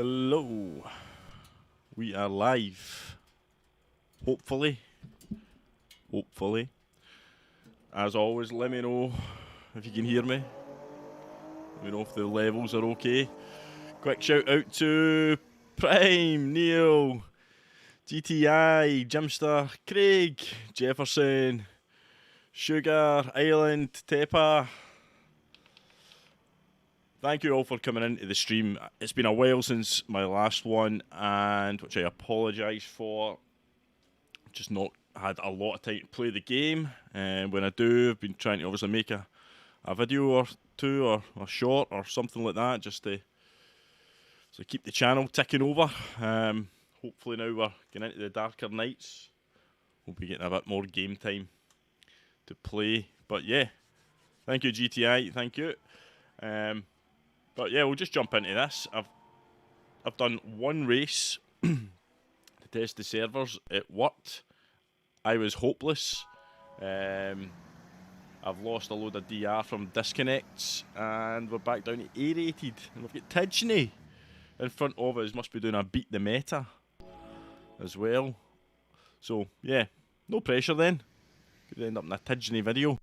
Hello. We are live. Hopefully. As always, let me know if you can hear me. Let me know if the levels are okay. Quick shout out to Prime, Neil, GTI, Jimster, Craig, Jefferson, Sugar, Island, Tepa. Thank you all for coming into the stream. It's been a while since my last one, and which I apologise for. Just not had a lot of time to play the game, and when I do, I've been trying to obviously make a video or two, or a short or something like that, just to keep the channel ticking over. Hopefully now we're getting into the darker nights, we'll be getting a bit more game time to play. But yeah, thank you GTI, thank you. But yeah, we'll just jump into this. I've done one race to test the servers. It worked. I was hopeless. I've lost a load of DR from disconnects, and we're back down to A-rated. And we've got Tidgeney in front of us. Must be doing a beat the meta as well. So yeah, no pressure then. Could end up in a Tidgeney video.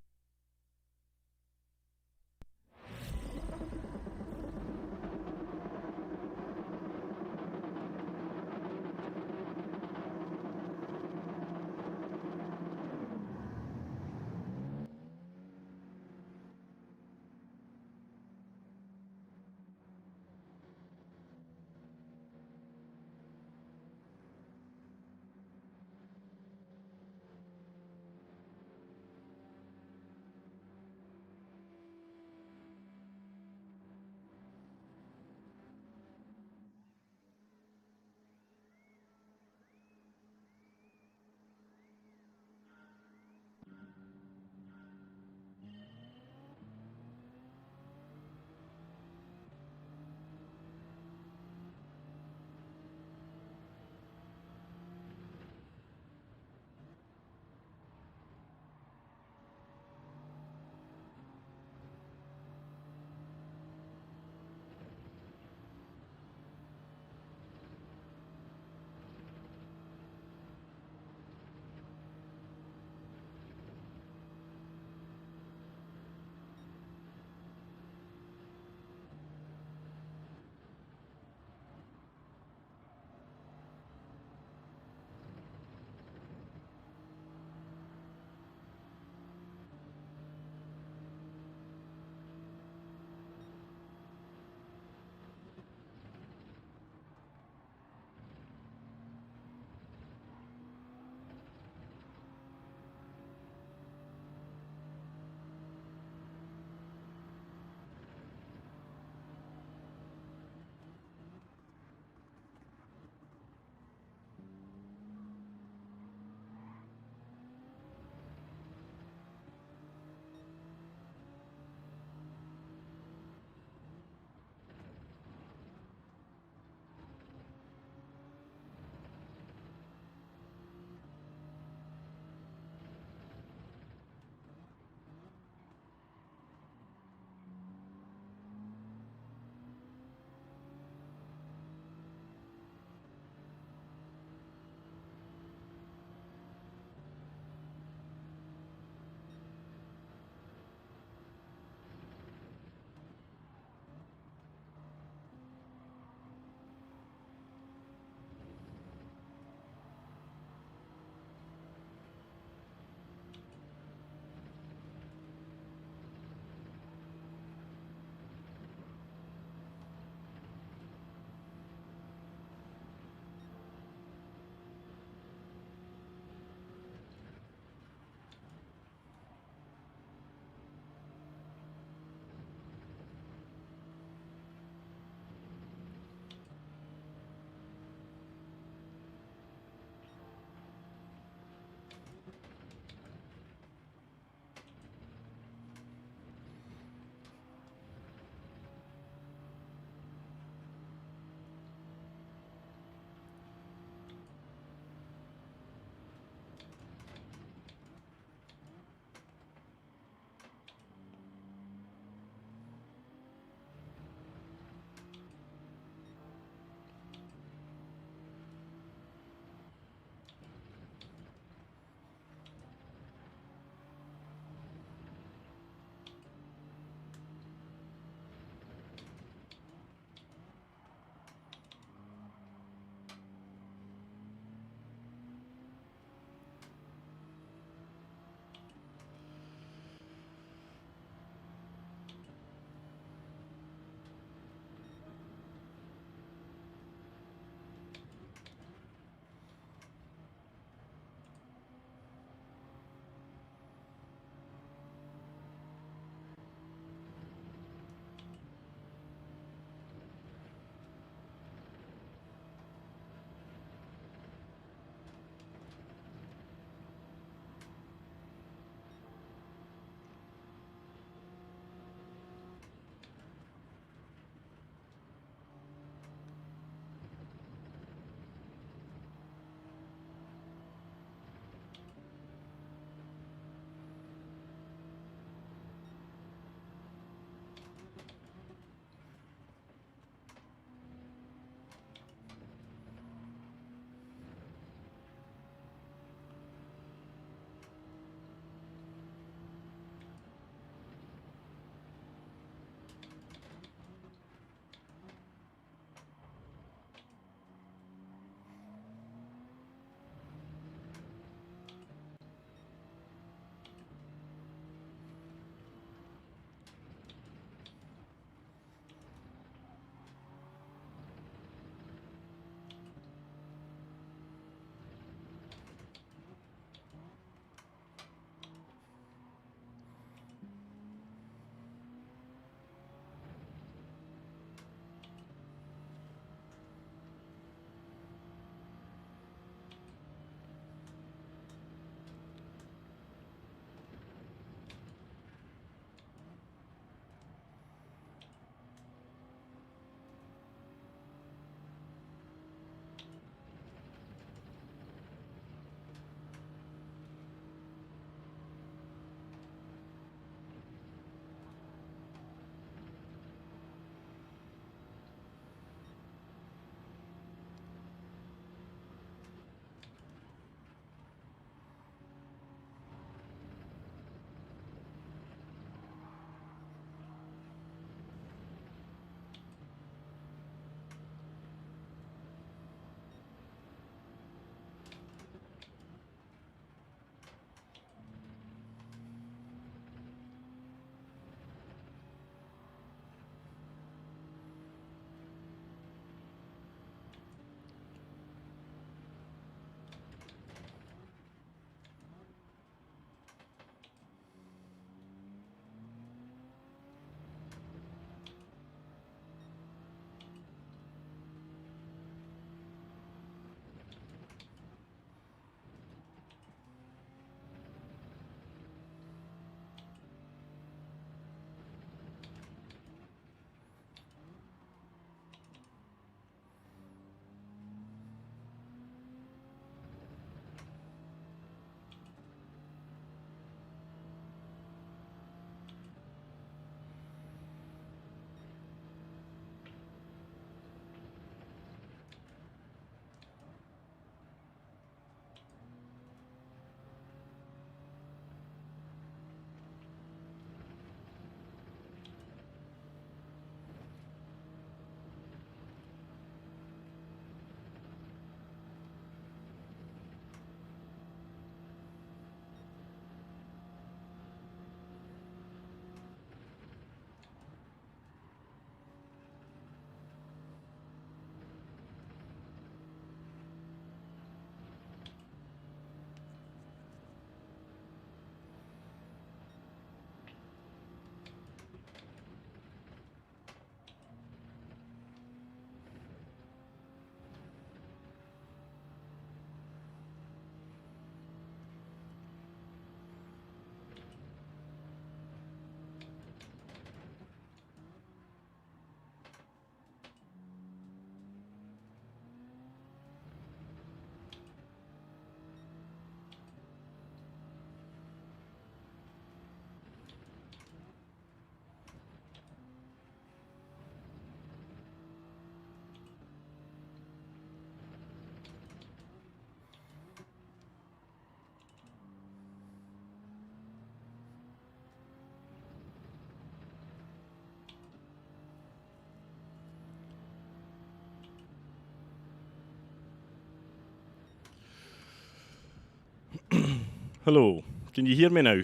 Hello. Can you hear me now?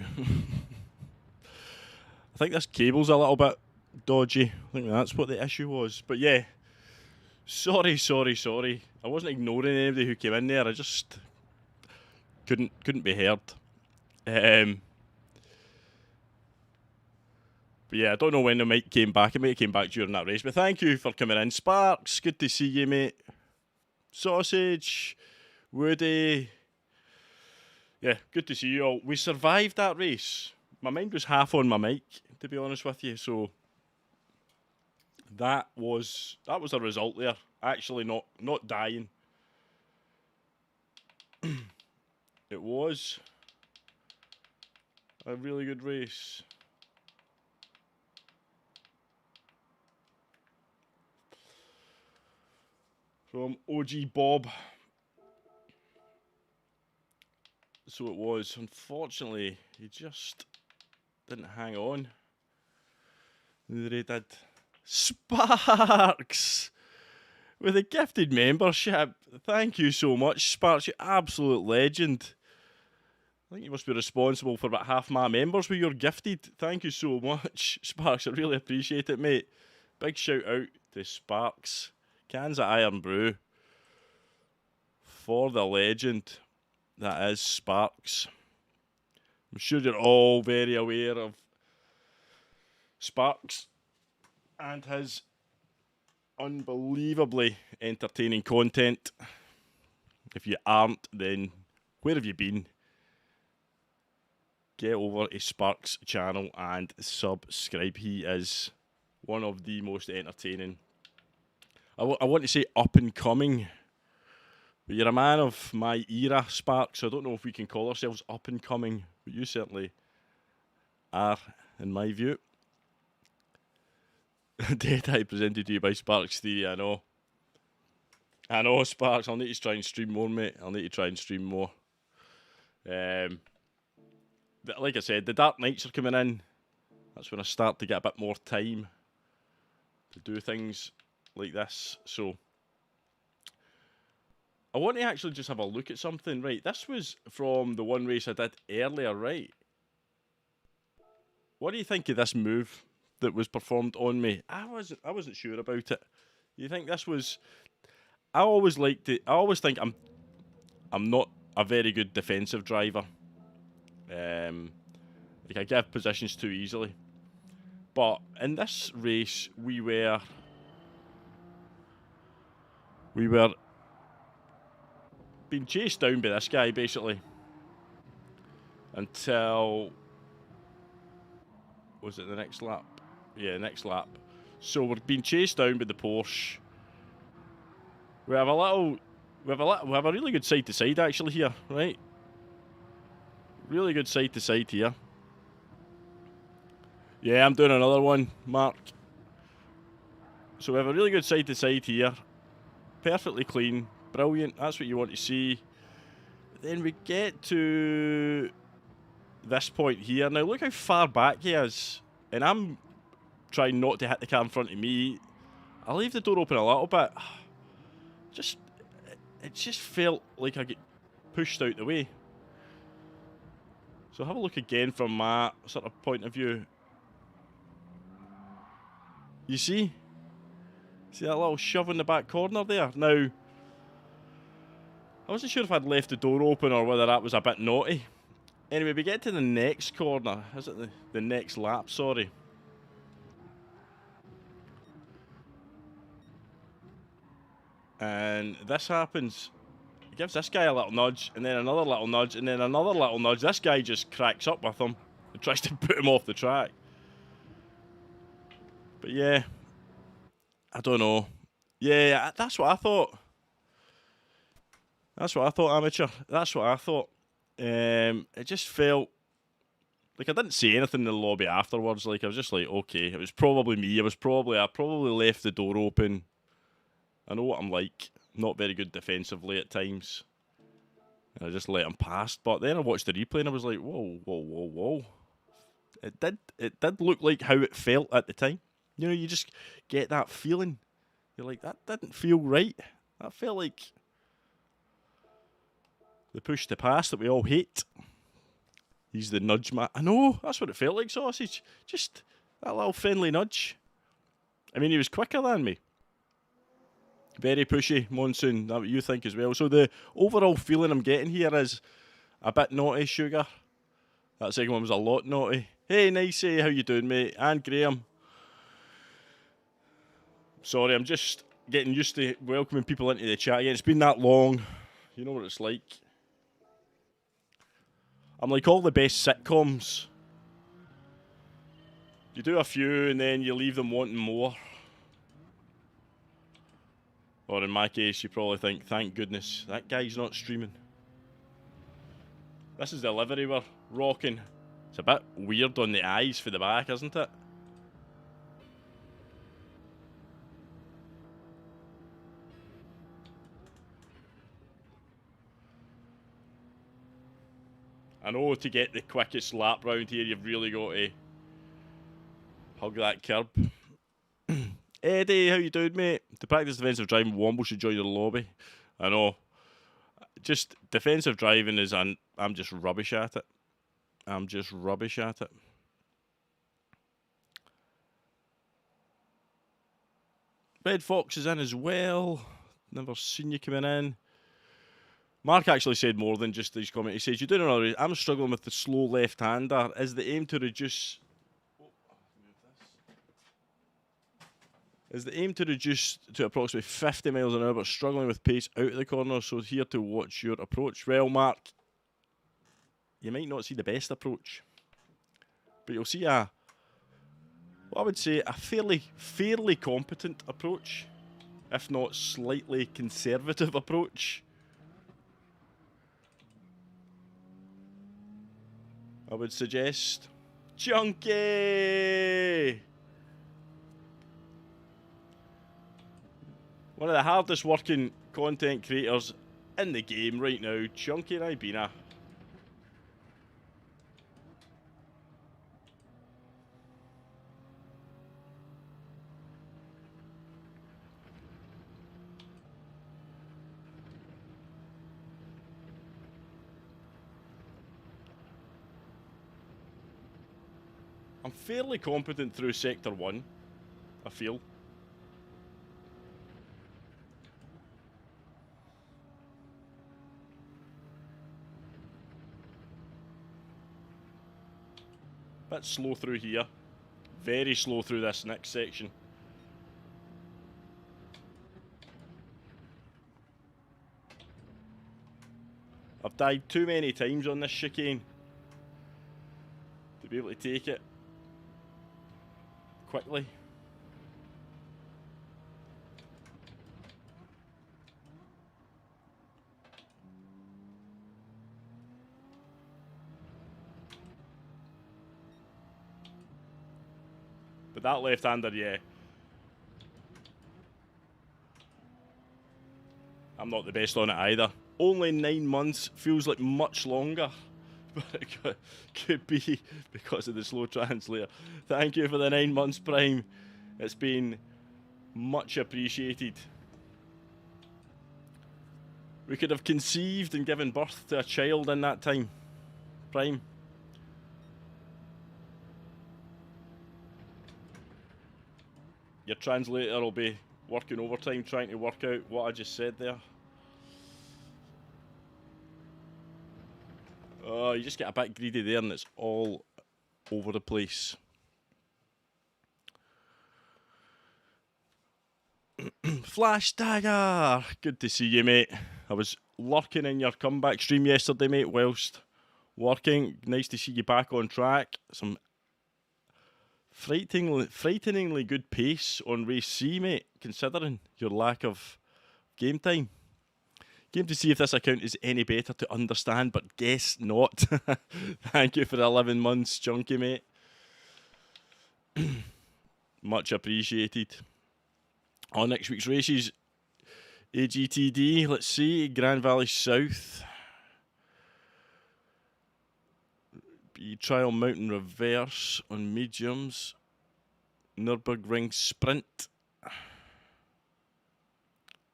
I think this cable's a little bit dodgy. I think that's what the issue was. But yeah, sorry. I wasn't ignoring anybody who came in there. I just couldn't be heard. But yeah, I don't know when the mic came back. It might have came back during that race. But thank you for coming in. Sparks, good to see you, mate. Sausage, Woody. Yeah, good to see you all. We survived that race. My mind was half on my mic, to be honest with you. So that was a result there. Actually not dying. It was a really good race. From OG Bob. So it was. Unfortunately, he just didn't hang on. Neither he did. Sparks! With a gifted membership. Thank you so much, Sparks. You absolute legend. I think you must be responsible for about half my members with your gifted. Thank you so much, Sparks. I really appreciate it, mate. Big shout out to Sparks. Cans of Iron Brew. For the legend that is Sparks. I'm sure you're all very aware of Sparks and his unbelievably entertaining content. If you aren't, then where have you been? Get over to Sparks' channel and subscribe. He is one of the most entertaining. I want to say up and coming, but you're a man of my era, Sparks. So I don't know if we can call ourselves up and coming, but you certainly are, in my view. Dead Eye presented to you by Sparks Theory. I know, Sparks. I'll need to try and stream more, mate. But like I said, the dark nights are coming in. That's when I start to get a bit more time to do things like this. So I want to actually just have a look at something. Right, this was from the one race I did earlier, right? What do you think of this move that was performed on me? I wasn't sure about it. You think this was? I always think I'm not a very good defensive driver. Like I give positions too easily. But in this race, we were being chased down by this guy, basically. Until... was it the next lap? Yeah, next lap. So we're being chased down by the Porsche. We have a really good side to side actually here, right? Really good side to side here. Yeah, I'm doing another one, Mark. So we have a really good side to side here. Perfectly clean. Brilliant. That's what you want to see. Then we get to this point here. Now look how far back he is. And I'm trying not to hit the car in front of me. I leave the door open a little bit. It just felt like I get pushed out the way. So have a look again from my sort of point of view. You see? See that little shove in the back corner there? Now, I wasn't sure if I'd left the door open or whether that was a bit naughty. Anyway, we get to the next corner. Is it the next lap? Sorry. And this happens. He gives this guy a little nudge, and then another little nudge, and then another little nudge. This guy just cracks up with him and tries to put him off the track. But yeah, I don't know. Yeah, that's what I thought. Amateur. That's what I thought. It just felt like I didn't say anything in the lobby afterwards. Like I was just like, okay, it was probably me. I probably left the door open. I know what I'm like. Not very good defensively at times. And I just let him pass. But then I watched the replay and I was like, whoa. It did look like how it felt at the time. You know, you just get that feeling. You're like, that didn't feel right. That felt like the push to pass that we all hate. He's the nudge man. I know, that's what it felt like, Sausage. Just that little friendly nudge. I mean, he was quicker than me. Very pushy, Monsoon. That's what you think as well. So the overall feeling I'm getting here is a bit naughty, Sugar. That second one was a lot naughty. Hey, Nicey, how you doing, mate? And Graham. Sorry, I'm just getting used to welcoming people into the chat again. It's been that long. You know what it's like. I'm like all the best sitcoms. You do a few and then you leave them wanting more. Or in my case, you probably think, thank goodness, that guy's not streaming. This is the livery we're rocking. It's a bit weird on the eyes for the back, isn't it? I know to get the quickest lap round here, you've really got to hug that curb. Eddie, how you doing, mate? To practice defensive driving, Womble should join your lobby. I know. Just defensive driving is, I'm just rubbish at it. I'm just rubbish at it. Red Fox is in as well. Never seen you coming in. Mark actually said more than just his comment. He says, "You do know, I'm struggling with the slow left-hander. Is the aim to reduce... Is the aim to reduce to approximately 50 miles an hour, but struggling with pace out of the corner, so here to watch your approach." Well, Mark, you might not see the best approach, but you'll see what I would say, a fairly competent approach, if not slightly conservative approach. I would suggest Chunky! One of the hardest working content creators in the game right now, Chunky Ribena. I'm fairly competent through Sector 1, I feel. Bit slow through here. Very slow through this next section. I've died too many times on this chicane to be able to take it quickly. But that left-hander, yeah. I'm not the best on it either. Only 9 months, feels like much longer. But it could be because of the slow translator. Thank you for the 9 months, Prime. It's been much appreciated. We could have conceived and given birth to a child in that time. Prime. Your translator will be working overtime trying to work out what I just said there. Oh, you just get a bit greedy there and it's all over the place. Flash Dagger! Good to see you, mate. I was lurking in your comeback stream yesterday, mate, whilst working. Nice to see you back on track. Some frighteningly good pace on race C, mate, considering your lack of game time. Game to see if this account is any better to understand, but guess not. Thank you for 11 months, Chunky, mate. Much appreciated. On next week's races, AGTD, let's see, Grand Valley South. Trial Mountain Reverse on mediums. Nürburgring Sprint.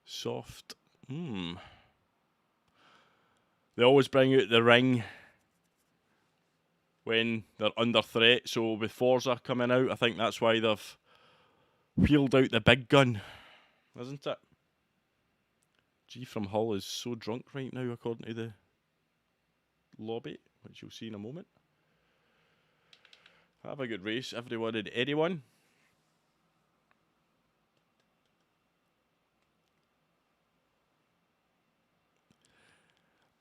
Soft. They always bring out the ring when they're under threat. So with Forza coming out, I think that's why they've wheeled out the big gun, isn't it? G from Hull is so drunk right now, according to the lobby, which you'll see in a moment. Have a good race, everyone and anyone.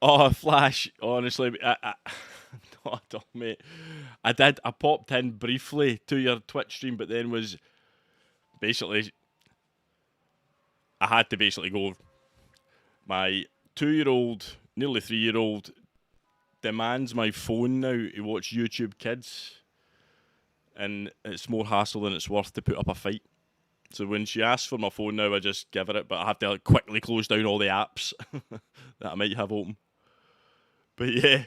Oh, Flash, honestly, I no, I don't, mate. I popped in briefly to your Twitch stream, but then was basically, I had to basically go. My 2-year-old, nearly 3-year-old, demands my phone now to watch YouTube Kids, and it's more hassle than it's worth to put up a fight. So when she asks for my phone now, I just give her it, but I have to like, quickly close down all the apps that I might have open. But yeah,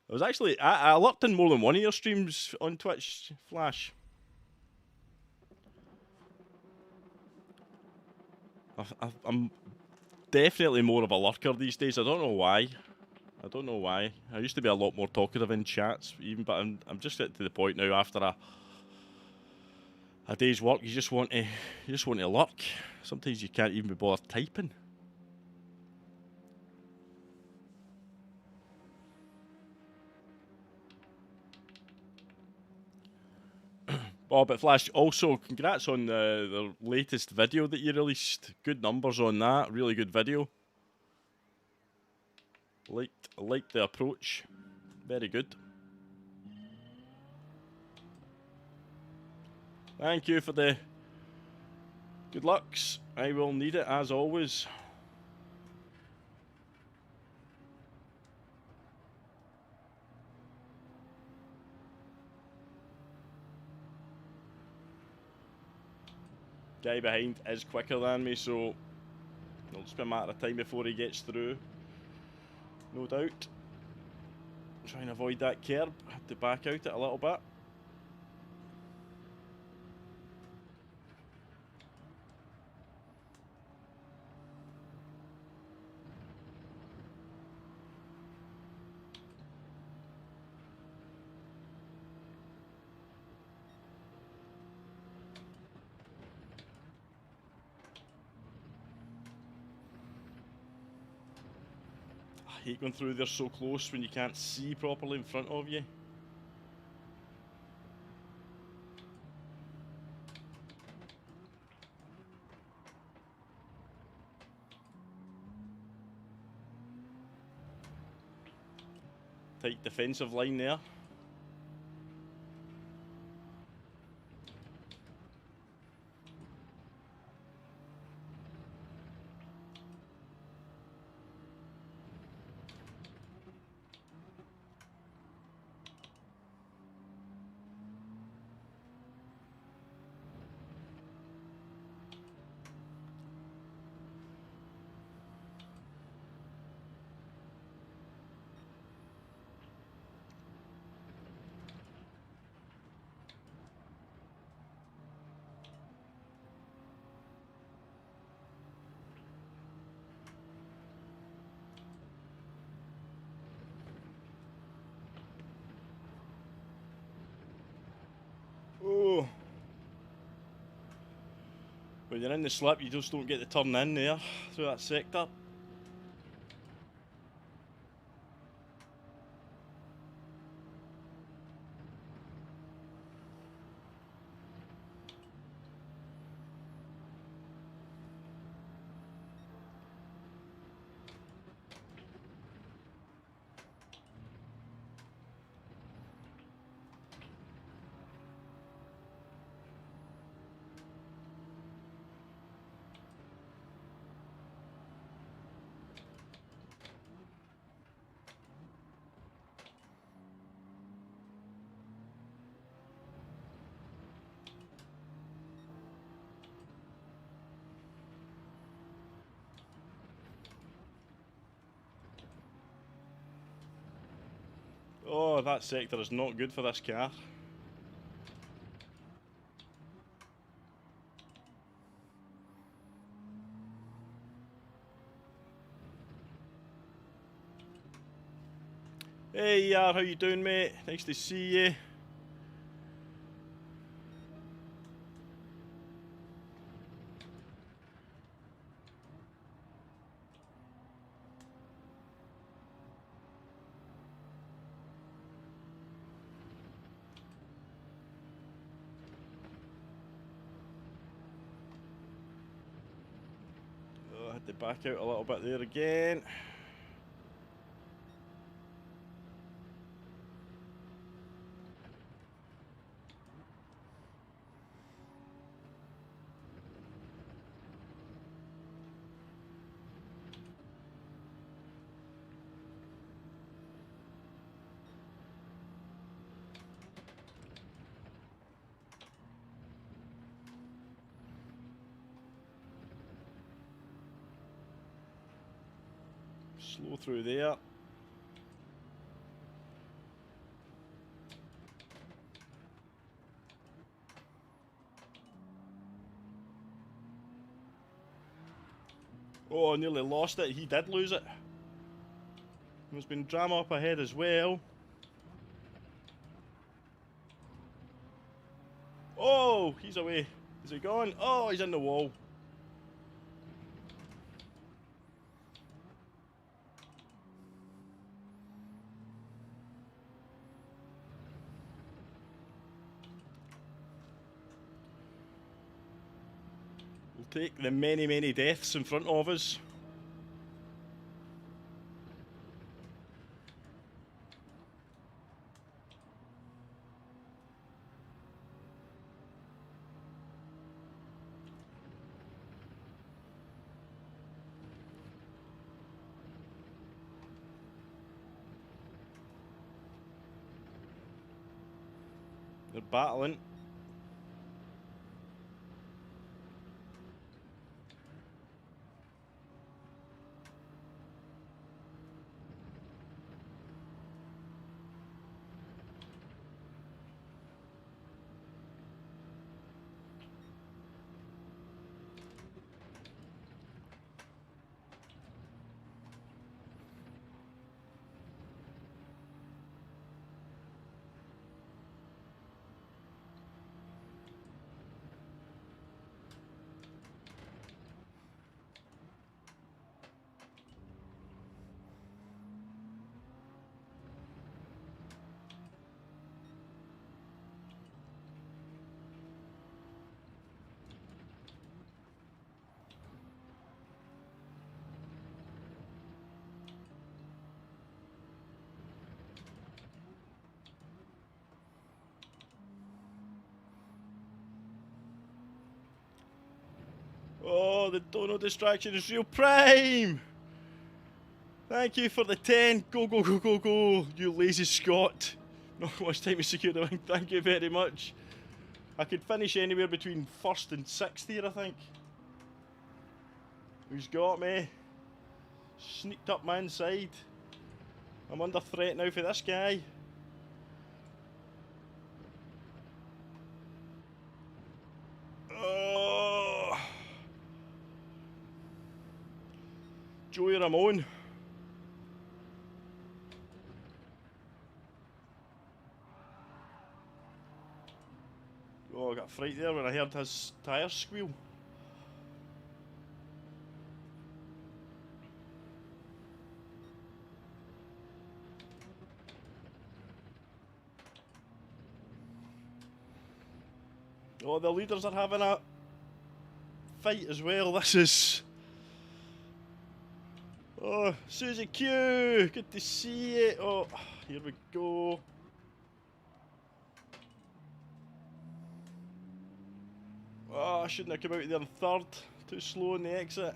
I was actually I lurked in more than one of your streams on Twitch, Flash. I'm definitely more of a lurker these days. I don't know why. I don't know why. I used to be a lot more talkative in chats, even, but I'm just getting to the point now after a day's work. You just want to lurk. Sometimes you can't even be bothered typing. Oh, but Flash, also congrats on the latest video that you released. Good numbers on that. Really good video. Liked the approach. Very good. Thank you for the good lucks. I will need it as always. Guy behind is quicker than me, so it'll just be a matter of time before he gets through. No doubt. Trying to avoid that curb. Had to back out it a little bit. I hate going through there so close when you can't see properly in front of you. Tight defensive line there. Oh. When you're in the slip, you just don't get to turn in there through that sector. Oh, that sector is not good for this car. Hey, Yar, how you doing, mate? Nice to see you. Oh, I had to back out a little bit there again. Slow through there. Oh, I nearly lost it. He did lose it. There's been drama up ahead as well. Oh, he's away. Is he gone? Oh, he's in the wall. We'll take the many, many deaths in front of us. They're battling. Oh, the dono distraction is real prime. Thank you for the 10. Go, go, go, go, go. You lazy Scot. Not much time to secure the wing. Thank you very much. I could finish anywhere between 1st and 6th here, I think. Who's got me? Sneaked up my inside. I'm under threat now for this guy. Oh. Joey Ramone. Oh, I got fright there when I heard his tyres squeal. Oh, the leaders are having a fight as well. This is... Oh, Susie Q, good to see you. Oh, here we go. Oh, I shouldn't have come out there in 3rd. Too slow in the exit.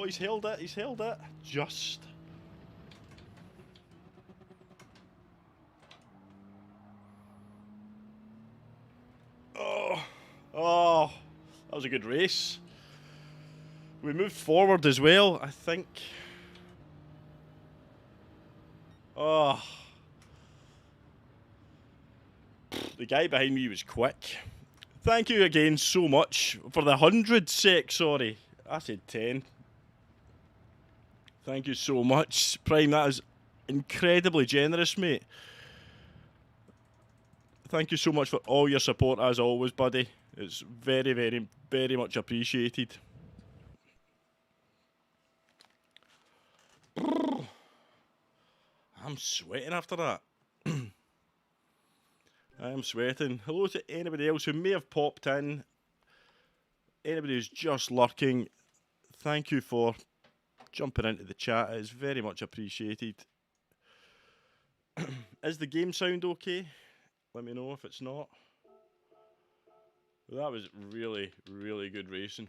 He's held it. He's held it. Just. Oh, that was a good race. We moved forward as well, I think. Oh. The guy behind me was quick. Thank you again so much for the 100 sec, sorry. I said 10. Thank you so much. Prime, that is incredibly generous, mate. Thank you so much for all your support, as always, buddy. It's very, very, very much appreciated. I'm sweating after that. I am sweating. Hello to anybody else who may have popped in. Anybody who's just lurking, thank you for jumping into the chat. It is very much appreciated. Is the game sound okay? Let me know if it's not. That was really, really good racing.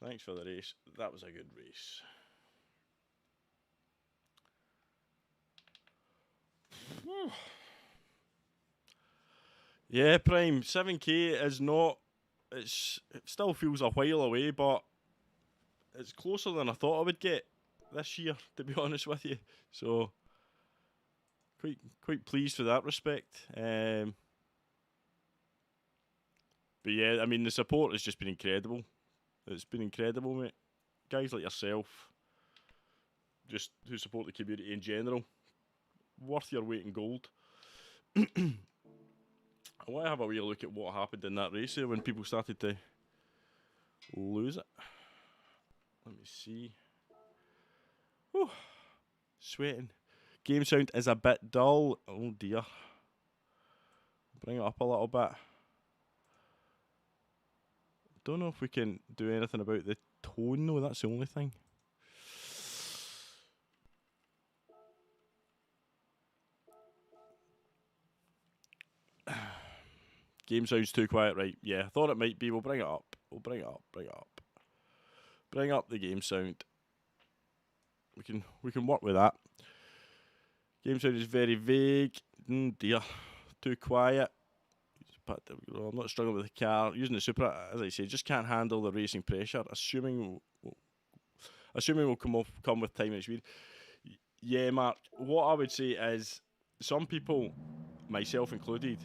Thanks for the race. That was a good race. Yeah, Prime, 7K is not... it still feels a while away, but it's closer than I thought I would get this year, to be honest with you. So, quite pleased for that respect. But yeah, I mean, the support has just been incredible. It's been incredible, mate. Guys like yourself, just who support the community in general, worth your weight in gold. I want to have a wee look at what happened in that race there when people started to lose it. Let me see. Whew. Sweating. Game sound is a bit dull. Oh dear. Bring it up a little bit. Don't know if we can do anything about the tone though, that's the only thing. Game sounds too quiet, right? Yeah, I thought it might be. We'll bring it up. We'll bring it up. Bring it up. Bring up the game sound. We can work with that. Game sound is very vague. Dear, too quiet. But I'm not struggling with the car. Using the Supra, as I say, just can't handle the racing pressure. Assuming we'll come with time and speed. Yeah, Mark. What I would say is some people, myself included,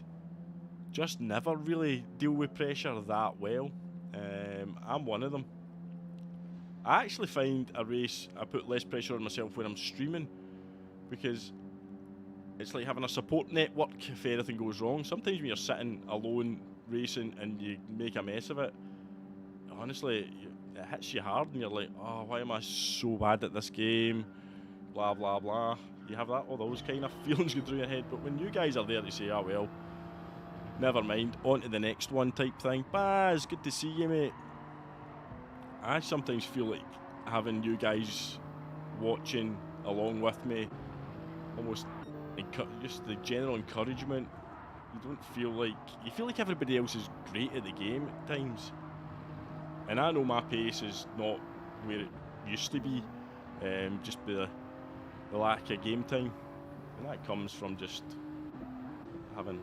just never really deal with pressure that well. I'm one of them. I actually find a race, I put less pressure on myself when I'm streaming, because it's like having a support network if anything goes wrong. Sometimes when you're sitting alone racing and you make a mess of it, honestly, it hits you hard and you're like, oh, why am I so bad at this game? Blah, blah, blah. You have all those kind of feelings go through your head. But when you guys are there to say, oh, well, never mind, on to the next one type thing. Baz, good to see you, mate. I sometimes feel like having you guys watching along with me, almost just the general encouragement. You feel like everybody else is great at the game at times. And I know my pace is not where it used to be, just by the lack of game time. And that comes from just having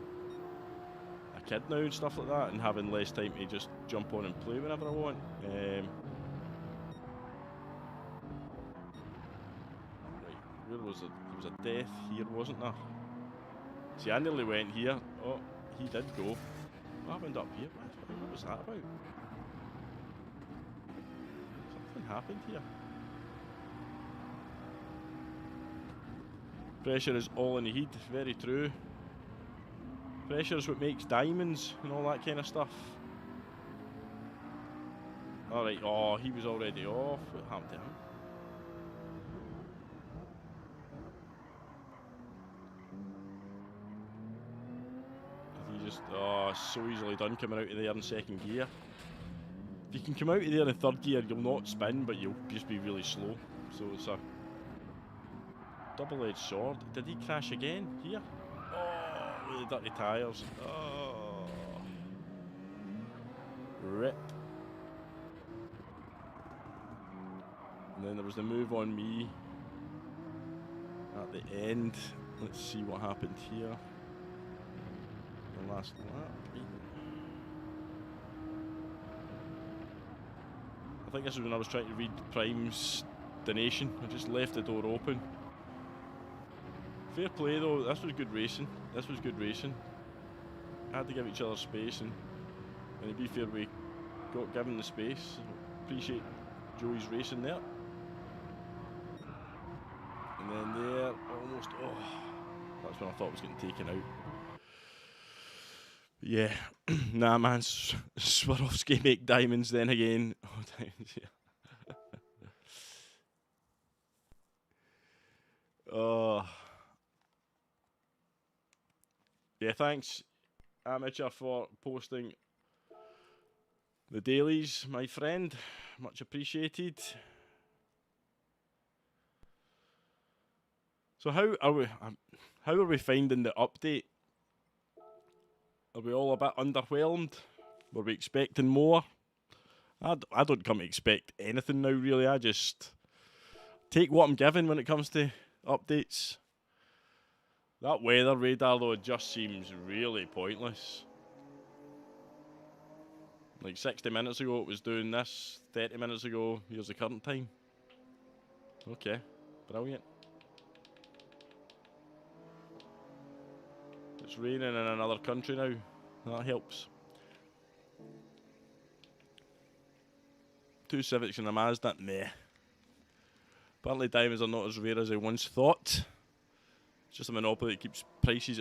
a kid now and stuff like that, and having less time to just jump on and play whenever I want. Right, where was it? There was a death here, wasn't there? See, I nearly went here. Oh, he did go. What happened up here? What was that about? Something happened here. Pressure is all in the heat, very true. Pressure is what makes diamonds and all that kind of stuff. Alright, oh, he was already off. What happened to him? He just, oh, so easily done coming out of there in second gear. If you can come out of there in third gear, you'll not spin, but you'll just be really slow. So it's a double-edged sword. Did he crash again here? Oh, with the dirty tyres. Oh. Rip. And then there was the move on me at the end. Let's see what happened here. The last lap. I think this was when I was trying to read Prime's donation. I just left the door open. Fair play though, this was good racing. This was good racing. had to give each other space, and to be fair, we got given the space. So appreciate Joey's racing there. And then there, almost, that's when I thought I was getting taken out. But yeah, nah man, Swarovski make diamonds then again. Oh, diamonds, yeah. Yeah, thanks, Amateur, for posting the dailies, my friend. Much appreciated. So how are we finding the update? Are we all a bit underwhelmed? Were we expecting more? I don't come to expect anything now, really. I just take what I'm given when it comes to updates. That weather radar, though, just seems really pointless. Like 60 minutes ago it was doing this, 30 minutes ago, here's the current time. Okay, brilliant. It's raining in another country now, that helps. 2 Civics and a Mazda, meh. Apparently diamonds are not as rare as I once thought. It's just a monopoly that keeps prices.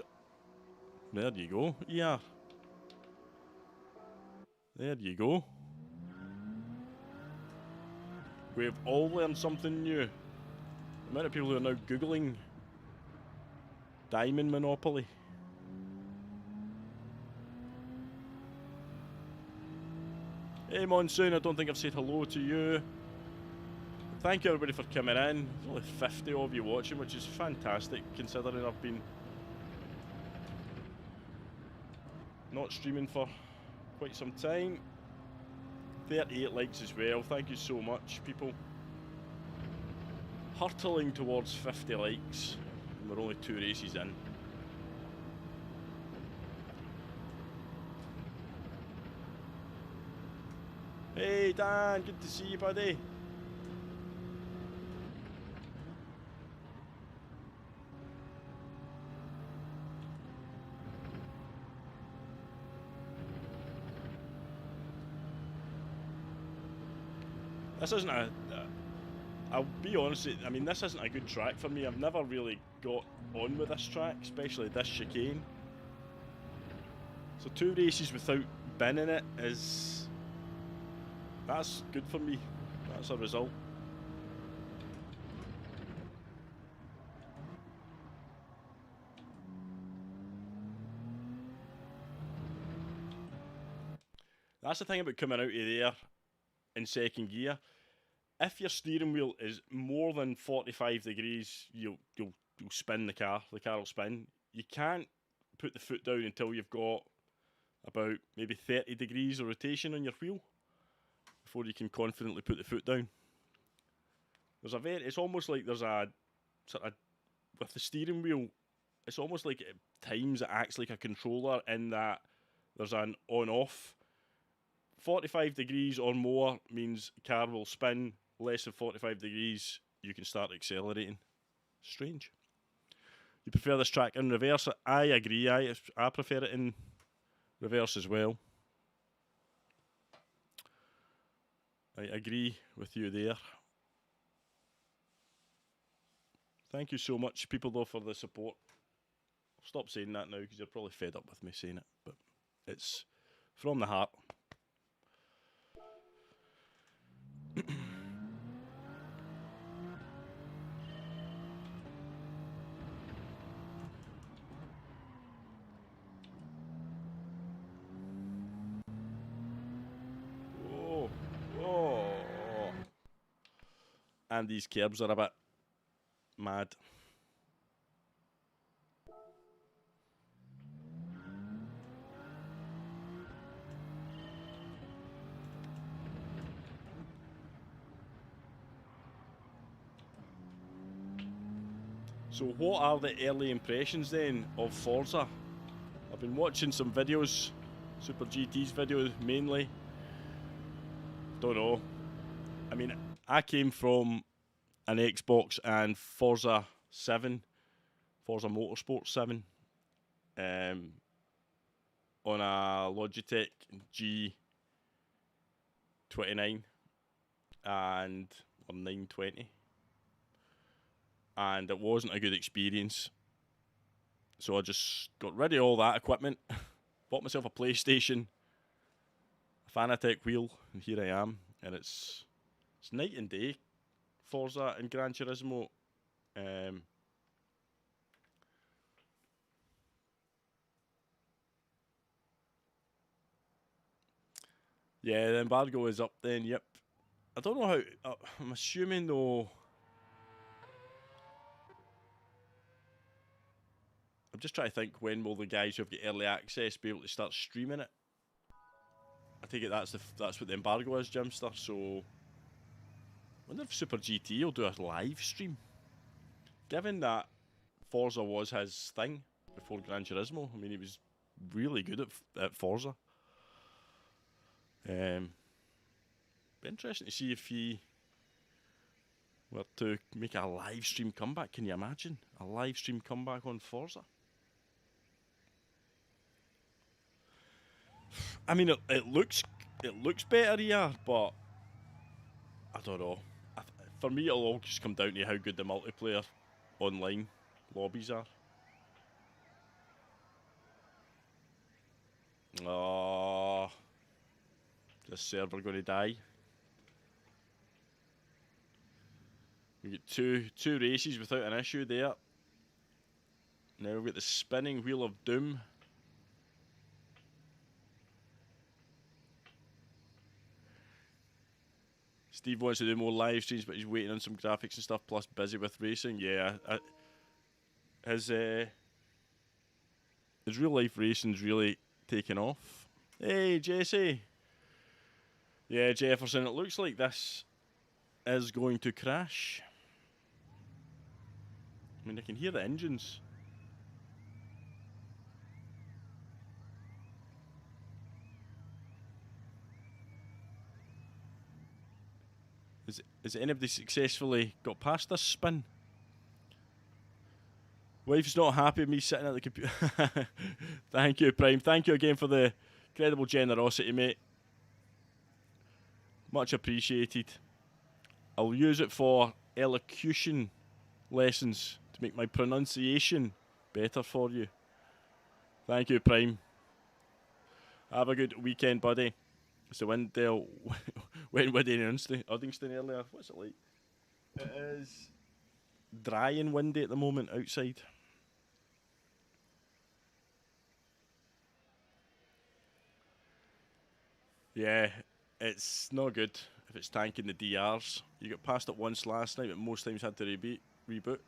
There you go, yeah. There you go. We've all learned something new. The amount of people who are now Googling diamond monopoly. Hey Monsoon, I don't think I've said hello to you. Thank you everybody for coming in. There's only 50 of you watching, which is fantastic considering I've been not streaming for quite some time. 38 likes as well, thank you so much people. Hurtling towards 50 likes, and we're only 2 races in. Hey Dan, good to see you buddy. This isn't I'll be honest, I mean this isn't a good track for me. I've never really got on with this track, especially this chicane. So 2 races without binning it that's good for me. That's a result. That's the thing about coming out of there in second gear. If your steering wheel is more than 45 degrees, you'll spin the car. The car will spin. You can't put the foot down until you've got about maybe 30 degrees of rotation on your wheel before you can confidently put the foot down. It's almost like there's a sort of, with the steering wheel, it's almost like at times it acts like a controller in that there's an on-off. 45 degrees or more means car will spin. Less than 45 degrees, you can start accelerating. Strange. You prefer this track in reverse? I agree. I prefer it in reverse as well. I agree with you there. Thank you so much, people, though, for the support. I'll stop saying that now because you're probably fed up with me saying it, but it's from the heart. And these curbs are a bit mad. So what are the early impressions then of Forza? I've been watching some videos, Super GT's videos mainly. Don't know. I mean, I came from an Xbox and Forza 7, Forza Motorsport 7, on a Logitech G29 and or 920, and it wasn't a good experience. So I just got rid of all that equipment, bought myself a PlayStation, a Fanatec wheel, and here I am. And it's night and day, Forza and GranTurismo. Yeah, the embargo is up then, yep. I don't know how, I'm assuming though, I'm just trying to think when will the guys who have got early access be able to start streaming it. I take it that's what the embargo is, Jimster, so I wonder if Super GT will do a live stream. Given that Forza was his thing before GranTurismo, I mean, he was really good at Forza. Be interesting to see if he were to make a live stream comeback. Can you imagine a live stream comeback on Forza? I mean, it looks better here, but I don't know. For me, it'll all just come down to how good the multiplayer online lobbies are. Oh, this server going to die. We get two races without an issue there. Now we've got the spinning wheel of doom. Steve wants to do more live streams, but he's waiting on some graphics and stuff, plus busy with racing. Yeah, his real life racing's really taken off. Hey, Jesse. Yeah, Jefferson, it looks like this is going to crash. I mean, I can hear the engines. Has anybody successfully got past this spin? Wife's not happy with me sitting at the computer. Thank you, Prime. Thank you again for the incredible generosity, mate. Much appreciated. I'll use it for elocution lessons to make my pronunciation better for you. Thank you, Prime. Have a good weekend, buddy. It's the Windale went windy in Uddingston earlier. What's it like? It is dry and windy at the moment outside. Yeah, it's not good if it's tanking the DRs. You got past it once last night, but most times had to reboot.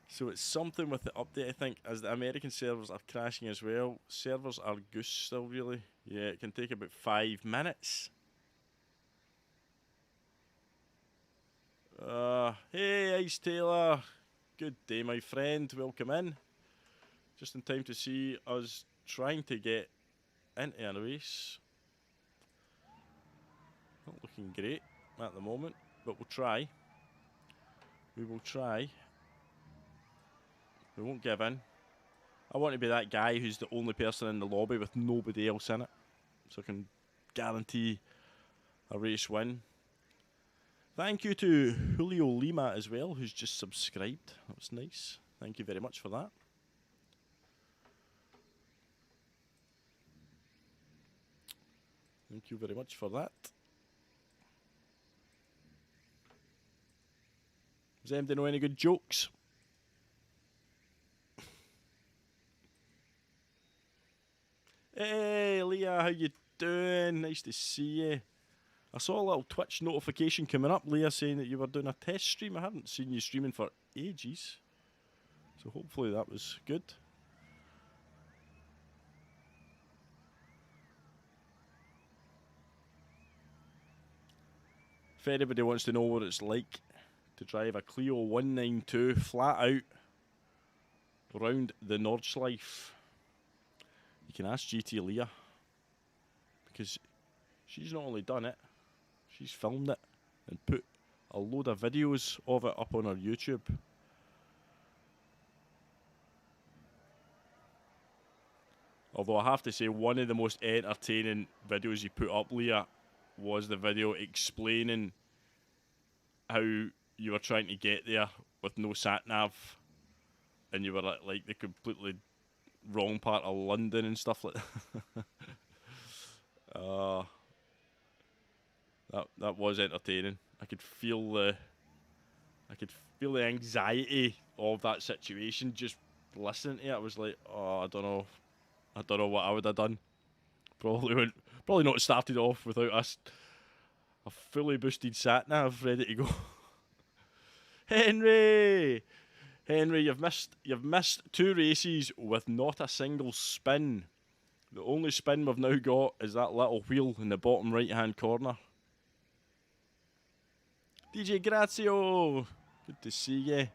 So it's something with the update, I think, as the American servers are crashing as well. Servers are goose still, really. Yeah, it can take about 5 minutes. Hey, Ice Taylor. Good day, my friend. Welcome in. Just in time to see us trying to get into a race. Not looking great at the moment, but we'll try. We will try. We won't give in. I want to be that guy who's the only person in the lobby with nobody else in it, so I can guarantee a race win. Thank you to Julio Lima as well, who's just subscribed. That was nice. Thank you very much for that. Thank you very much for that. Does anybody know any good jokes? Hey, Leah, how you doing? Nice to see you. I saw a little Twitch notification coming up, Leah, saying that you were doing a test stream. I haven't seen you streaming for ages. So hopefully that was good. If anybody wants to know what it's like to drive a Clio 192 flat out around the Nordschleife, you can ask GT Leah, because she's not only done it, she's filmed it and put a load of videos of it up on her YouTube. Although I have to say, one of the most entertaining videos you put up, Leah, was the video explaining how you were trying to get there with no sat-nav, and you were at like the completely wrong part of London and stuff like that. That was entertaining. I could feel the anxiety of that situation just listening to it. I was like, oh, I don't know what I would have done. Probably not started off without a fully boosted sat nav ready to go. Henry, you've missed 2 races with not a single spin. The only spin we've now got is that little wheel in the bottom right hand corner. DJ Grazio, good to see you.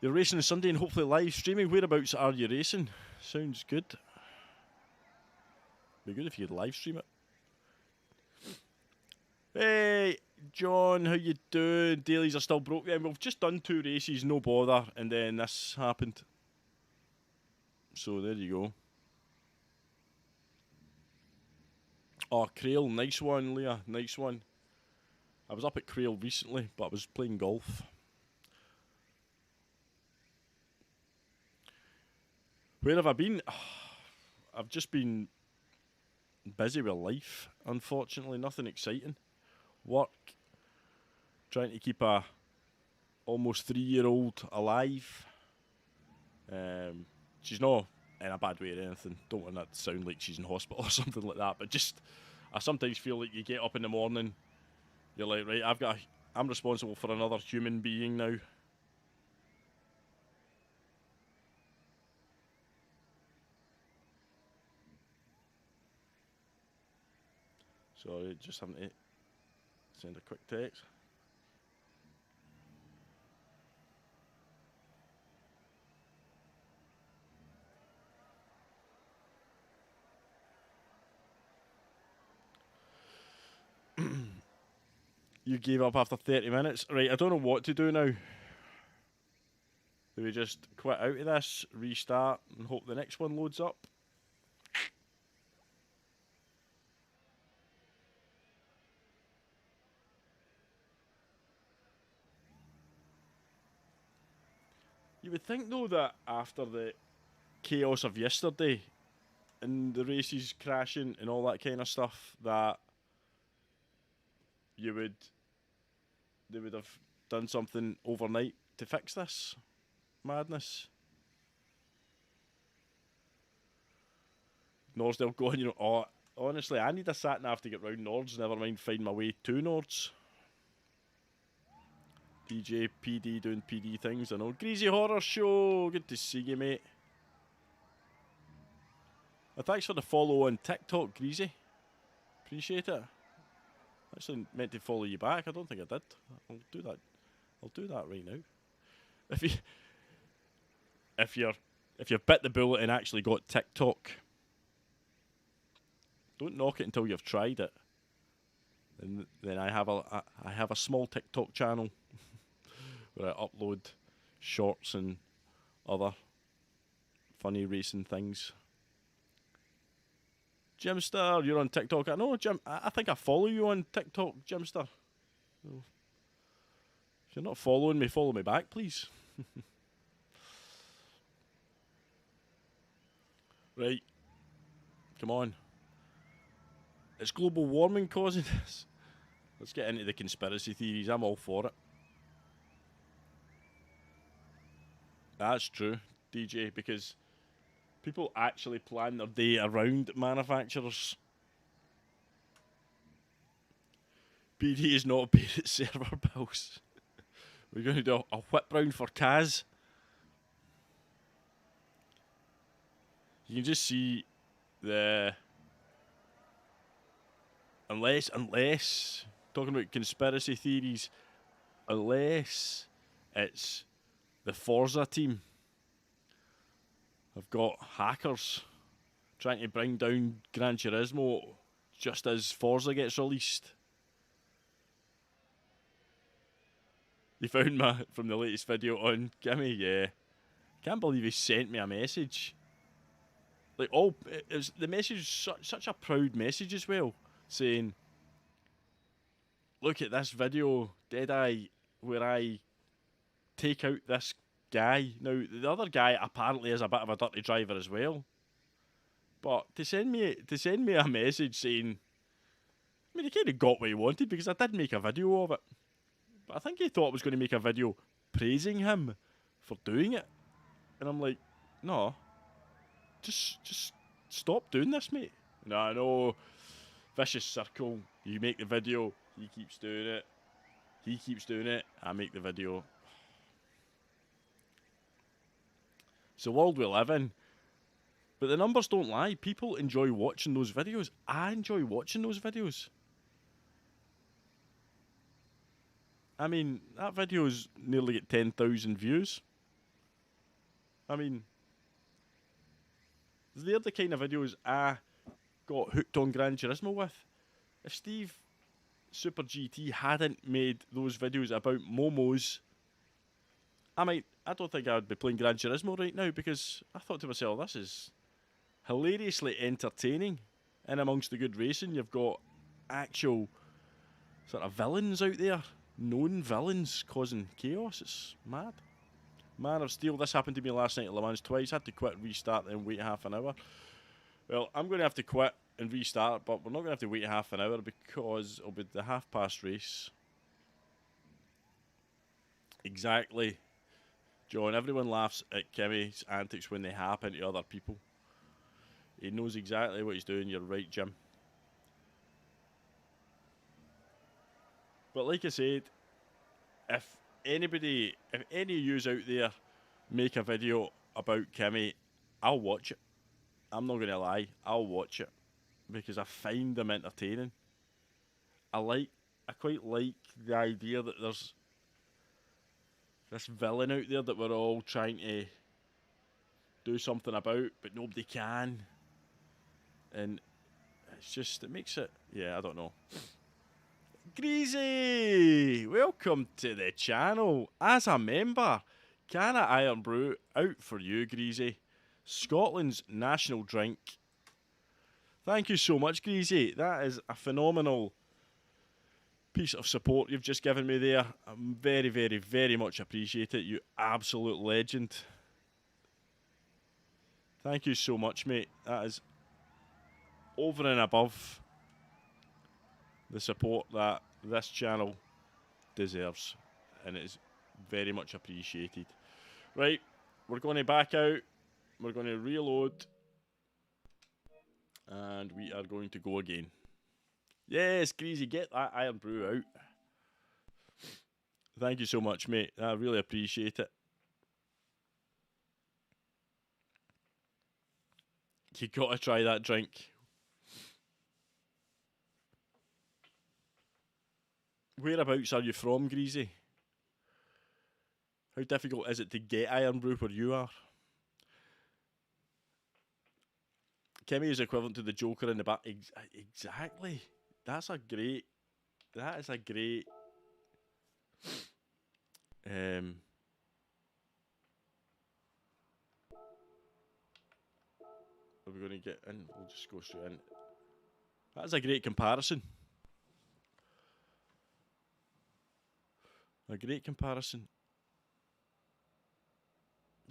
You're racing on Sunday and hopefully live streaming. Whereabouts are you racing? Sounds good. Be good if you could live stream it. Hey, John, how you doing? Dailies are still broke. Yeah, we've just done 2 races, no bother, and then this happened. So there you go. Oh, Crail, nice one, Leah, nice one. I was up at Crail recently, but I was playing golf. Where have I been? I've just been busy with life, unfortunately. Nothing exciting. Work. Trying to keep a almost 3-year-old alive. She's not in a bad way or anything. Don't want that to sound like she's in hospital or something like that. But just, I sometimes feel like you get up in the morning, you're like, right, I'm responsible for another human being now. Sorry, just having to send a quick text. You gave up after 30 minutes. Right, I don't know what to do now. Do we just quit out of this, restart, and hope the next one loads up? You would think, though, that after the chaos of yesterday and the races crashing and all that kind of stuff, that they would have done something overnight to fix this madness. Nordsdale going, oh, honestly, I need a sat nav to get round Nords, never mind find my way to Nords. DJ PD doing PD things, I know. Greasy Horror Show, good to see you, mate. Thanks for the follow on TikTok, Greasy. Appreciate it. Actually meant to follow you back. I don't think I did. I'll do that. I'll do that right now. If you've bit the bullet and actually got TikTok, don't knock it until you've tried it. And then I have a small TikTok channel where I upload shorts and other funny racing things. Jimster, you're on TikTok. I know, Jim. I think I follow you on TikTok, Jimster. So if you're not following me, follow me back, please. Right. Come on. Is global warming causing this? Let's get into the conspiracy theories. I'm all for it. That's true, DJ, because people actually plan their day around manufacturers. BD is not paid at server bills. We're going to do a whip round for Kaz. You can just see the... Unless, talking about conspiracy theories, unless it's the Forza team have got hackers trying to bring down GranTurismo just as Forza gets released. You found from the latest video on Gimme, yeah. Can't believe he sent me a message. Like, the message was such a proud message as well, saying, look at this video, Deadeye, where I take out this guy. Now, the other guy apparently is a bit of a dirty driver as well. But to send me a message saying, I mean, he kind of got what he wanted, because I did make a video of it. But I think he thought I was going to make a video praising him for doing it. And I'm like, no, just stop doing this, mate. No, I know, vicious circle. You make the video, he keeps doing it. He keeps doing it, I make the video. It's the world we live in. But the numbers don't lie. People enjoy watching those videos. I enjoy watching those videos. I mean, that video's nearly got 10,000 views. I mean, they're the kind of videos I got hooked on GranTurismo with. If Steve Super GT hadn't made those videos about momos, I don't think I would be playing GranTurismo right now, because I thought to myself, this is hilariously entertaining. And amongst the good racing, you've got actual sort of villains out there, known villains causing chaos. It's mad. Man of Steel, this happened to me last night at Le Mans twice. Had to quit, restart, then wait half an hour. Well, I'm going to have to quit and restart, but we're not going to have to wait half an hour, because it'll be the half-past race. Exactly. John, everyone laughs at Kimmy's antics when they happen to other people. He knows exactly what he's doing. You're right, Jim. But like I said, if any of yous out there make a video about Kimmy, I'll watch it. I'm not going to lie, I'll watch it, because I find them entertaining. I quite like the idea that there's this villain out there that we're all trying to do something about, but nobody can. And it's just, it makes it, yeah, I don't know. Greasy, welcome to the channel. As a member, can of Iron Brew out for you, Greasy. Scotland's national drink. Thank you so much, Greasy. That is a phenomenal piece of support you've just given me there. I very, very, very much appreciate it. You absolute legend. Thank you so much, mate. That is over and above the support that this channel deserves, and it is very much appreciated. Right, we're going to back out. We're going to reload, and we are going to go again. Yes, Greasy, get that Iron Brew out. Thank you so much, mate. I really appreciate it. You got to try that drink. Whereabouts are you from, Greasy? How difficult is it to get Iron Brew where you are? Kimmy is equivalent to the Joker in the back. Exactly. That is a great. Are we going to get in? We'll just go straight in. That is a great comparison. A great comparison.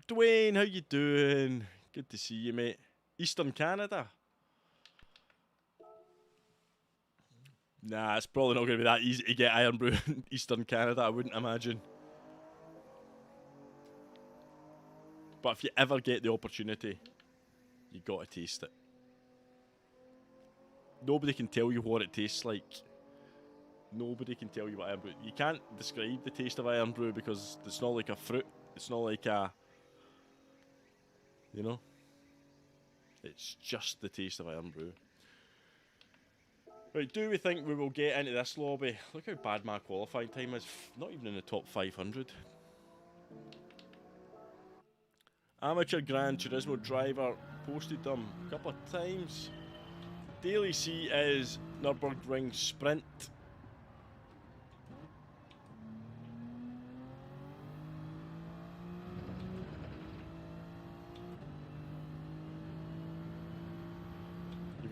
Dwayne, how you doing? Good to see you, mate. Eastern Canada. Nah, it's probably not going to be that easy to get Iron Brew in Eastern Canada, I wouldn't imagine. But if you ever get the opportunity, you got to taste it. Nobody can tell you what it tastes like. Nobody can tell you what Iron Brew. You can't describe the taste of Iron Brew, because it's not like a fruit. It's not like a, you know. It's just the taste of Iron Brew. Right, do we think we will get into this lobby? Look how bad my qualifying time is. Not even in the top 500. Amateur GranTurismo driver. Posted them a couple of times. Daily C is Nürburgring Sprint.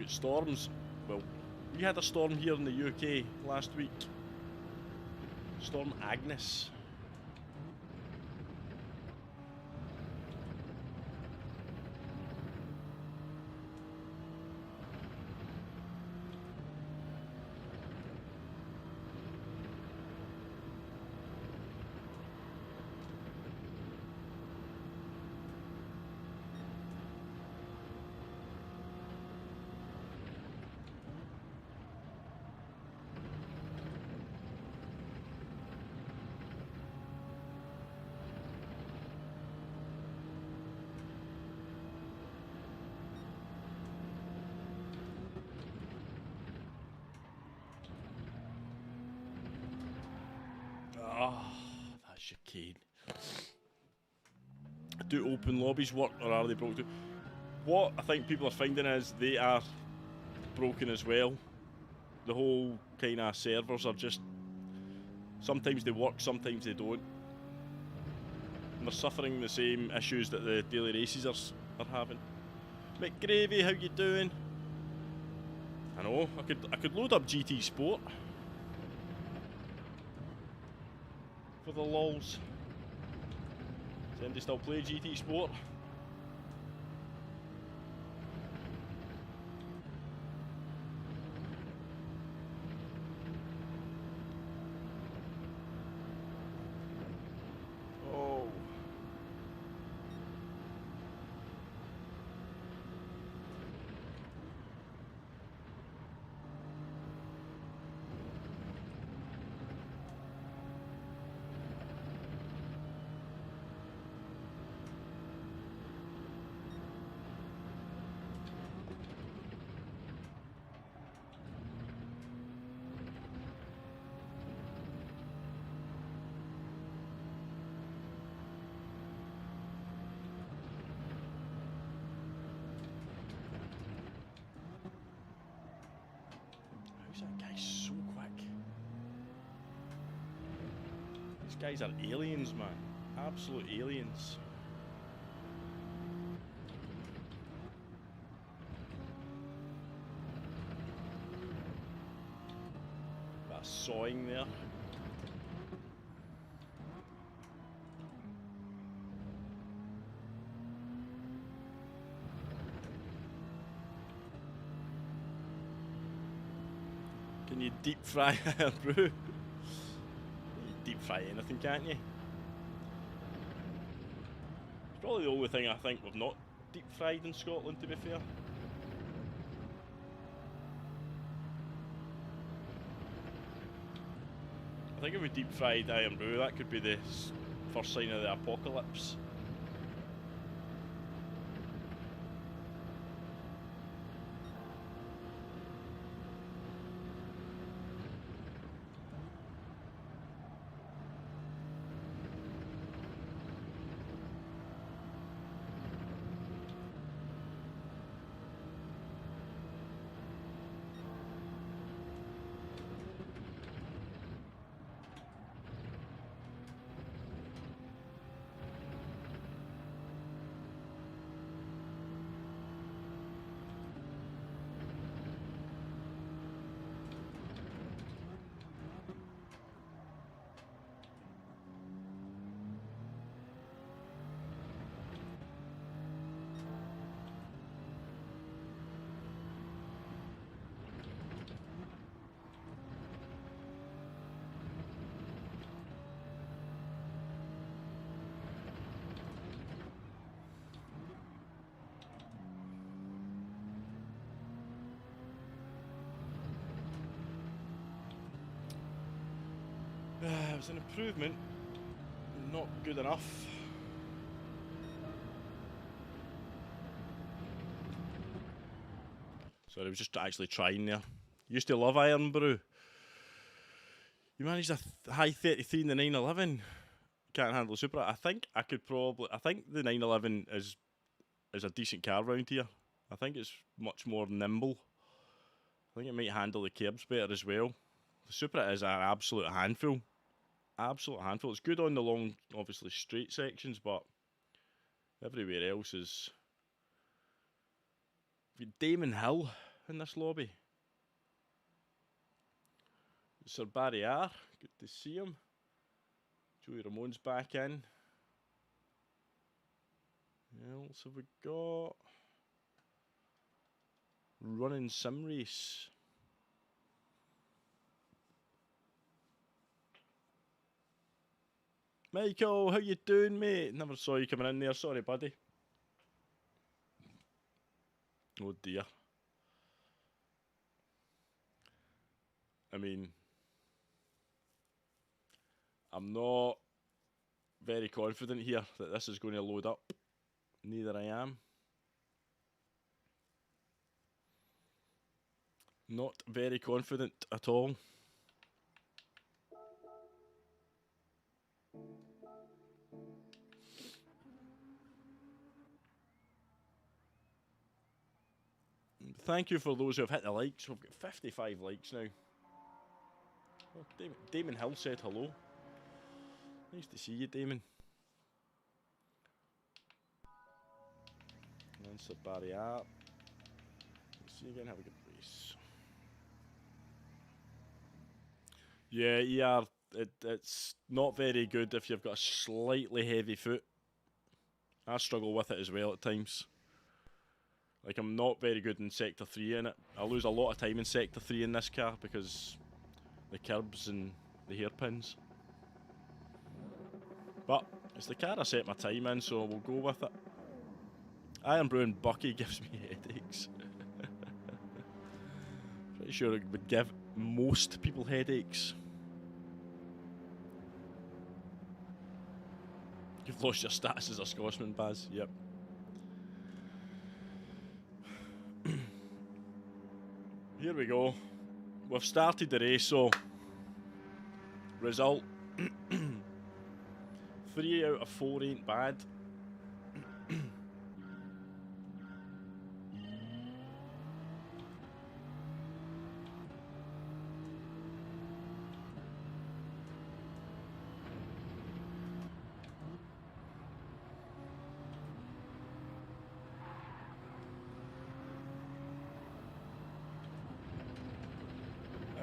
about storms. Well, we had a storm here in the UK last week. Storm Agnes. Oh, that's chicane. Do open lobbies work, or are they broken? What I think people are finding is they are broken as well. The whole kind of servers are just... sometimes they work, sometimes they don't. And they're suffering the same issues that the daily races are having. McGravy, how you doing? I know, I could load up GT Sport. For the lols. Does anybody still play GT Sport? Oh. That guy's so quick. These guys are aliens, man. Absolute aliens. That sawing there. Can you deep fry a brew? You deep fry anything, can't you? It's probably the only thing I think we've not deep fried in Scotland, to be fair. I think if we deep fried Iron Brew, that could be the first sign of the apocalypse. It was an improvement, not good enough. Sorry, I was just actually trying there. Used to love Iron Brew. You managed a high 33 in the 911. Can't handle the Supra. I think I could probably... I think the 911 is a decent car round here. I think it's much more nimble. I think it might handle the curbs better as well. The Supra is an absolute handful. Absolute handful. It's good on the long, obviously, straight sections, but everywhere else is... Damon Hill in this lobby. Sir Barry R, good to see him. Joey Ramone's back in. Who else have we got? Running sim race. Michael, how you doing, mate? Never saw you coming in there. Sorry, buddy. Oh dear. I mean, I'm not very confident here that this is going to load up. Neither I am. Not very confident at all. Thank you for those who have hit the likes. We've got 55 likes now. Oh, Damon Hill said hello. Nice to see you, Damon. And Sir Barry up. See you again. Have a good race. Yeah, it's not very good if you've got a slightly heavy foot. I struggle with it as well at times. Like, I'm not very good in Sector 3 in it. I lose a lot of time in Sector 3 in this car because the curbs and the hairpins. But it's the car I set my time in, so we'll go with it. Iron Brew and Bucky gives me headaches. Pretty sure it would give most people headaches. You've lost your status as a Scotsman, Baz. Yep. Here we go. We've started the race, so result 3 out of 4 ain't bad.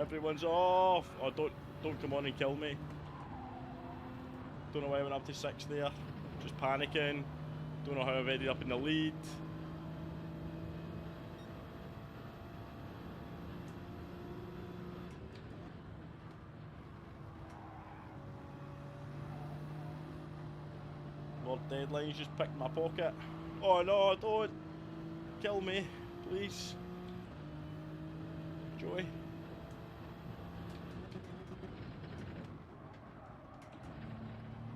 Everyone's off. Oh, don't come on and kill me. Don't know why I went up to 6 there. Just panicking. Don't know how I've ended up in the lead. Lord Deadline's just picked my pocket. Oh no, don't kill me, please. Joey.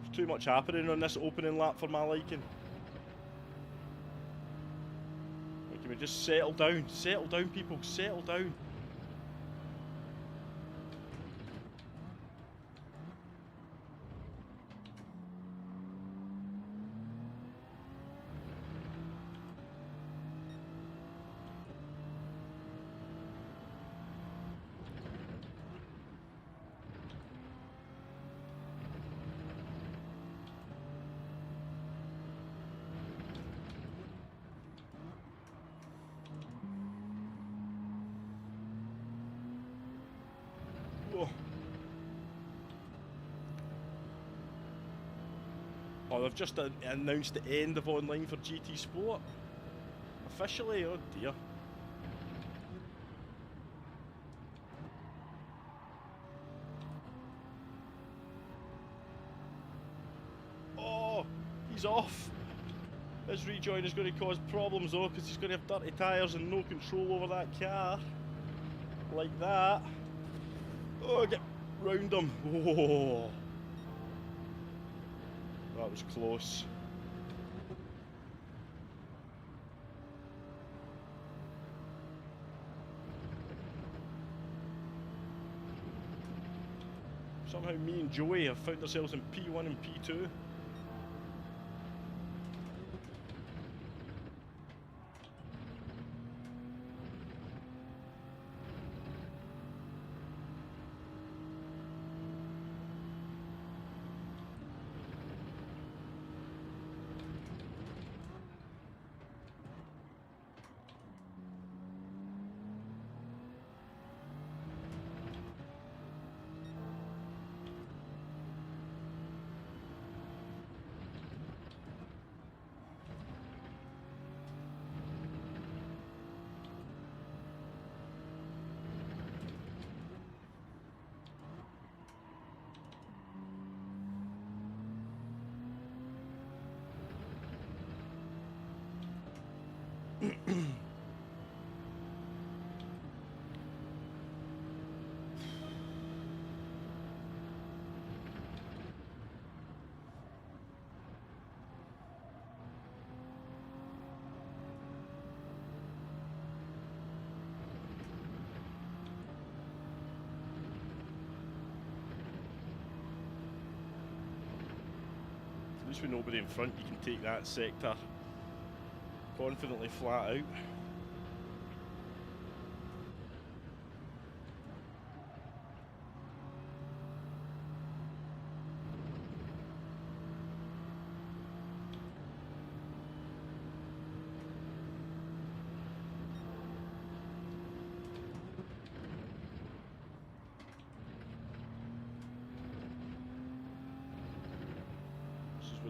There's too much happening on this opening lap for my liking. Can we just settle down? Settle down, people, settle down. Oh, they've just announced the end of online for GT Sport. Officially, oh dear. Oh, he's off. His rejoin is going to cause problems though, because he's going to have dirty tyres and no control over that car. Like that. Oh, get round him. Oh. That was close. Somehow me and Joey have found ourselves in P1 and P2. At least with nobody in front, you can take that sector confidently flat out.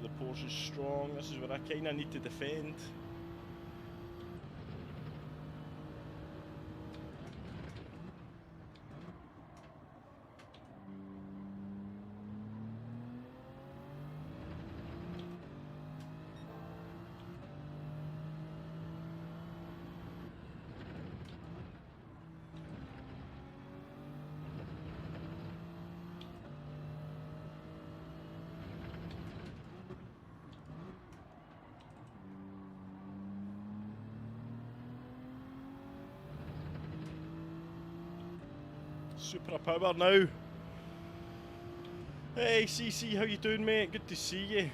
The Porsche's strong. This is where I kind of need to defend. Super power now. Hey CC, how you doing, mate? Good to see you.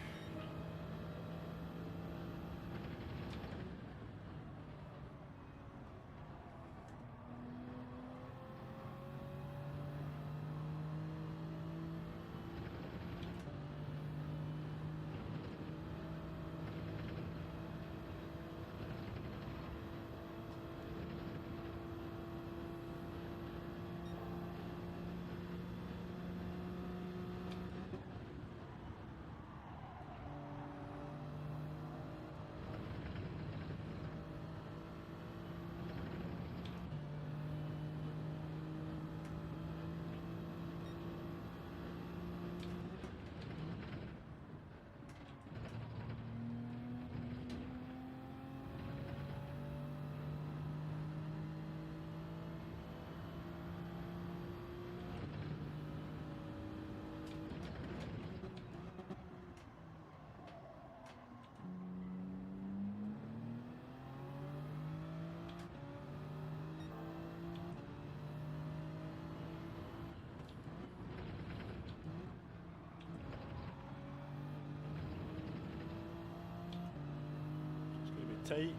Tight.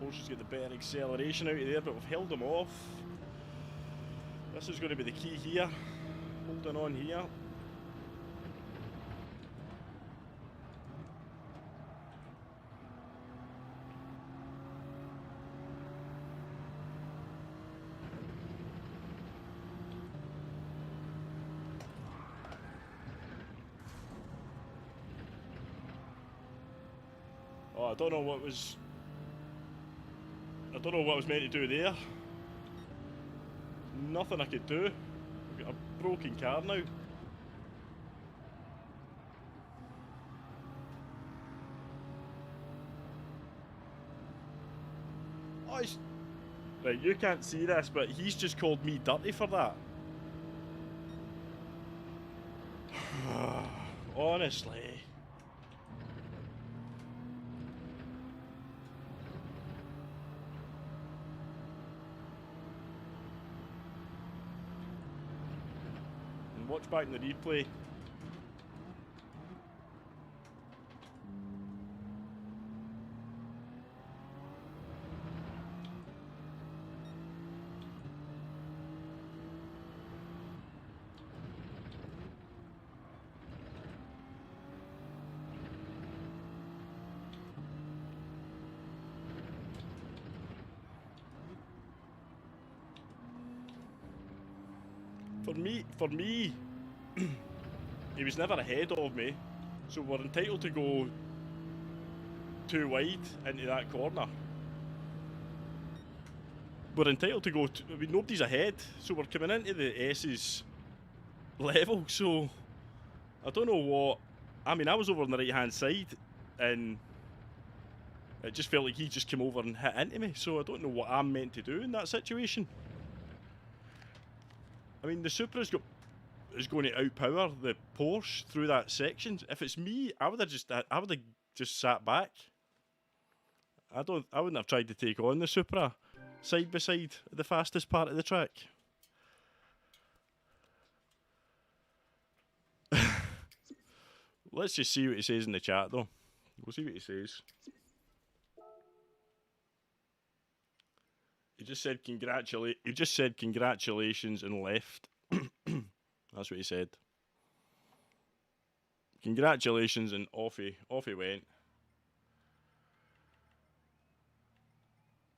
Porsche's got the better acceleration out of there, but we've held them off. This is going to be the key here. Holding on here. Oh, I don't know what was meant to do there. Nothing I could do. I've got a broken car now. Oh, right, you can't see this, but he's just called me dirty for that. Honestly. And watch back in the replay. For me, he was never ahead of me, so we're entitled to go too wide into that corner. we're entitled to go. I mean, nobody's ahead, so we're coming into the S's level. So I don't know what. I mean, I was over on the right hand side, and it just felt like he just came over and hit into me. So I don't know what I'm meant to do in that situation. I mean, the Supra is going to outpower the Porsche through that section. If it's me, I would have just sat back. I wouldn't have tried to take on the Supra side by side at the fastest part of the track. Let's just see what he says in the chat, though. We'll see what he says. He just said congratulations and left. That's what he said. Congratulations, and off he went.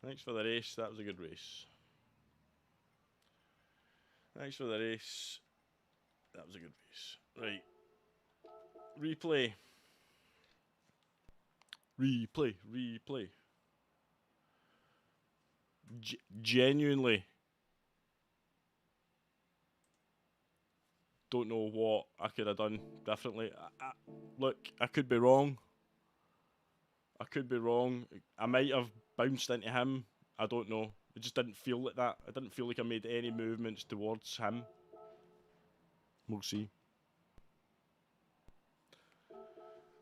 Thanks for the race. That was a good race. Thanks for the race. That was a good race. Right. Replay. Genuinely don't know what I could have done differently. Look, I could be wrong. I might have bounced into him. I don't know. It just didn't feel like that. I didn't feel like I made any movements towards him. We'll see.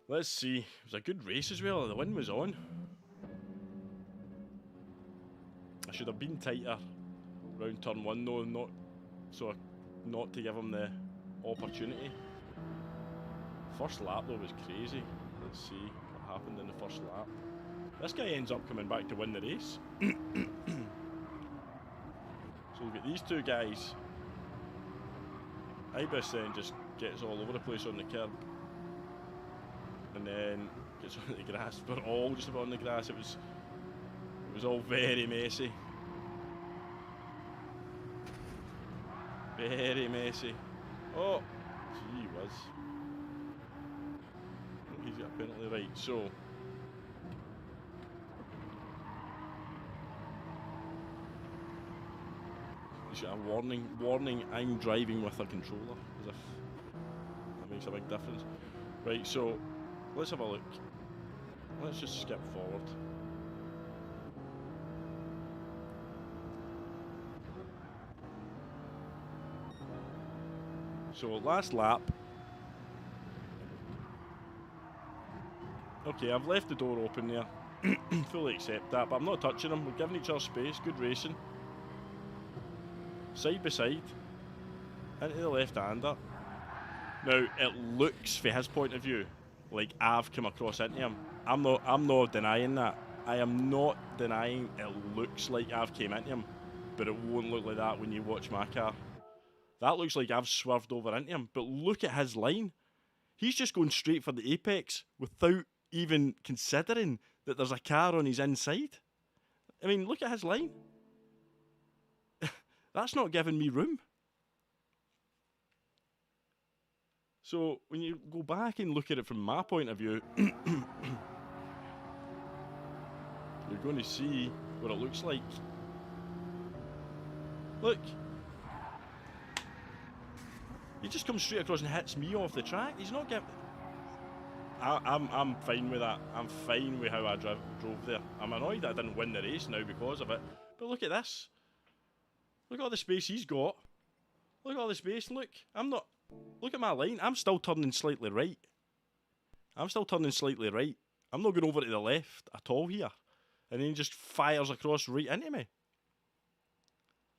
Let's see. It was a good race as well. The wind was on. I should have been tighter round turn 1 though, not to give him the opportunity. First lap though was crazy. Let's see what happened in the first lap. This guy ends up coming back to win the race. So we've got these two guys. Ibis then just gets all over the place on the curb. And then gets on the grass. We're all just about on the grass. It was all very messy. Very messy. Oh, gee whiz. He's got a penalty, right, so. He's got a warning, I'm driving with a controller, as if that makes a big difference. Right, so, let's have a look. Let's just skip forward. So, last lap. Okay, I've left the door open there. Fully accept that, but I'm not touching them. We're giving each other space. Good racing. Side by side. Into the left-hander. Now, it looks, from his point of view, like I've come across into him. I'm not denying that. I am not denying it looks like I've came into him, but it won't look like that when you watch my car. That looks like I've swerved over into him, but look at his line. He's just going straight for the apex without even considering that there's a car on his inside. I mean, look at his line. That's not giving me room. So, when you go back and look at it from my point of view, you're going to see what it looks like. Look. He just comes straight across and hits me off the track. He's not getting... I'm fine with that. I'm fine with how I drove there. I'm annoyed that I didn't win the race now because of it. But look at this. Look at all the space he's got. Look at all the space. Look, I'm not... Look at my line. I'm still turning slightly right. I'm not going over to the left at all here. And then he just fires across right into me.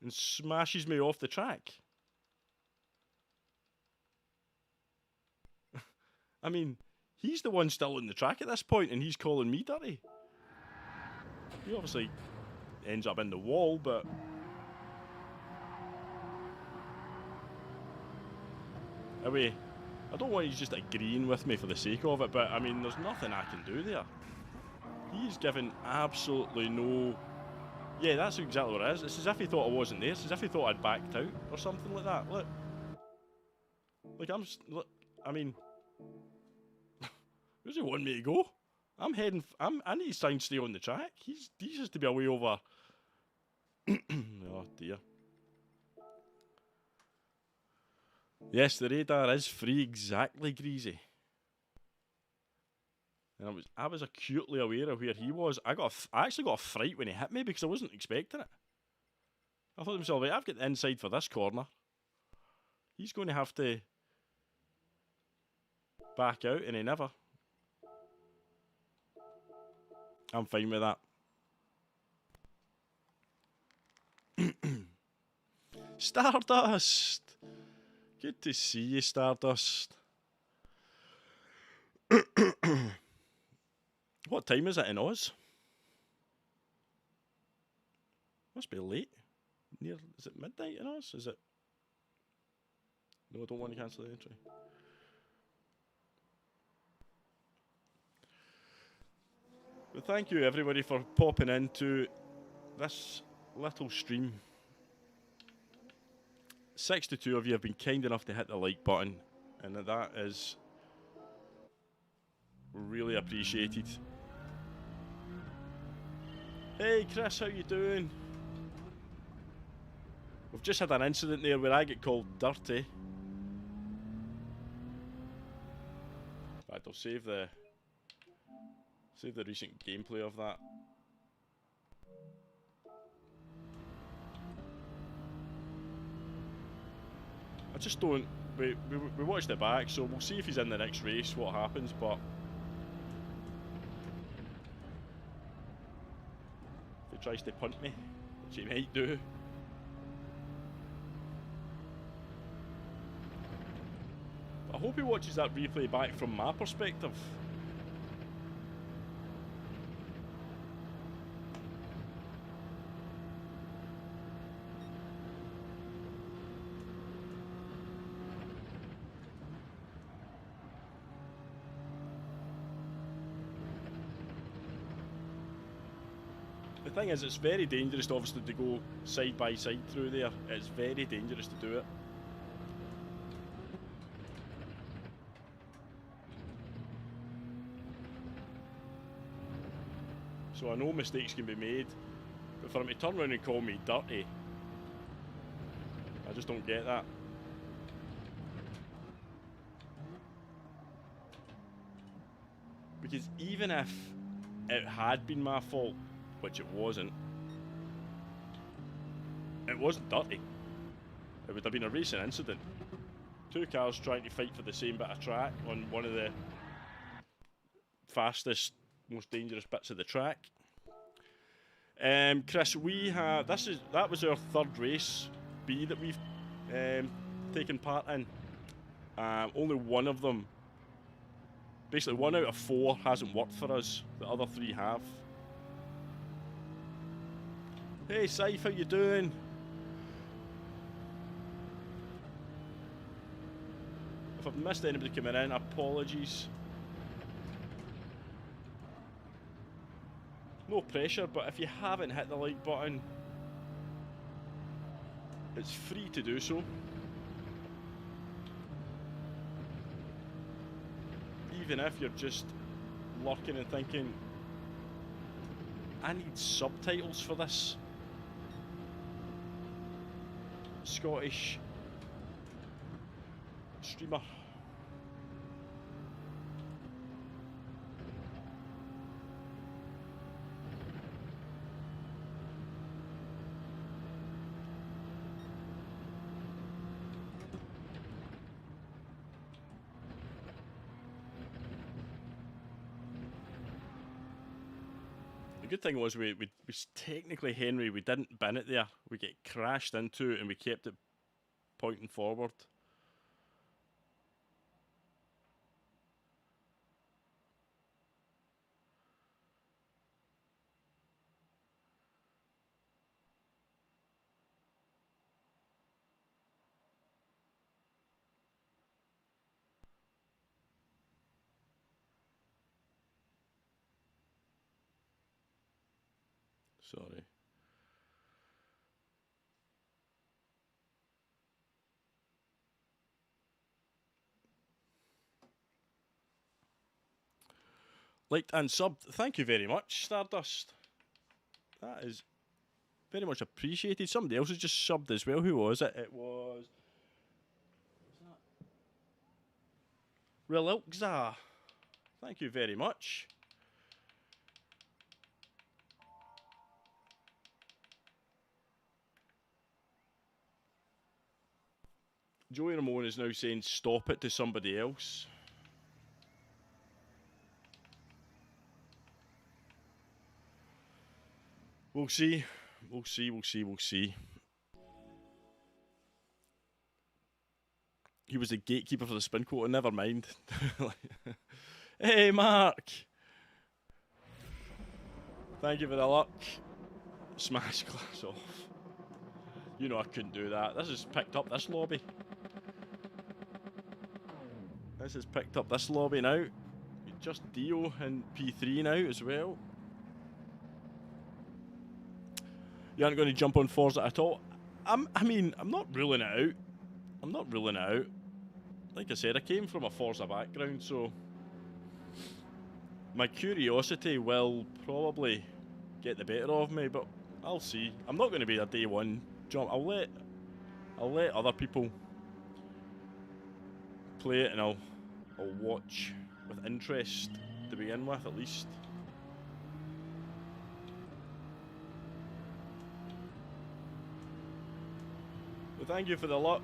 And smashes me off the track. I mean, he's the one still on the track at this point, and he's calling me dirty. He obviously ends up in the wall, but... Anyway, I don't want you just agreeing with me for the sake of it, but I mean, there's nothing I can do there. He's given absolutely no... Yeah, that's exactly what it is. It's as if he thought I wasn't there. It's as if he thought I'd backed out or something like that. Look. Like, look, I mean... Where's he want me to go? I need to try and stay on the track. He has to be away over Oh dear. Yes, the radar is free, exactly, Greasy. And I was acutely aware of where he was. I actually got a fright when he hit me because I wasn't expecting it. I thought to myself, right, I've got the inside for this corner. He's going to have to back out, and he never. I'm fine with that. Stardust! Good to see you, Stardust. What time is it in Oz? Must be late. Is it midnight in Oz? Is it? No, I don't want to cancel the entry. But thank you everybody for popping into this little stream. 62 of you have been kind enough to hit the like button, and that is really appreciated. Hey Chris, how you doing? We've just had an incident there where I get called dirty. In fact, I'll save the recent gameplay of that. I just don't. We watched it back, so we'll see if he's in the next race, what happens, but if he tries to punt me, which he might do. But I hope he watches that replay back from my perspective. The thing is, it's very dangerous, obviously, to go side by side through there. It's very dangerous to do it. So I know mistakes can be made, but for him to turn around and call me dirty, I just don't get that. Because even if it had been my fault, which it wasn't dirty. It would have been a racing incident. Two cars trying to fight for the same bit of track on one of the fastest, most dangerous bits of the track. Chris, that was our third race B that we've taken part in. Only one of them, basically 1 out of 4, hasn't worked for us. The other 3 have. Hey Saif, how you doing? If I've missed anybody coming in, apologies. No pressure, but if you haven't hit the like button, it's free to do so. Even if you're just lurking and thinking, I need subtitles for this Scottish streamer. The good thing was we technically, Henry, we didn't bin it there. We get crashed into it and we kept it pointing forward. Sorry. Liked and subbed. Thank you very much, Stardust. That is Very much appreciated. Somebody else has just subbed as well. Who was it? It was... Relilkza. Thank you very much. Joey Ramone is now saying stop it to somebody else. We'll see. We'll see, we'll see, we'll see. He was the gatekeeper for the spin quota, never mind. Hey, Mark! Thank you for the luck. Smash glass off. You know I couldn't do that. This has picked up this lobby. This has picked up this lobby now. Just Dio and P3 now as well. You aren't going to jump on Forza at all? I mean, I'm not ruling it out. I'm not ruling it out. Like I said, I came from a Forza background, so my curiosity will probably get the better of me, but I'll see. I'm not going to be a day one jump. I'll let other people play it, and I'll watch with interest to begin with, at least. But thank you for the luck.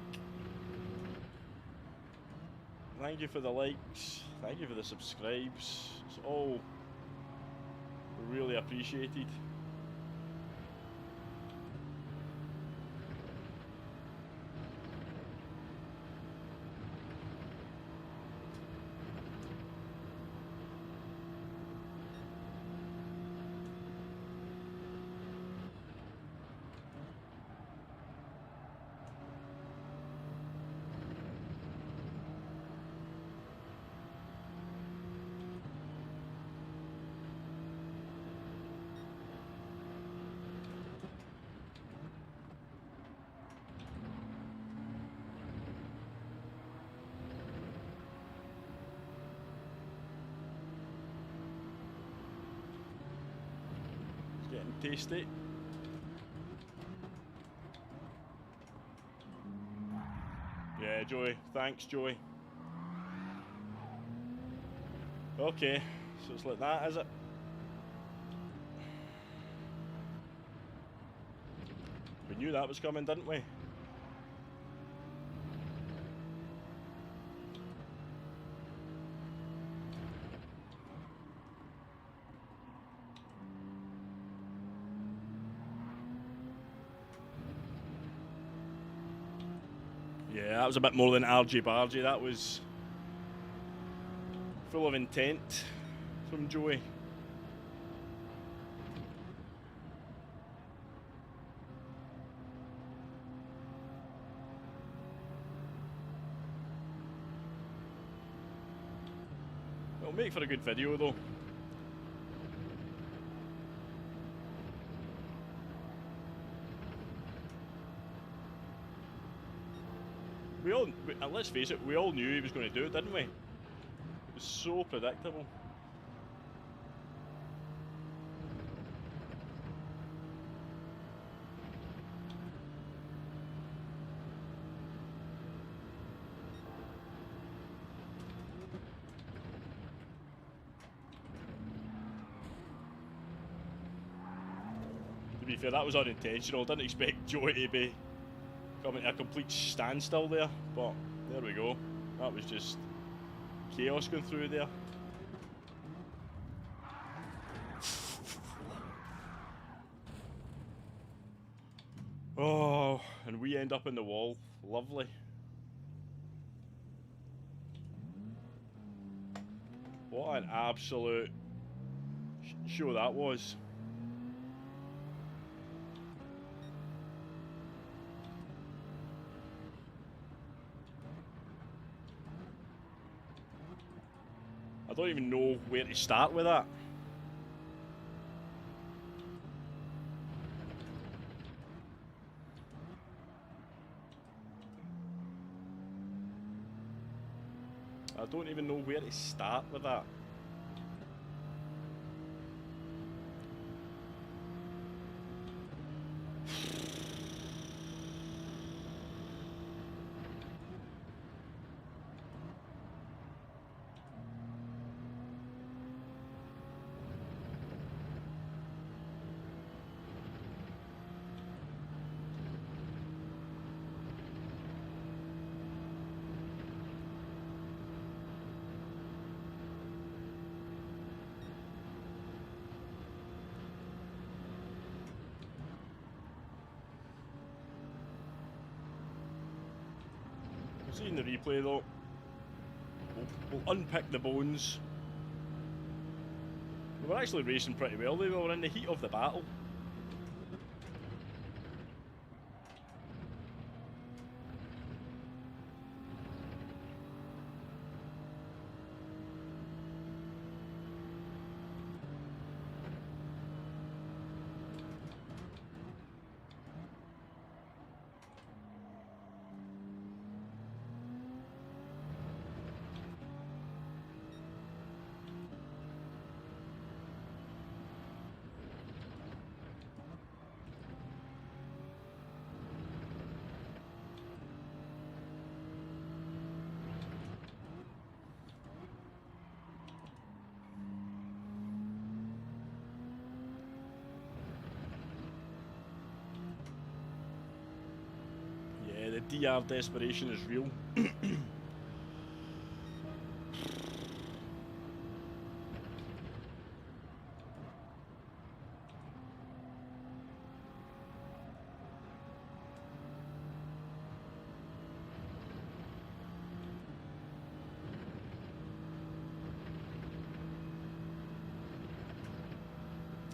Thank you for the likes. Thank you for the subscribes. It's all really appreciated. Getting tasty. Yeah, Joey. Thanks, Joey. Okay, so it's like that, is it? We knew that was coming, didn't we? Yeah, that was a bit more than argy bargy. That was full of intent from Joey. It'll make for a good video though. Let's face it, we all knew he was going to do it, didn't we? It was so predictable. To be fair, that was unintentional. Didn't expect Joey to be coming to a complete standstill there, but there we go. That was just chaos going through there. Oh, and we end up in the wall. Lovely. What an absolute show that was. I don't even know where to start with that. I don't even know where to start with that. Seeing the replay though, we'll unpick the bones. We were actually racing pretty well. We were in the heat of the battle. Yeah, the DR desperation is real.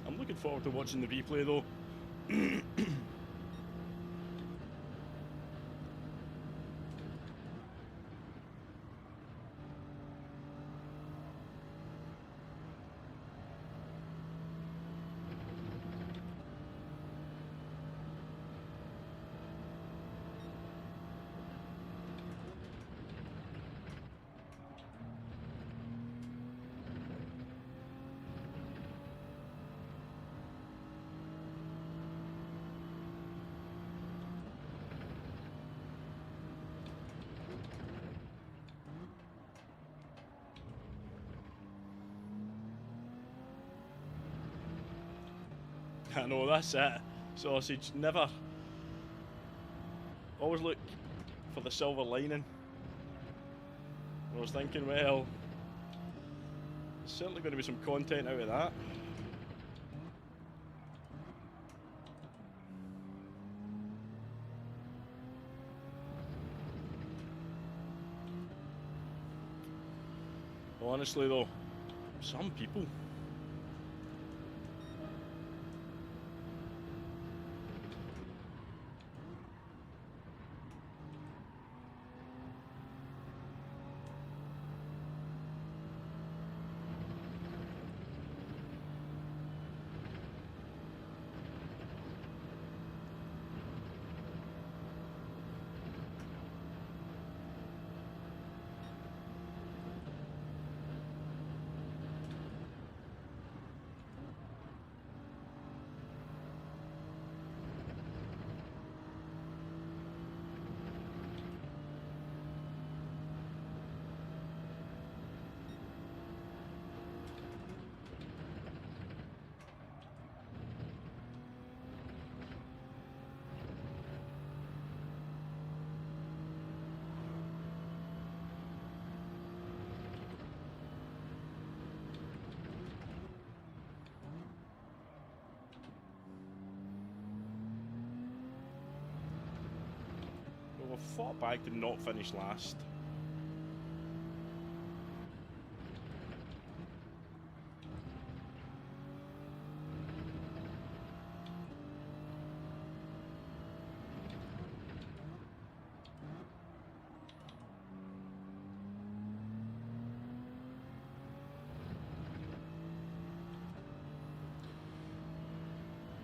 I'm looking forward to watching the replay though. I know, that's it. Sausage, never. Always look for the silver lining. I was thinking, well, there's certainly going to be some content out of that. Honestly though, some people. Well, we fought back to not finish last.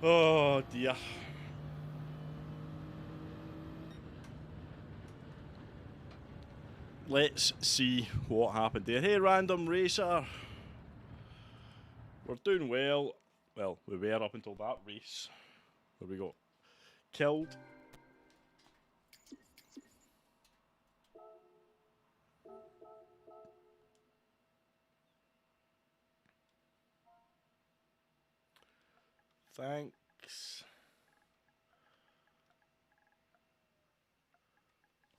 Oh dear. Let's see what happened there. Hey, random racer. We're doing well. Well, we were up until that race where we got killed. Thanks.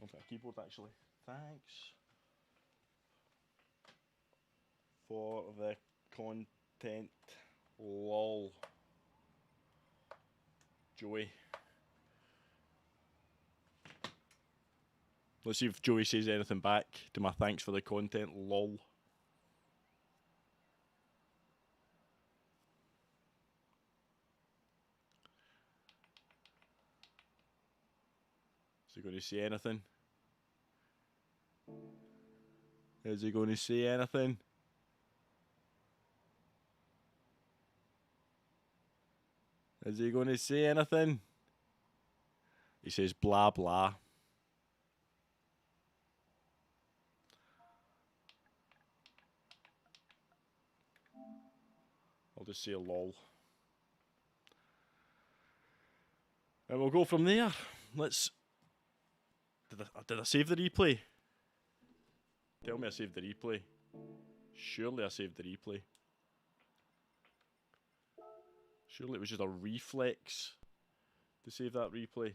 Okay, keyboard actually. Thanks for the content. Lol. Joey. Let's see if Joey says anything back to my thanks for the content. Lol. Is he going to say anything? Is he going to say anything? Is he going to say anything? He says blah blah. I'll just say lol. And we'll go from there. Let's... Did I save the replay? Tell me I saved the replay. Surely I saved the replay. Surely it was just a reflex to save that replay.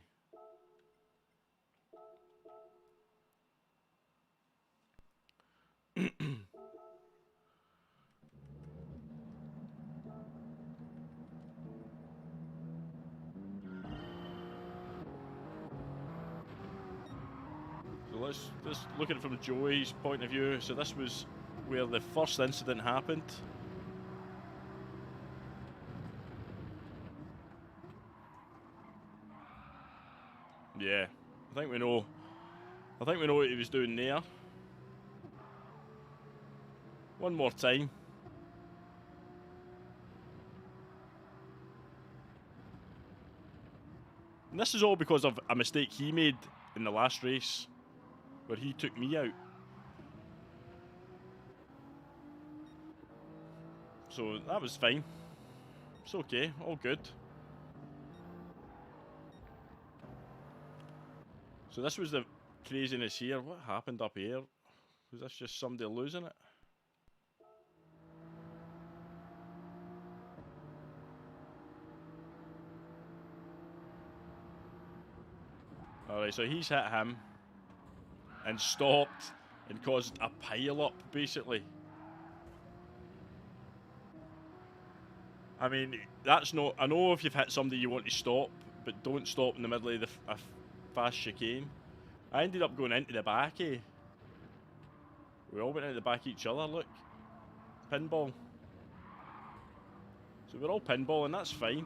So let's look at it from Joey's point of view. So this was where the first incident happened. Yeah, I think we know what he was doing there. One more time. And this is all because of a mistake he made in the last race, where he took me out. So that was fine. It's okay, all good. So this was the craziness here. What happened up here? Was this just somebody losing it? Alright, so he's hit him and stopped and caused a pile-up, basically. I mean, that's not... I know if you've hit somebody you want to stop, but don't stop in the middle of a fast chicane. I ended up going into the back, eh? We all went into the back of each other, look. Pinball. So we're all pinballing, that's fine.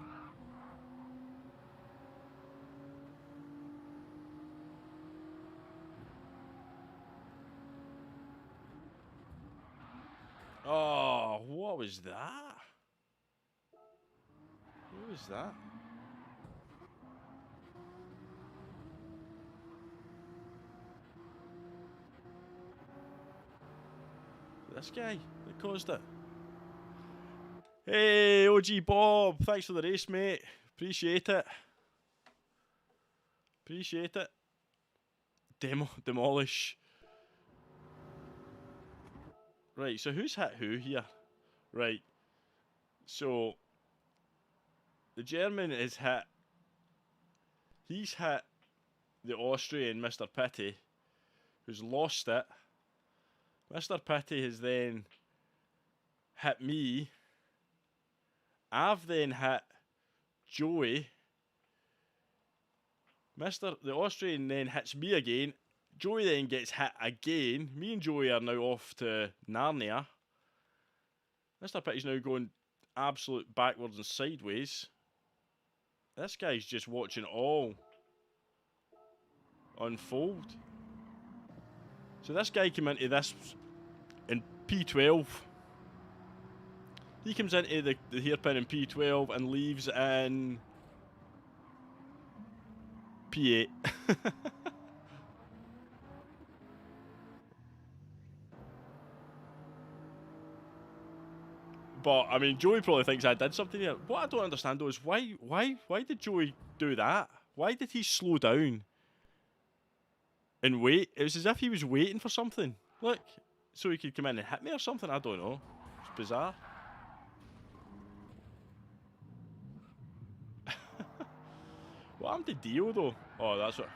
Oh, what was that? What was that? This guy that caused it. Hey, OG Bob, thanks for the race, mate. Appreciate it. Appreciate it. Demolish. Right, so who's hit who here? Right. So the German is hit. He's hit the Austrian, Mr. Pitty, who's lost it. Mr. Pitty has then hit me. I've then hit Joey. The Austrian then hits me again. Joey then gets hit again. Me and Joey are now off to Narnia. Mr. Pitty's now going absolute backwards and sideways. This guy's just watching it all unfold. So this guy came into this in P12. He comes into the hairpin in P12 and leaves in P8. But I mean, Joey probably thinks I did something here. What I don't understand though is why did Joey do that? Why did he slow down and wait? It was as if he was waiting for something. Look, so he could come in and hit me or something. I don't know. It's bizarre. What happened to Dio though? Oh, that's what.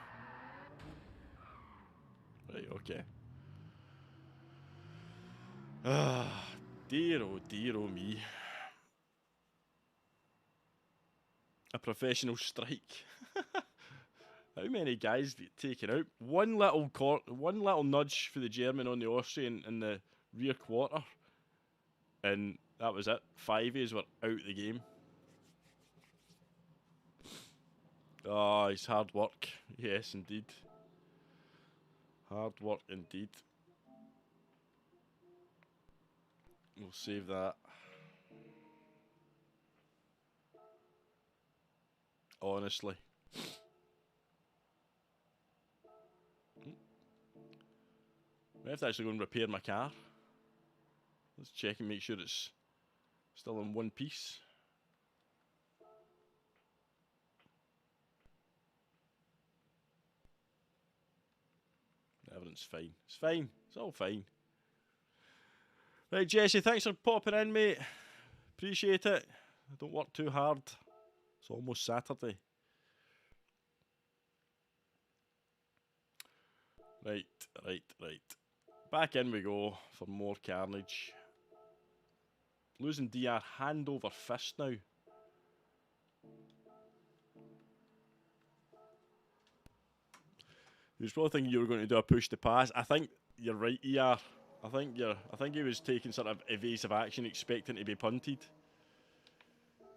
Right, okay. Ah, dear oh me. A professional strike. How many guys get taken out? One little nudge for the German on the Austrian in the rear quarter, and that was it. 5As were out the game. Oh, it's hard work. Yes, indeed. Hard work indeed. We'll save that. Honestly. I have to actually go and repair my car. Let's check and make sure it's still in one piece. Everything's fine. It's fine. It's all fine. Right, Jesse, thanks for popping in, mate. Appreciate it. Don't work too hard. It's almost Saturday. Right. Back in we go for more carnage. Losing DR hand over fist now. He was probably thinking you were going to do a push to pass. I think you're right, ER. I think he was taking sort of evasive action, expecting to be punted.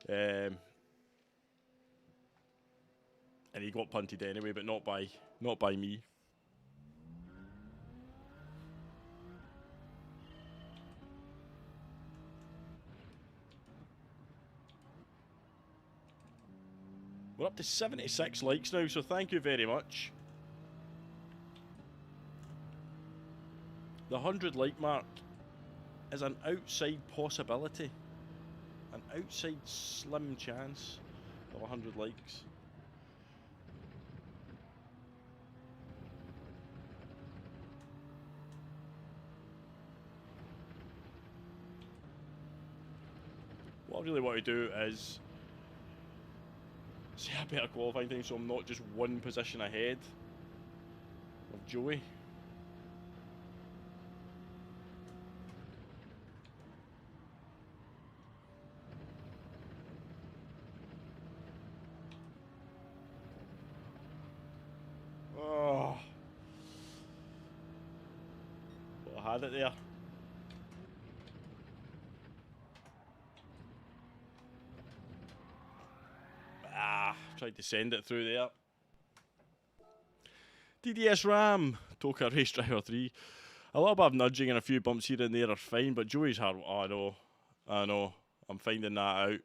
And he got punted anyway, but not by me. We're up to 76 likes now, so thank you very much. The 100 like mark is an outside possibility. An outside slim chance of 100 likes. What I really want to do is see a better qualifying time so I'm not just one position ahead of Joey. Oh, well, I had it there. Tried to send it through there. DDS Ram, Toka Race Driver 3. A little bit of nudging and a few bumps here and there are fine, but Joey's hard. Oh, I know. I'm finding that out.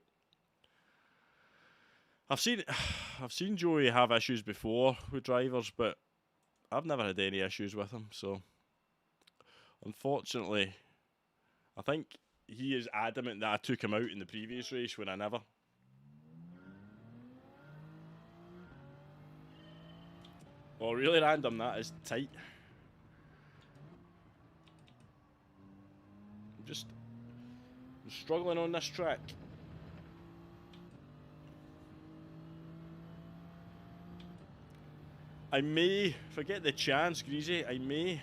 I've seen Joey have issues before with drivers, but I've never had any issues with him. So, unfortunately, I think he is adamant that I took him out in the previous race when I never. Well, really random, that is tight. I'm struggling on this track. I may, if I get the chance, Greasy, I may.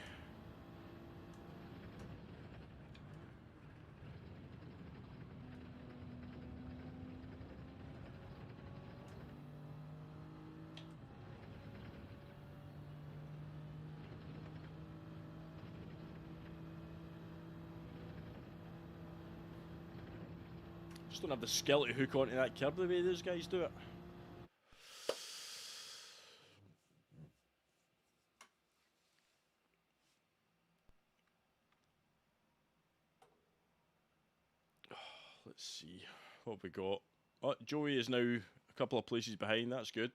Just don't have the skill to hook onto that curb the way those guys do it. Let's see what we got. Oh, Joey is now a couple of places behind. That's good.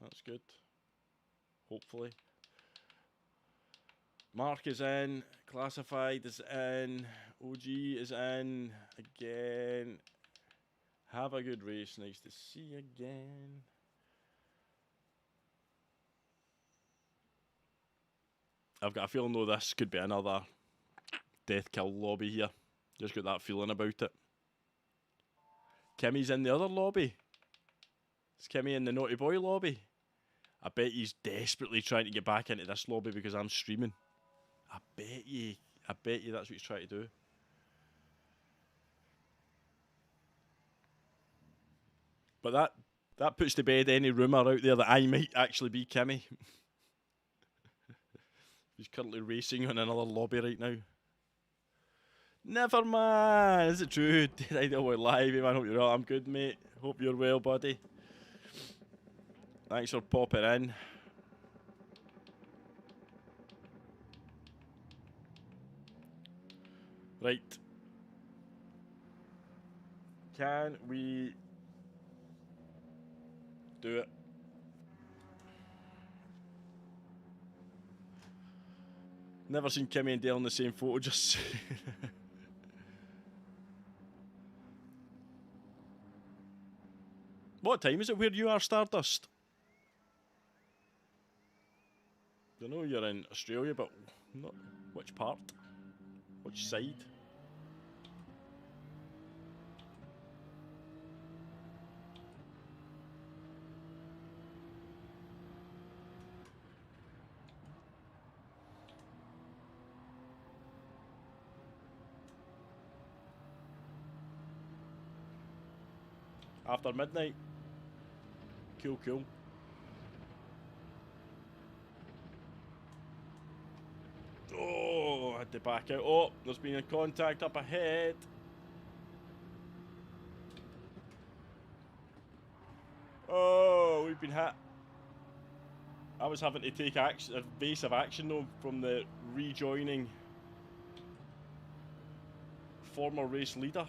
That's good. Hopefully. Mark is in. Classified is in. OG is in. Again. Have a good race. Nice to see you again. I've got a feeling though this could be another death kill lobby here. Just got that feeling about it. Kimmy's in the other lobby. Is Kimmy in the Naughty Boy lobby? I bet he's desperately trying to get back into this lobby because I'm streaming. I bet you that's what he's trying to do. But That puts to bed any rumour out there that I might actually be Kimmy. He's currently racing on another lobby right now. Never mind. Is it true? Did I know we're live, man? Hope you're all. I'm good, mate. Hope you're well, buddy. Thanks for popping in. Right. Can we do it? Never seen Kimmy and Dale in the same photo, just What time is it where you are, Stardust? I know you're in Australia, but not which part? Which side? After midnight? Cool, cool. Oh, I had to back out. Oh, there's been a contact up ahead. Oh, we've been hit. I was having to take action, evasive action though from the rejoining former race leader.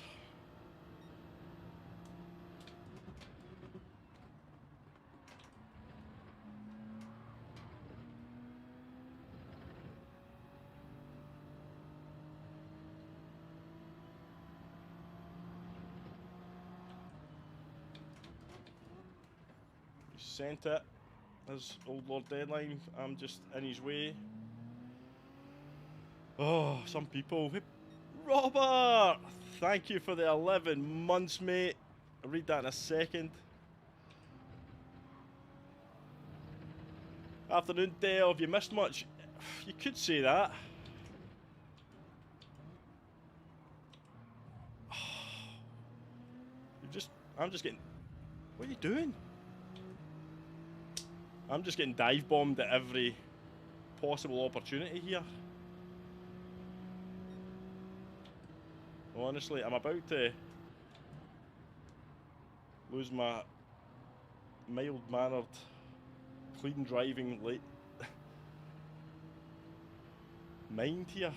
He sent it. As old Lord Deadline, I'm just in his way. Oh, some people. Robert! Thank you for the 11 months, mate. I'll read that in a second. Afternoon, Dale. Have you missed much? You could say that. I'm just getting... What are you doing? I'm just getting dive bombed at every possible opportunity here. Honestly, I'm about to lose my mild-mannered, clean driving late mind here.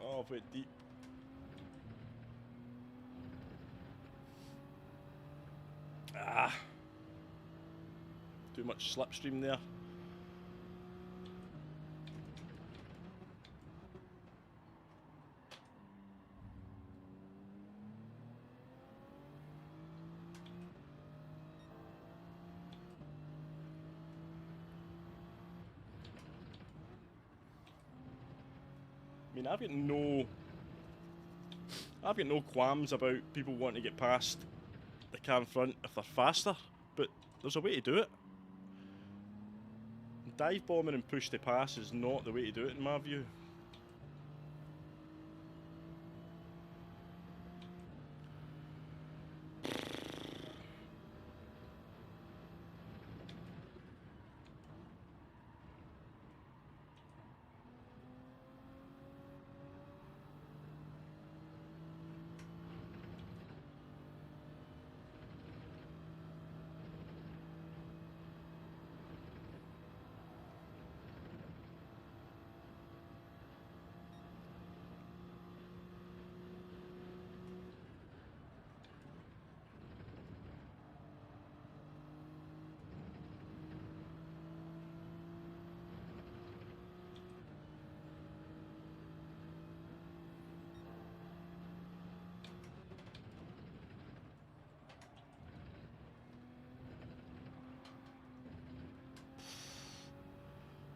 Oh, a bit deep. Ah. Too much slipstream there. I mean, I've got no qualms about people wanting to get past the car in front if they're faster, but there's a way to do it. Dive bombing and push to pass is not the way to do it in my view.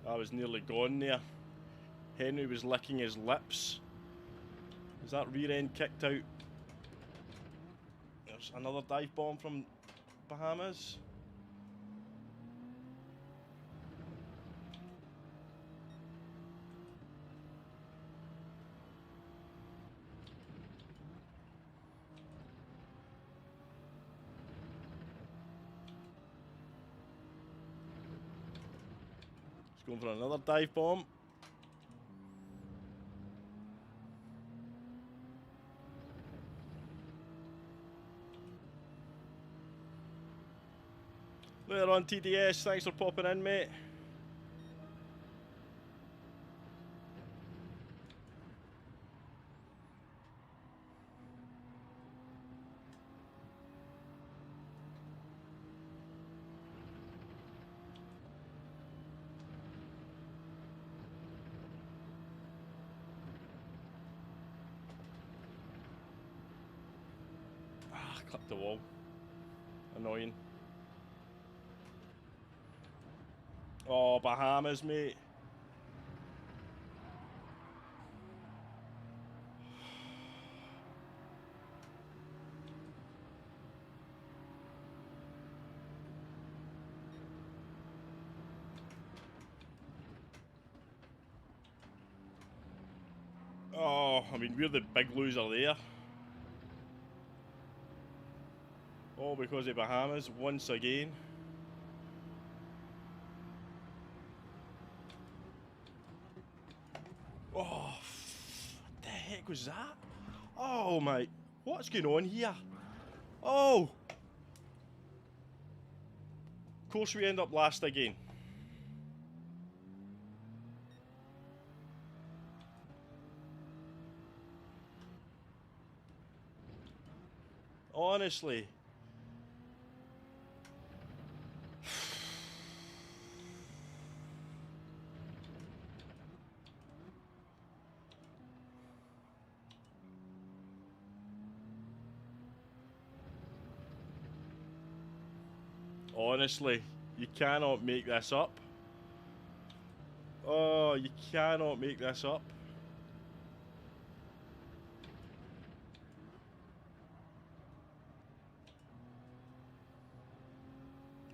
I was nearly gone there. Henry was licking his lips. Is that rear end kicked out? There's another dive bomb from Bahamas. He's going for another dive bomb. Later on, TDS, thanks for popping in, mate. Ah, clipped the wall. Annoying. Oh, Bahamas, mate. Oh, I mean, we're the big loser there. All because of Bahamas, once again. Oh, what the heck was that? Oh, my. What's going on here? Oh! Of course we end up last again. Honestly. Honestly, you cannot make this up. Oh, you cannot make this up.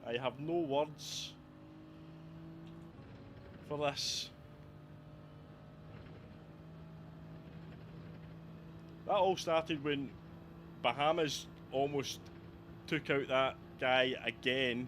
I have no words for this. That all started when Bahamas almost took out that guy again.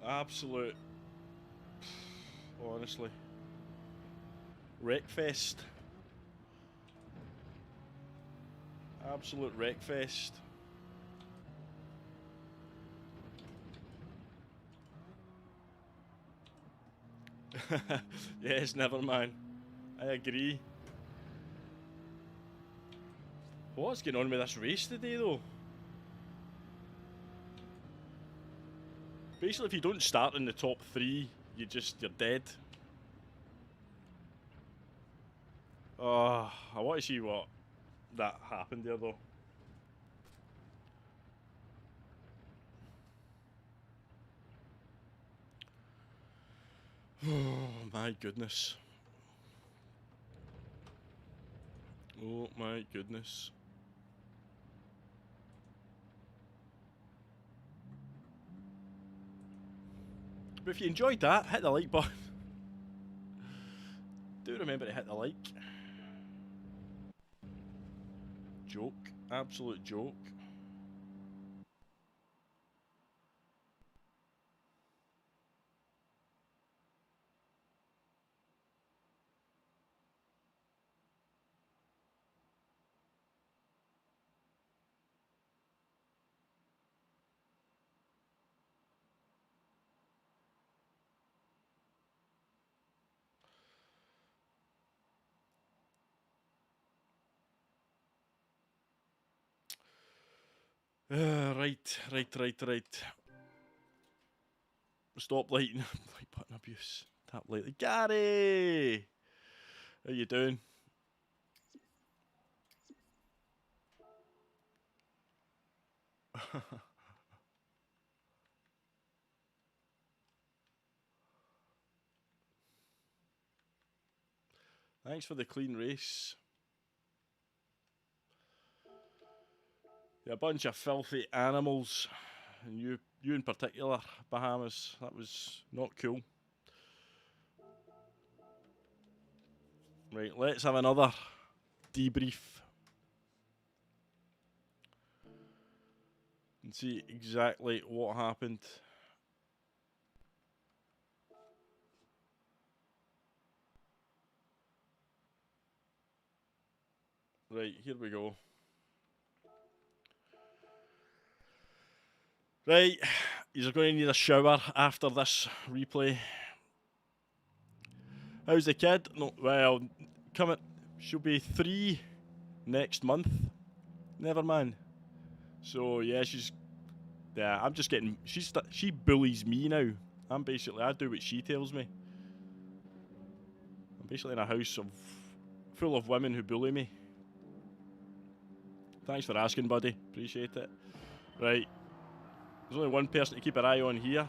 Absolute, honestly, wreckfest. Absolute wreckfest. Yes, never mind. I agree. What's going on with this race today, though? Basically, if you don't start in the top 3, you're dead. Oh, I want to see what that happened there, though. Oh my goodness. Oh my goodness. But if you enjoyed that, hit the like button. Do remember to hit the like. Joke. Absolute joke. Right. Stop lighting. Like button abuse. Tap lightly. Gary! How you doing? Thanks for the clean race. You're a bunch of filthy animals. And you in particular, Bahamas. That was not cool. Right, let's have another debrief. And see exactly what happened. Right, here we go. Right, you're going to need a shower after this replay. How's the kid? No, well, she'll be 3 next month. Never mind. So yeah, I'm just getting. She bullies me now. I do what she tells me. I'm basically in a house full of women who bully me. Thanks for asking, buddy. Appreciate it. Right. There's only one person to keep an eye on here.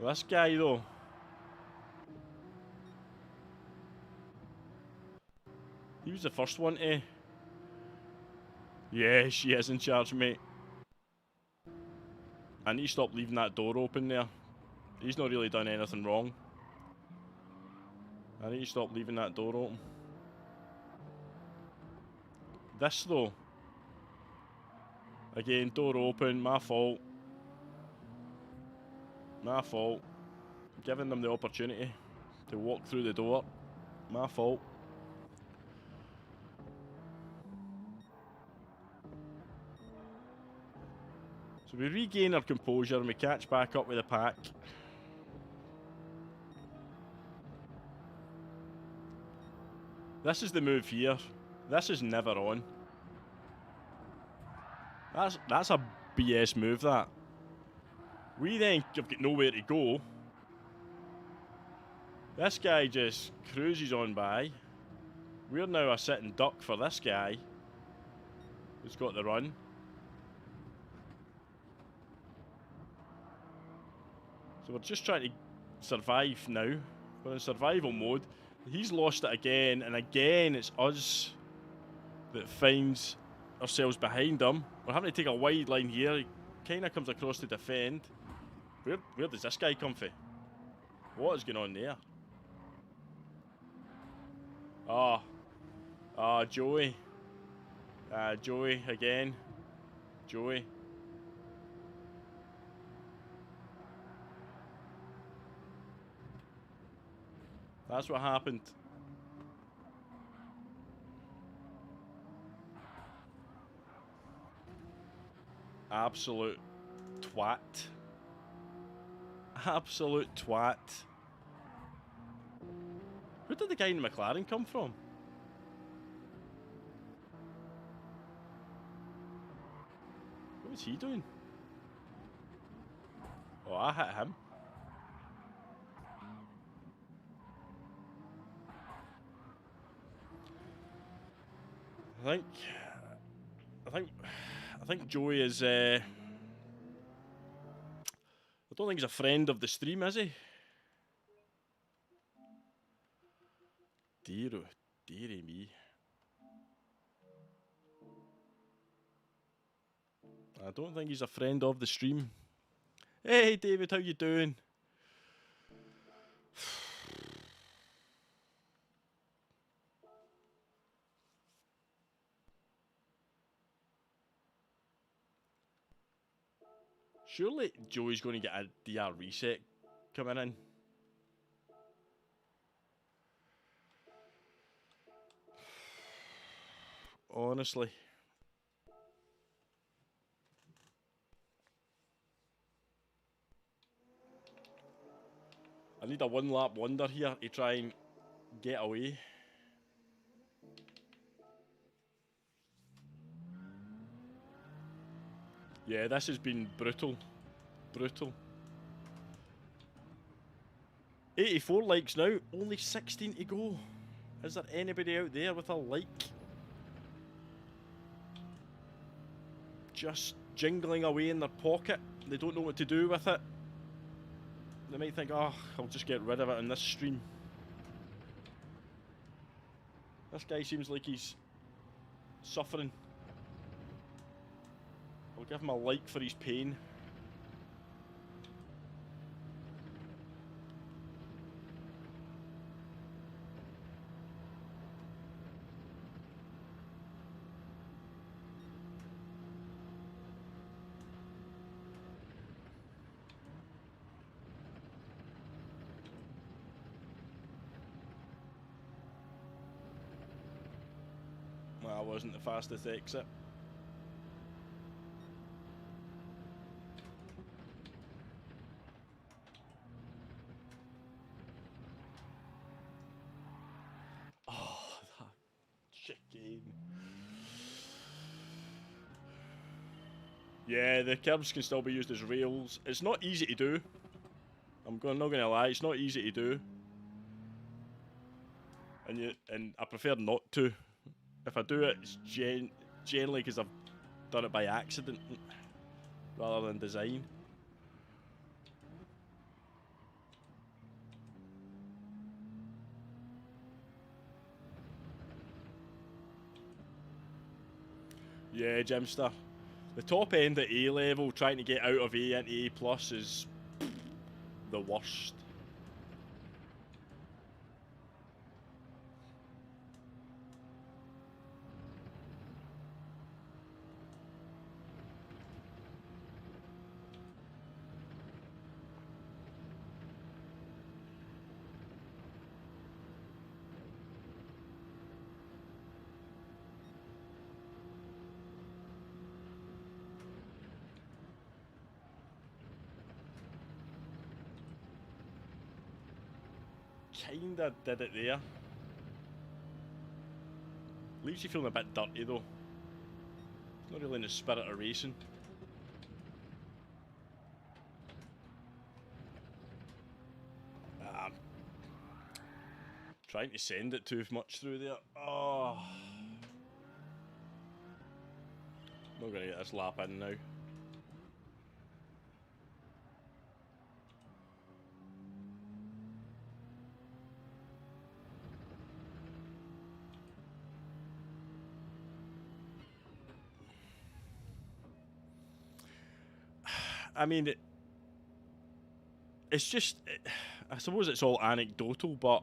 This guy, though. He was the first one to... Yeah, she is in charge, mate. I need to stop leaving that door open there. He's not really done anything wrong. I need to stop leaving that door open. This, though. Again, door open, my fault. My fault. Giving them the opportunity to walk through the door. My fault. So we regain our composure and we catch back up with the pack. This is the move here. This is never on. That's a BS move, that. We then have got nowhere to go. This guy just cruises on by. We're now a sitting duck for this guy who's got the run. So we're just trying to survive now. We're in survival mode. He's lost it again, and again it's us that finds ourselves behind him. We're having to take a wide line here. He kind of comes across to defend. Where does this guy come from? What is going on there? Joey. Joey again. Joey. That's what happened. Absolute twat. Absolute twat. Where did the guy in the McLaren come from? What was he doing? Oh, I hit him. I think Joey is. I don't think he's a friend of the stream, is he? Dearie me. I don't think he's a friend of the stream. Hey, David, how you doing? Surely Joey's going to get a DR reset coming in. Honestly. I need a one-lap wonder here to try and get away. Yeah, this has been brutal. Brutal. 84 likes now, only 16 to go. Is there anybody out there with a like? Just jingling away in their pocket. They don't know what to do with it. They might think, oh, I'll just get rid of it in this stream. This guy seems like he's suffering. I'll give him a like for his pain. Well, that wasn't the fastest exit. Oh, that chicken. Yeah, the curbs can still be used as rails. It's not easy to do. I'm not going to lie, it's not easy to do. And I prefer not to. If I do it, it's generally because I've done it by accident rather than design. Yeah, Jimster. The top end at A level, trying to get out of A into A plus is the worst. Kinda did it there. Leaves you feeling a bit dirty though. It's not really in the spirit of racing. Trying to send it too much through there. Oh. Not gonna get this lap in now. I mean, it's just, I suppose it's all anecdotal, but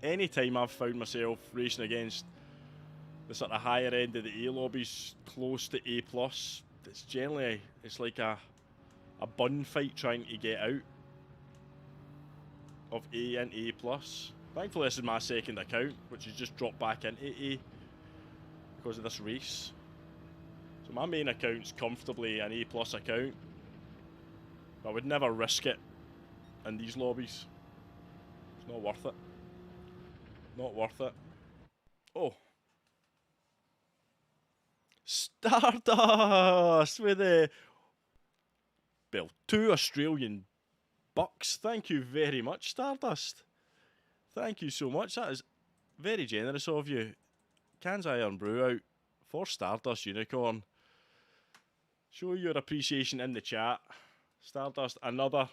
any time I've found myself racing against the sort of higher end of the A lobbies, close to A plus, it's generally, it's like a bun fight trying to get out of A into A plus. Thankfully this is my second account, which has just dropped back into A because of this race. So my main account's comfortably an A plus account. I would never risk it in these lobbies. It's not worth it. Not worth it. Oh. Stardust with a... Well, 2 Australian bucks. Thank you very much, Stardust. Thank you so much. That is very generous of you. Cans Iron Brew out for Stardust Unicorn. Show your appreciation in the chat. Stardust, another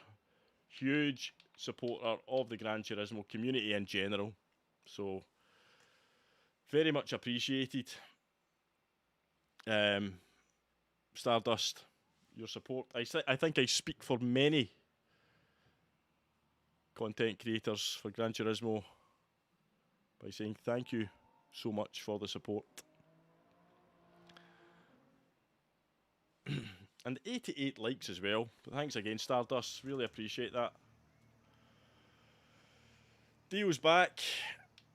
huge supporter of the GranTurismo community in general. So, very much appreciated. Stardust, your support. I think I speak for many content creators for GranTurismo by saying thank you so much for the support. And 88 likes as well. But thanks again, Stardust. Really appreciate that. Dio's back.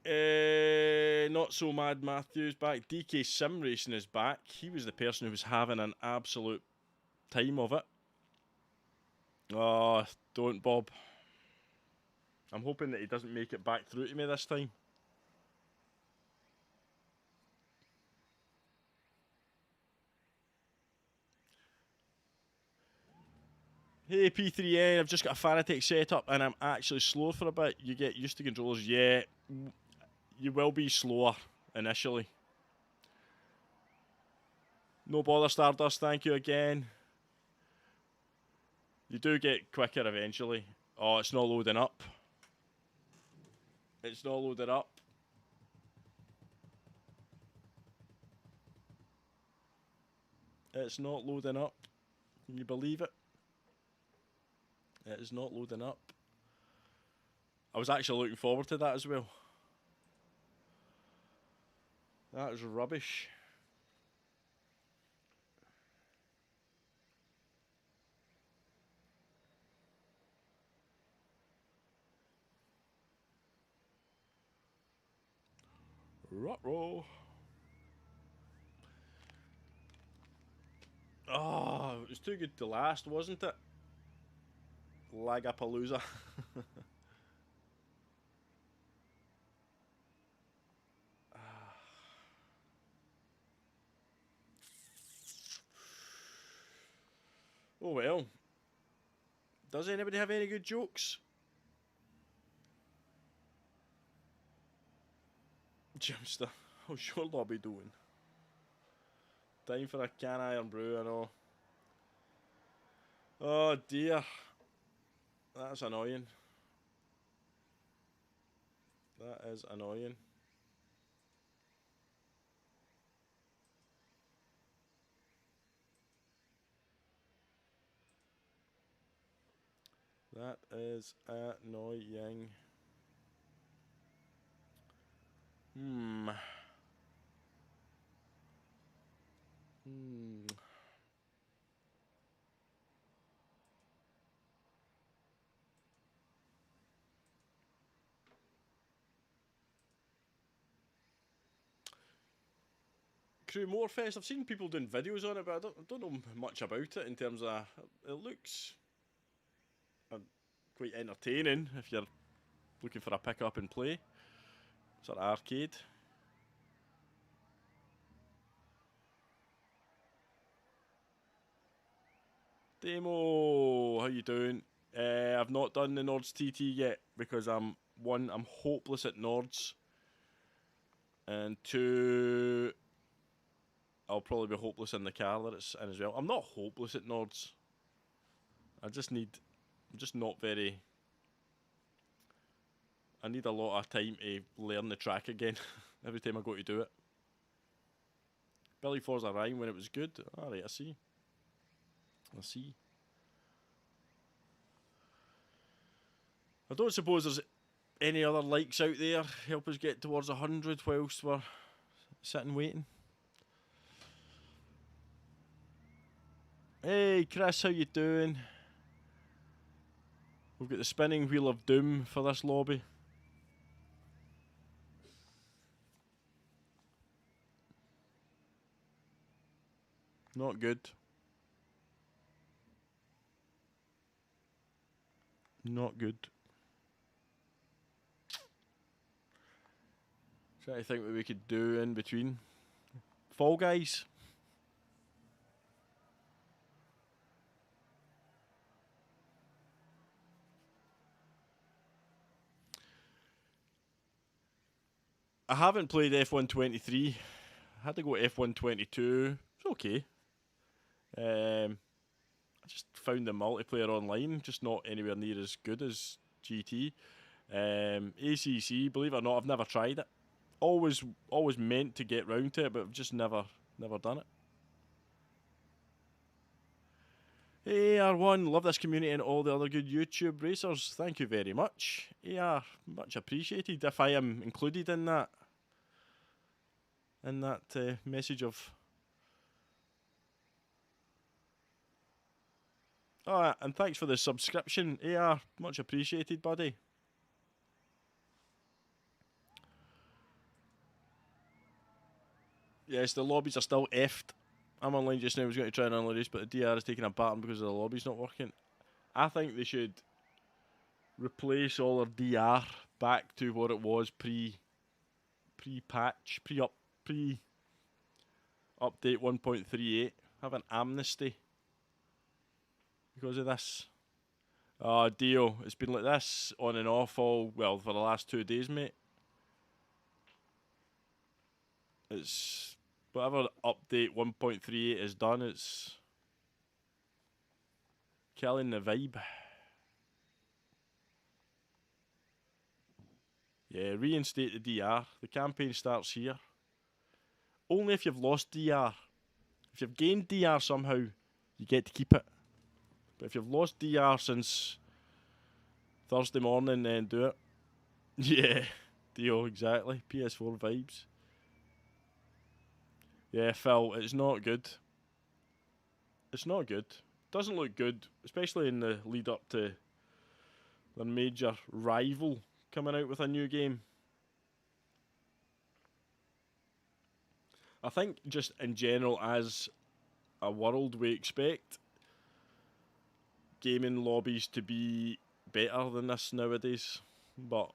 Not so mad Matthew's back. DK Sim Racing is back. He was the person who was having an absolute time of it. Oh, don't, Bob. I'm hoping that he doesn't make it back through to me this time. Hey P3N, I've just got a Fanatec set up and I'm actually slow for a bit. You get used to controllers. Yeah, you will be slower initially. No bother, Stardust, thank you again. You do get quicker eventually. Oh, it's not loading up. It's not loaded up. It's not loading up. Can you believe it? It is not loading up. I was actually looking forward to that as well. That is rubbish. Ruh-roh. Oh, it was too good to last, wasn't it? Lagapalooza. Oh well. Does anybody have any good jokes? Jimster, how's your lobby doing? Time for a can iron brew, I know. Oh dear. That's annoying. That is annoying. That is annoying. Hmm. Crew Motorfest, I've seen people doing videos on it, but I don't know much about it in terms of... It looks quite entertaining if you're looking for a pick up and play. Sort of arcade. Demo, how you doing? I've not done the Nords TT yet because I'm hopeless at Nords, and two, I'll probably be hopeless in the car that it's in as well. I'm not hopeless at Nords. I'm just not very. I need a lot of time to learn the track again every time I go to do it. Billy Forza Rhyme when it was good. Alright, I see. I don't suppose there's any other likes out there help us get towards 100 whilst we're sitting waiting. Hey Chris, how you doing? We've got the spinning wheel of doom for this lobby. Not good. Not good. Trying to think what we could do in between. Fall Guys. I haven't played F123. I had to go F122. It's okay. I just found the multiplayer online just not anywhere near as good as GT. ACC, believe it or not, I've never tried it. Always meant to get round to it, but I've just never done it. Hey R1, love this community and all the other good YouTube racers. Thank you very much. Yeah, much appreciated. If I am included in that message of... Oh, and thanks for the subscription, AR. Much appreciated, buddy. Yes, the lobbies are still effed. I'm online just now. I was going to try and unload this, but the DR is taking a baton because the lobby's not working. I think they should replace all their DR back to what it was pre-patch, pre-update 1.38. Have an amnesty because of this. Oh, Dio, it's been like this on and off well, for the last 2 days, mate. It's whatever update 1.38 is done, it's killing the vibe. Yeah, reinstate the DR. The campaign starts here. Only if you've lost DR. If you've gained DR somehow, you get to keep it. But if you've lost DR since Thursday morning, then do it. Yeah, Dio, exactly. PS4 vibes. Yeah, Phil, it's not good. It's not good. Doesn't look good, especially in the lead up to their major rival coming out with a new game. I think just in general, as a world, we expect gaming lobbies to be better than this nowadays, but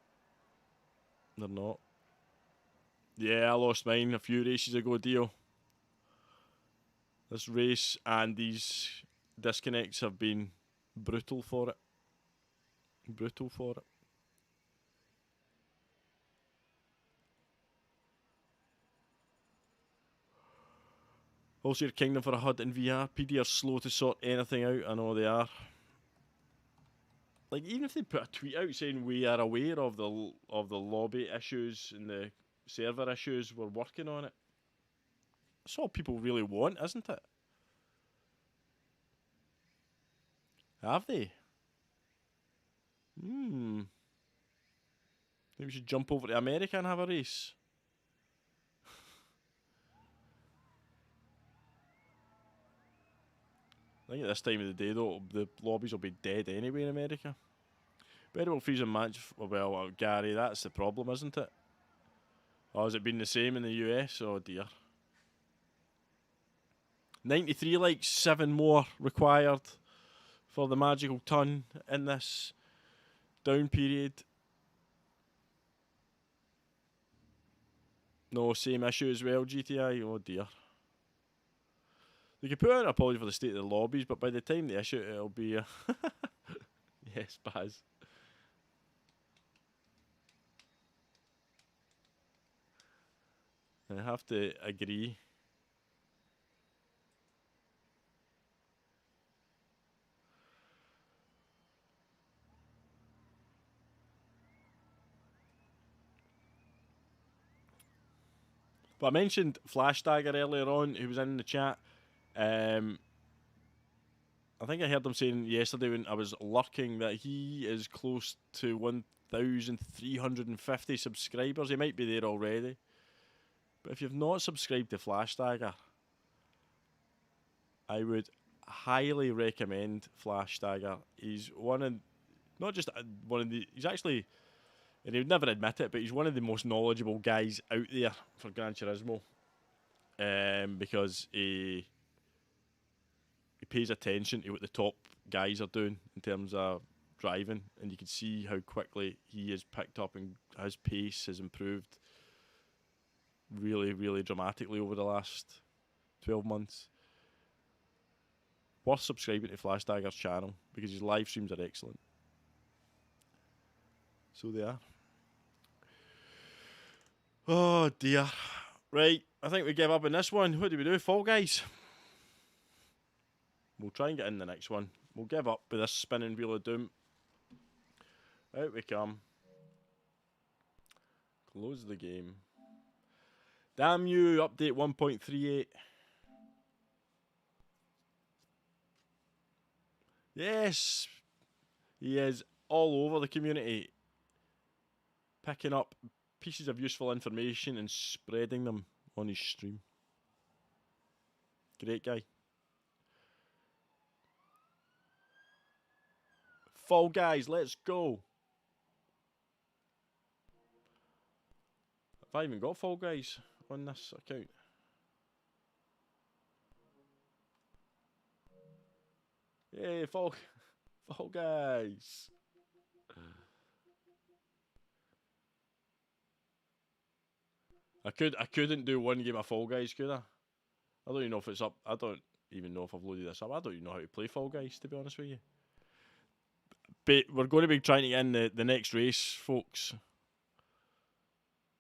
they're not. Yeah, I lost mine a few races ago, Dio. This race and these disconnects have been brutal for it. Brutal for it. Also, your Kingdom for a HUD in VR. PD are slow to sort anything out. I know they are. Like, even if they put a tweet out saying we are aware of the lobby issues and the server issues, we're working on it. That's all people really want, isn't it? Have they? Maybe we should jump over to America and have a race. I think at this time of the day, though, the lobbies will be dead anyway in America. Very well freezing match. Well, Gary, that's the problem, isn't it? Oh, has it been the same in the US? Oh dear. 93 likes, 7 more required for the magical ton in this down period. No, same issue as well, GTI. Oh dear. They could put out an apology for the state of the lobbies, but by the time they issue it, it'll be yes, Baz. I have to agree. But I mentioned Flash Dagger earlier on, who was in the chat. I think I heard him saying yesterday when I was lurking that he is close to 1,350 subscribers. He might be there already. But if you've not subscribed to Flash Dagger, I would highly recommend Flash Dagger. He's one of, not just one of the, he's actually, and he would never admit it, but he's one of the most knowledgeable guys out there for GranTurismo. Because he pays attention to what the top guys are doing in terms of driving, and you can see how quickly he has picked up and his pace has improved really, really dramatically over the last 12 months. Worth subscribing to Flash Dagger's channel because his live streams are excellent. So they are. Oh dear. Right, I think we give up on this one. What do we do? Fall Guys? We'll try and get in the next one. We'll give up with this spinning wheel of doom. Out we come. Close the game. Damn you, update 1.38. Yes, he is all over the community, picking up pieces of useful information and spreading them on his stream. Great guy. Fall Guys, let's go. Have I even got Fall Guys on this account? Yay, Fall Guys. I couldn't do one game of Fall Guys, could I? I don't even know if it's up. I don't even know if I've loaded this up. I don't even know how to play Fall Guys, to be honest with you. But we're going to be trying to get in the next race, folks.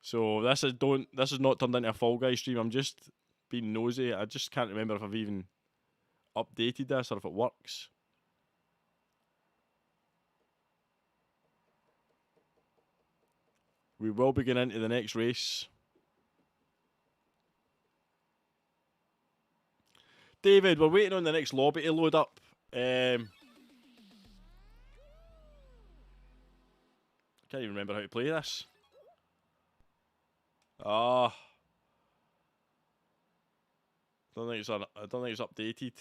So this is not turned into a Fall Guys stream. I'm just being nosy. I just can't remember if I've even updated this or if it works. We will be getting into the next race. David, we're waiting on the next lobby to load up. I can't even remember how to play this. Ah, I don't think it's updated.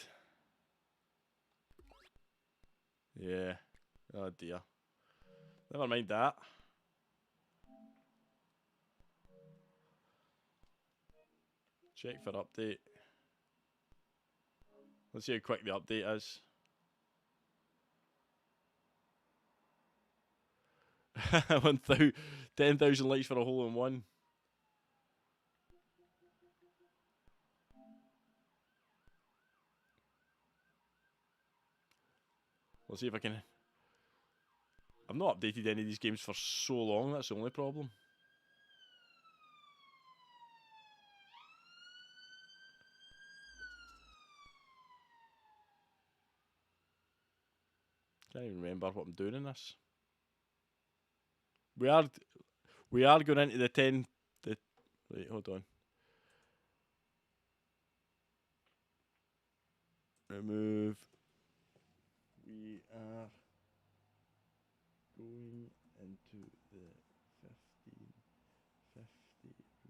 Yeah. Oh dear. Never mind that. Check for update. Let's see how quick the update is. 10,000 likes for a hole in one. We'll see if I can. I've not updated any of these games for so long, that's the only problem. Can't even remember what I'm doing in this. We are going into the 10. Wait, hold on. Remove. We are going into the 1550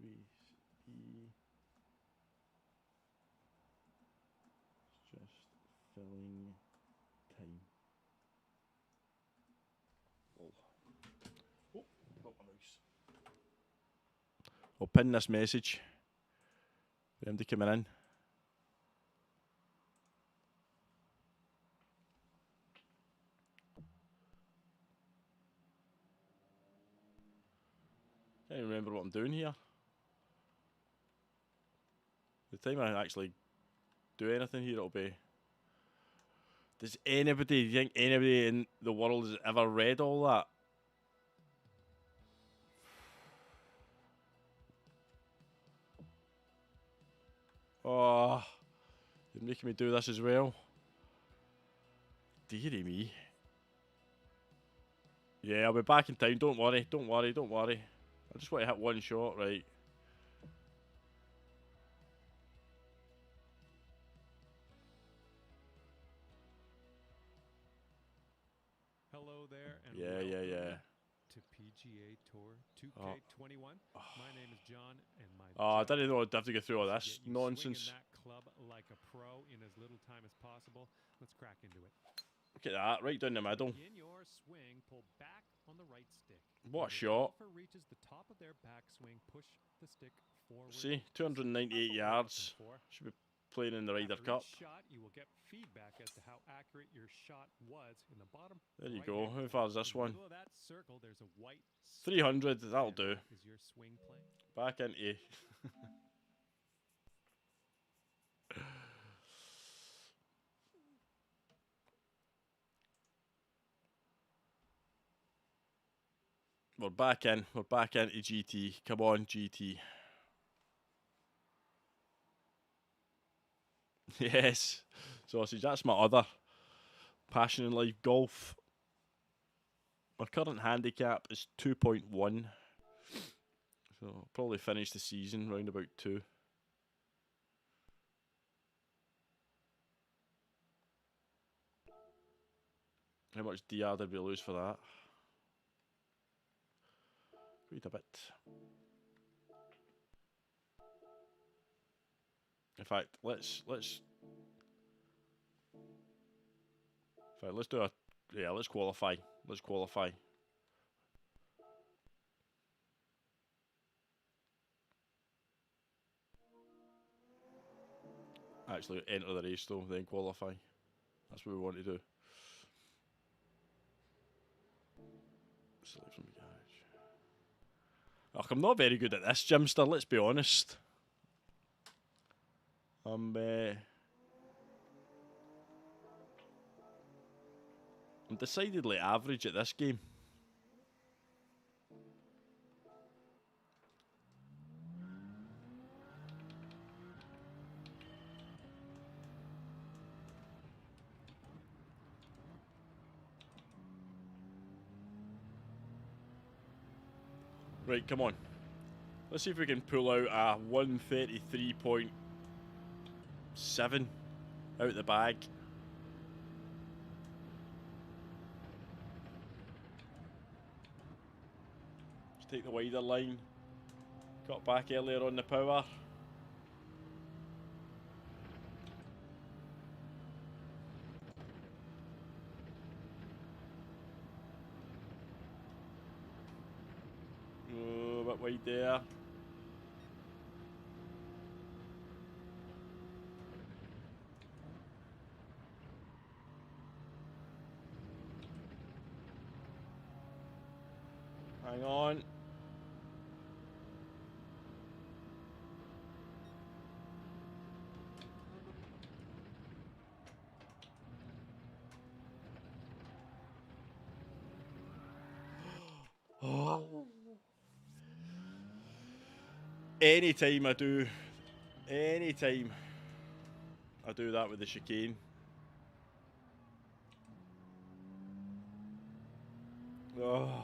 race E. Just filling time. Oh, got my mouse. I'll pin this message for them to come in. Can't even remember what I'm doing here. The time I actually do anything here, it'll be. Do you think anybody in the world has ever read all that? Oh, you're making me do this as well. Dearie me. Yeah, I'll be back in time. Don't worry. I just want to hit one shot, right? Hello there, and yeah. To PGA Tour 2K21. My name is John, and my I didn't know I'd have to go through all this nonsense. That club like a pro in as little time as possible. Let's crack into it. Look at that, right down the middle. In your swing, pull back on the right stick. What a shot! Reaches the top of their backswing, push the stick forward. See, 298 yards. Should be playing in the Ryder Cup. Shot, you will get feedback as to how accurate your shot was in the bottom. There you go. How far is this one? That circle, there's a white 300. That'll do. Is your swing play? Back into. We're back in. We're back into GT. Come on, GT. Yes. Sausage, that's my other passion in life, golf. My current handicap is 2.1. So I'll probably finish the season round about 2. How much DR did we lose for that? Wait a bit. In fact, let's do a let's qualify. Let's qualify. Actually enter the race though, then qualify. That's what we want to do. Select from the garage. Ugh, I'm not very good at this, Jimster, let's be honest. I'm decidedly average at this game. Right, come on. Let's see if we can pull out a 133.7 out the bag. Let's take the wider line. Got back earlier on the power. Oh, a bit wide there. Hang on. Oh. Anytime I do that with the chicane. Oh.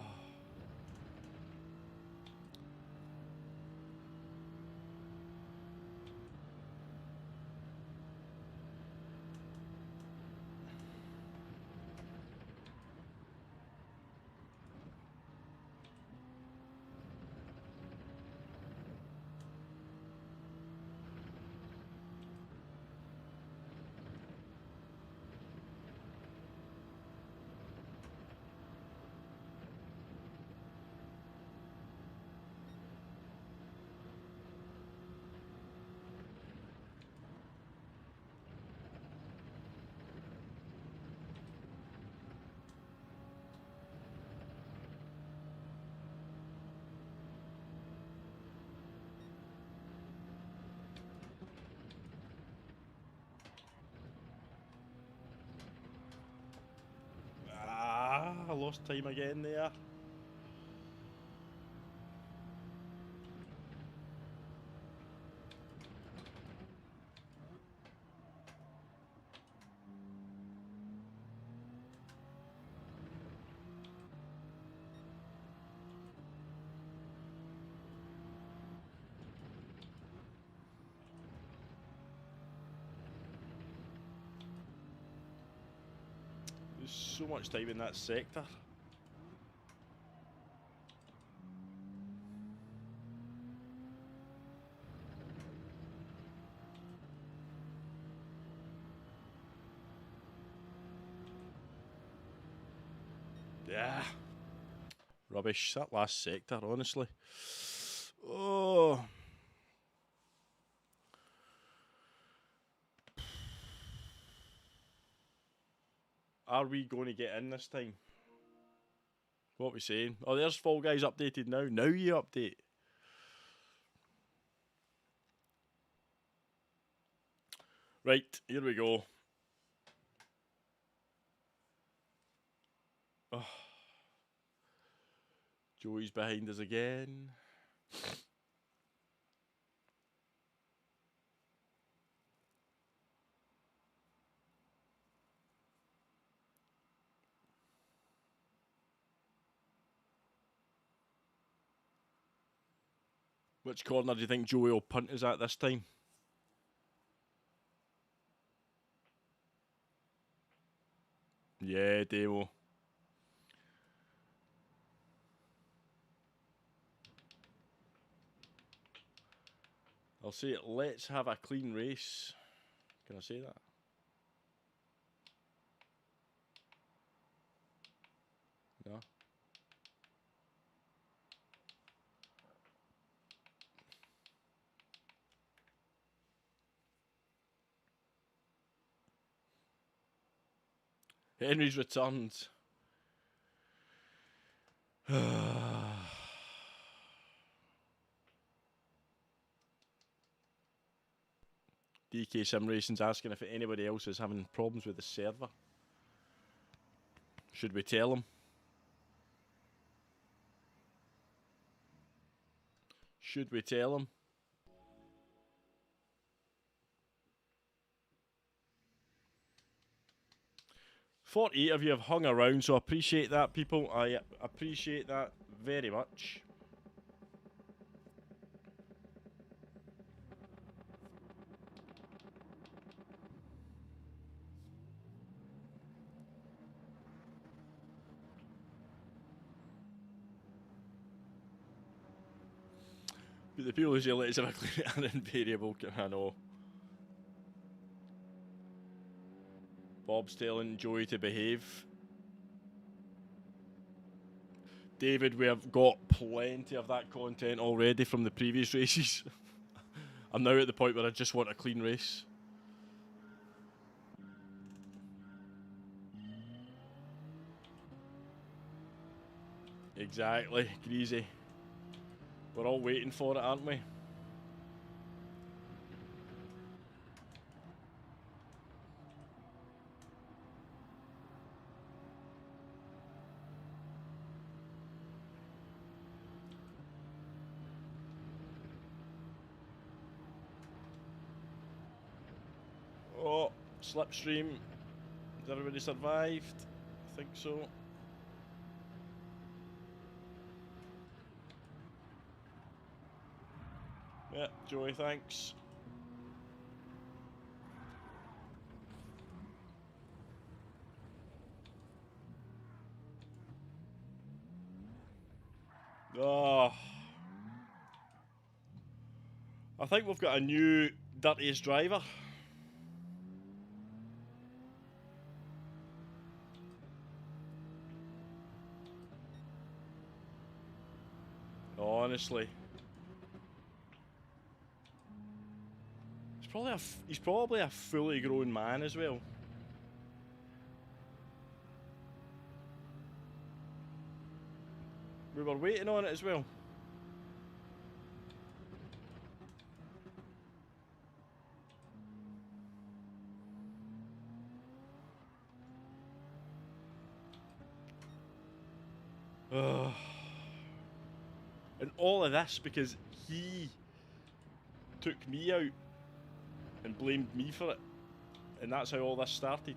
I lost time again there. There's so much time in that sector. Yeah. Rubbish. That last sector, honestly. Oh. Are we going to get in this time? What are we saying? Oh, there's Fall Guys updated now. Now you update. Right, here we go. Oh. Joey's behind us again. Which corner do you think Joey will punt us at this time? Yeah, Demo. I'll say, let's have a clean race. Can I say that? No. Henry's returned. DK Sim Racing's asking if anybody else is having problems with the server. Should we tell him? Should we tell him? "48 of you have hung around, so I appreciate that, people. I appreciate that very much. But the people who say let's have a clean are invariable, I know. Bob's telling Joey to behave. David, we have got plenty of that content already from the previous races. I'm now at the point where I just want a clean race. Exactly, Greasy. We're all waiting for it, aren't we? Oh, slipstream. Has everybody survived? I think so. Yeah, Joey, thanks. Oh. I think we've got a new dirtiest driver. Honestly. He's probably a fully grown man as well. We were waiting on it as well. Ugh. And all of this because he took me out and blamed me for it. And that's how all this started.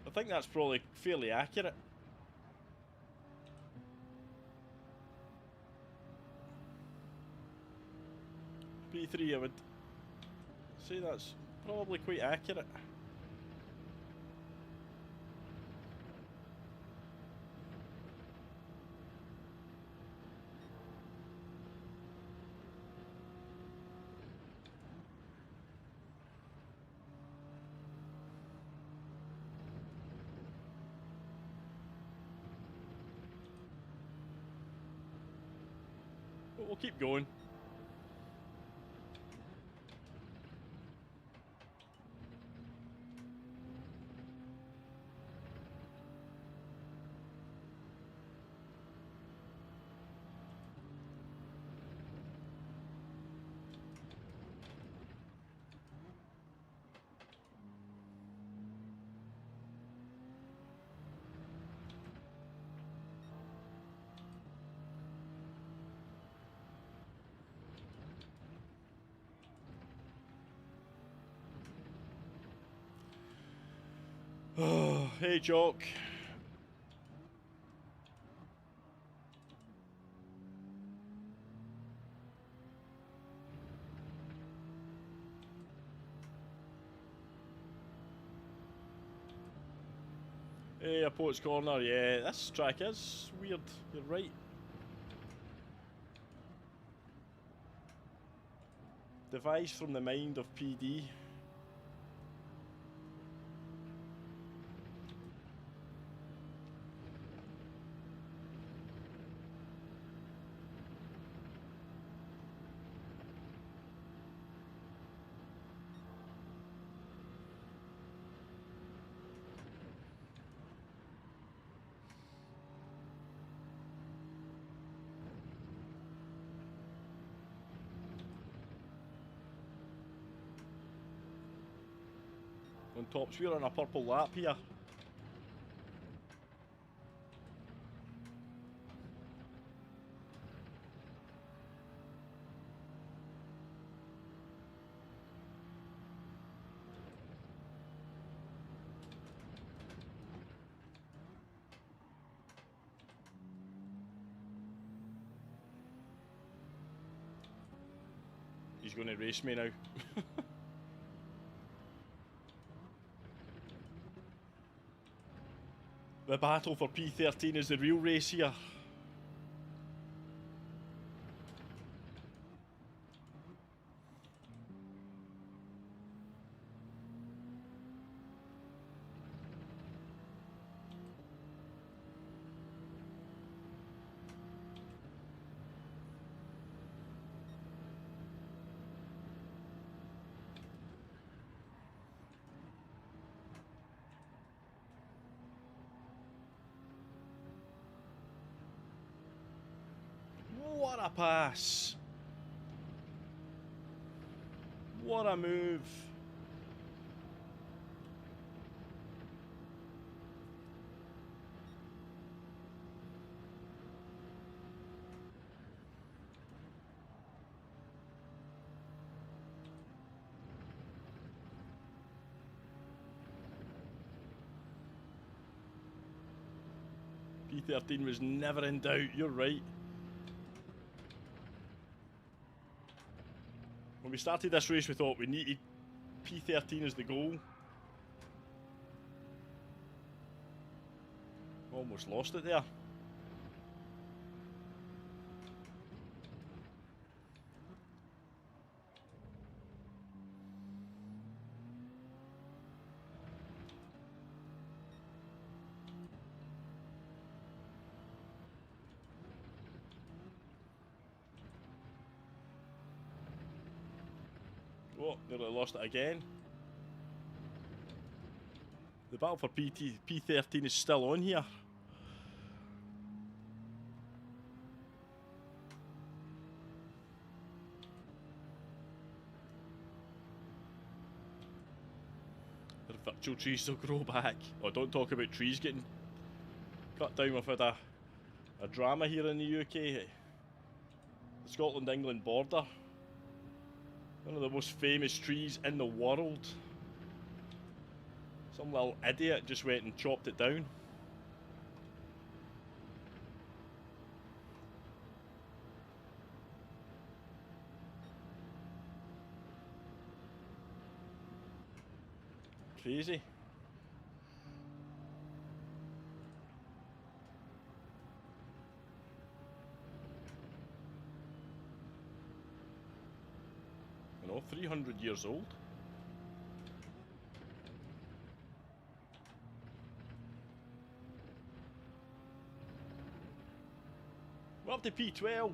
I think that's probably fairly accurate. P3, I would say that's probably quite accurate. But we'll keep going. Oh, hey, Jock. Hey, a Poets Corner. Yeah, this track is weird. You're right. Devised from the mind of PD. Tops, we're on a purple lap here. He's going to race me now. The battle for P13 is the real race here. What a pass! What a move! P13 was never in doubt, you're right. When we started this race we thought we needed P13 as the goal. Almost lost it there. Oh, nearly lost it again. The battle for P13 is still on here. The virtual trees will grow back. Oh, don't talk about trees getting cut down. We've had a drama here in the UK. The Scotland-England border. One of the most famous trees in the world. Some little idiot just went and chopped it down. Crazy. You know, 300 years old. We're up to P12.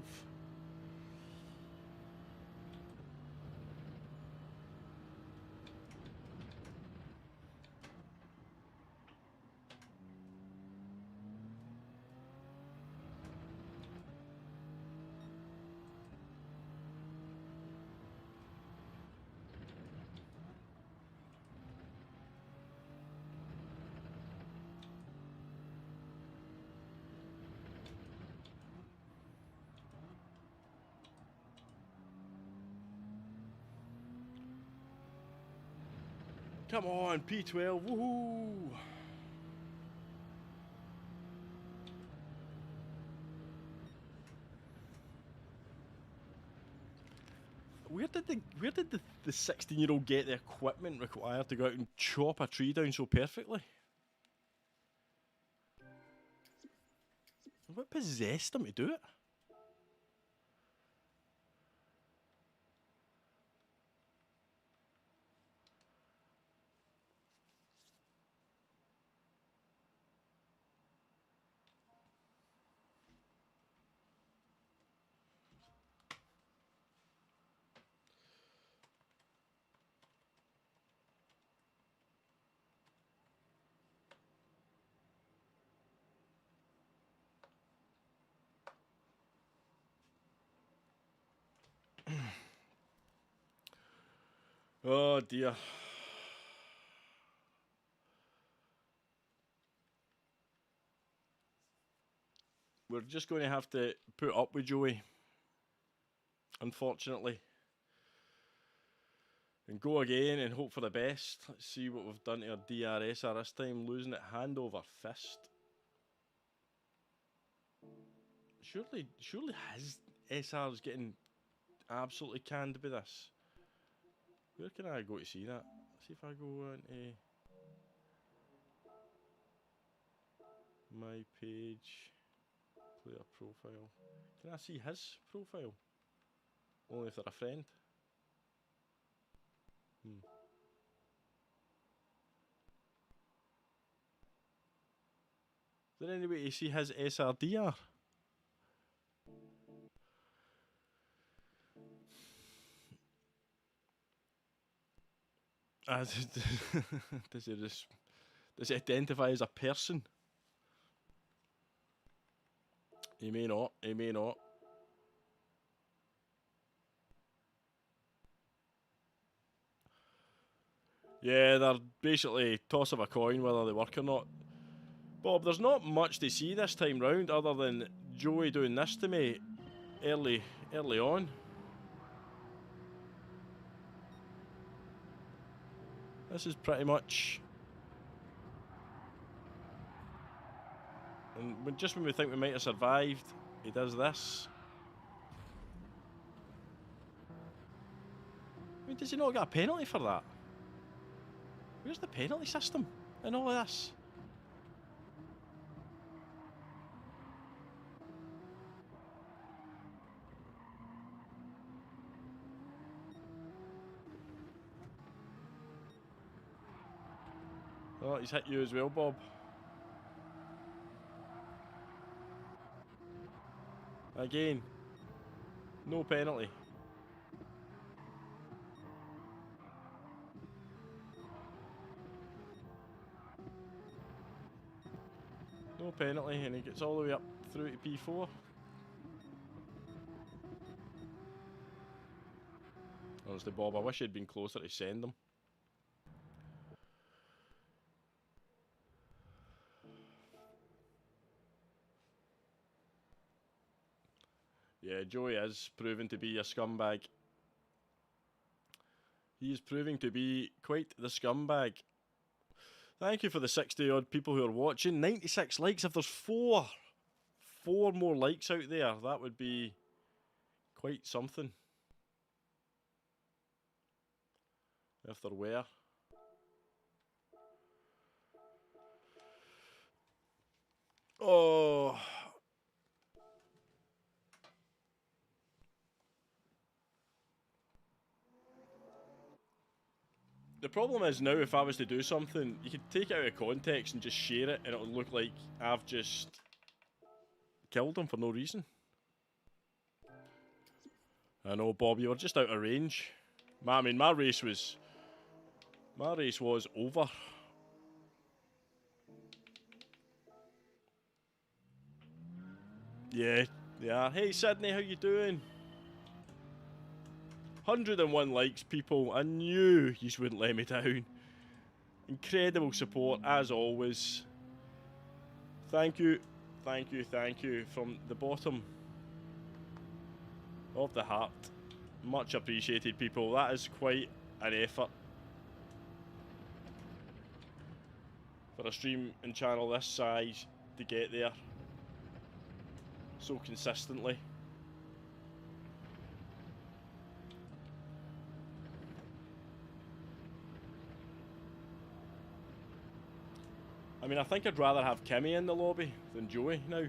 Come on, P12, woohoo! Where did the 16-year-old get the equipment required to go out and chop a tree down so perfectly? What possessed him to do it? Oh dear. we're just going to have to put up with Joey, unfortunately, and go again and hope for the best. Let's see what we've done to our DRSR this time, losing it hand over fist. Surely his SR is getting absolutely canned by this. Where can I go to see that? See if I go into my page, player profile. Can I see his profile? Only if they're a friend. Is there any way to see his SRDR? Does it identify as a person? He may not. He may not. Yeah, they're basically toss of a coin whether they work or not. Bob, there's not much to see this time round other than Joey doing this to me early on. This is pretty much... And just when we think we might have survived, he does this. I mean, does he not get a penalty for that? Where's the penalty system in all of this? Oh, he's hit you as well, Bob. Again, no penalty. No penalty, and he gets all the way up through to P4. Honestly, Bob, I wish you'd been closer to send them. Yeah, Joey is proving to be a scumbag. He is proving to be quite the scumbag. Thank you for the 60 odd people who are watching. 96 likes. If there's four more likes out there, that would be quite something. If there were. Oh. The problem is now, if I was to do something, you could take it out of context and just share it, and it'll look like I've just killed him for no reason. I know, Bob, you were just out of range. I mean, my race was over. Yeah. Hey, Sydney, how you doing? 101 likes, people. I knew you wouldn't let me down. Incredible support, as always. Thank you from the bottom of the heart. Much appreciated, people. That is quite an effort for a stream and channel this size to get there so consistently. I mean, I think I'd rather have Kimmy in the lobby than Joey now.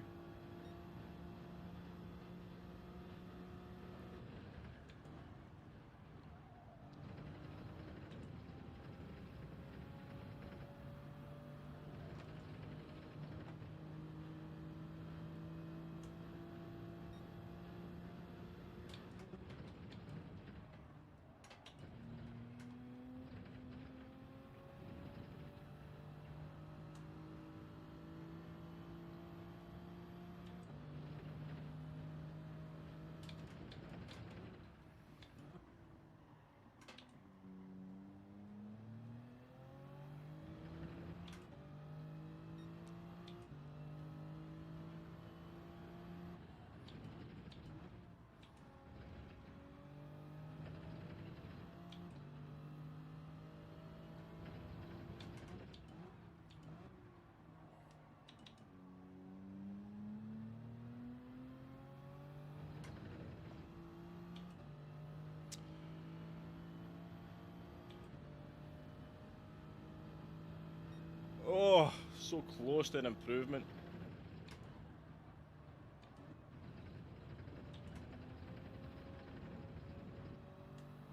Oh, so close to an improvement.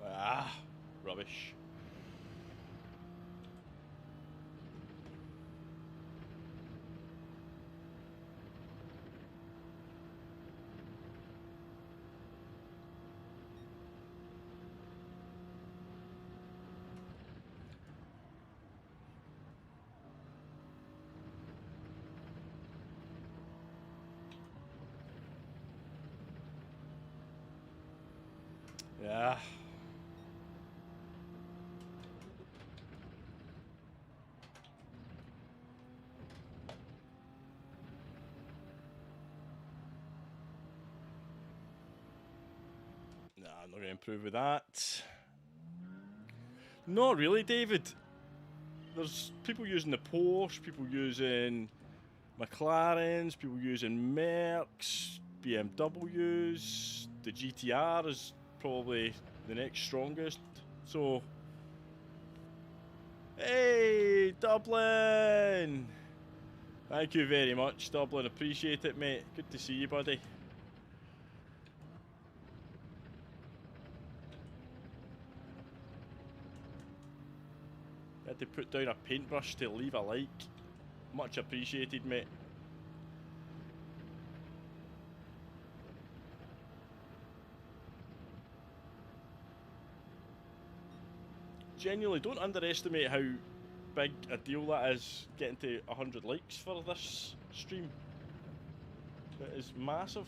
Ah, rubbish. Yeah. Nah, I'm not going to improve with that. Not really, David. There's people using the Porsche, people using McLarens, people using Mercs, BMWs. The GTR is probably the next strongest. So, hey, Dublin! Thank you very much, Dublin. Appreciate it, mate. Good to see you, buddy. Had to put down a paintbrush to leave a like. Much appreciated, mate. Genuinely, don't underestimate how big a deal that is, getting to 100 likes for this stream. It is massive.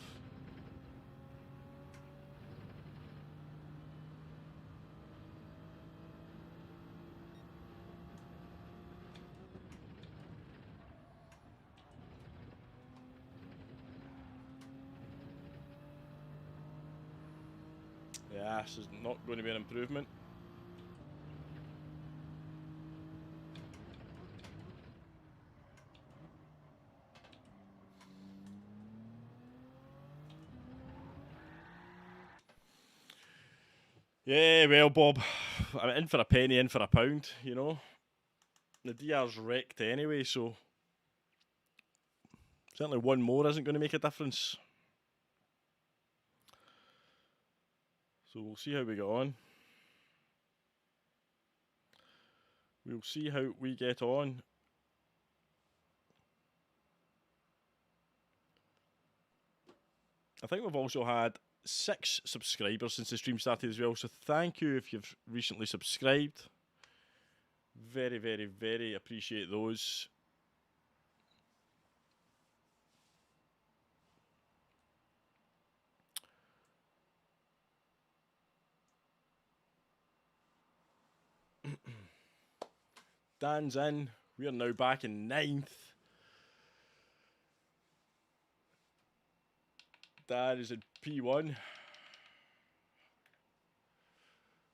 Yeah, this is not going to be an improvement. Yeah, well, Bob, I'm in for a penny, in for a pound, you know. The DR's wrecked anyway, so certainly one more isn't going to make a difference. So we'll see how we get on. We'll see how we get on. I think we've also had 6 subscribers since the stream started as well, so thank you if you've recently subscribed. Very, very, very appreciate those. Dan's in. We are now back in 9th. Dan is in P1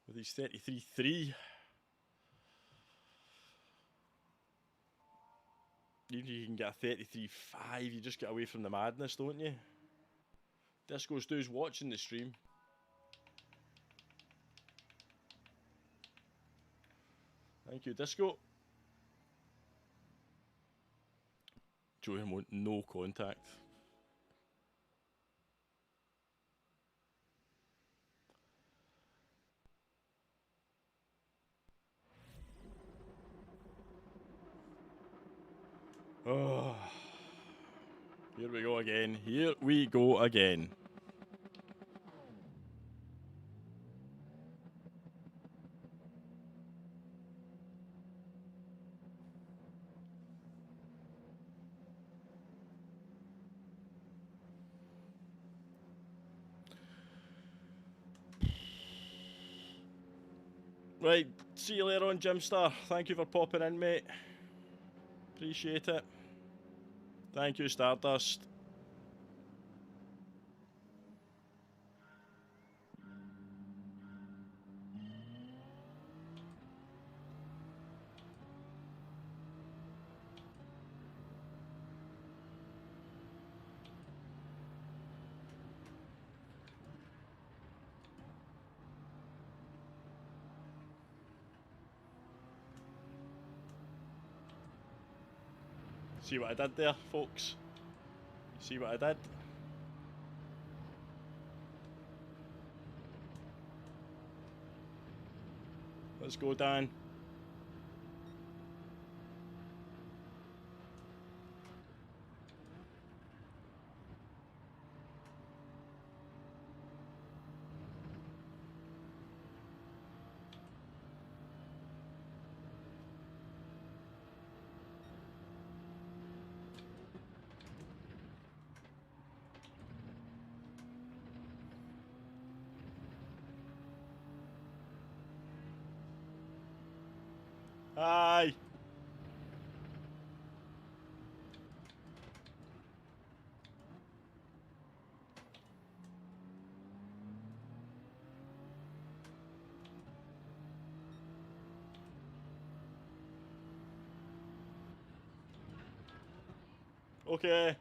with his 33.3. Even if you can get a 33.5, you just get away from the madness, don't you? Disco Stew's watching the stream. Thank you, Disco. Joey want no contact. Oh, here we go again. Here we go again. Right, see you later on, Jimstar. Thank you for popping in, mate. Appreciate it. Thank you, Stardust. See what I did there, folks? See what I did? Let's go, Dan. Aye. Okay.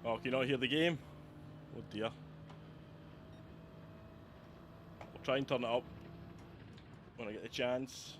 Oh, can you not hear the game? Oh dear. I'll try and turn it up when I get the chance.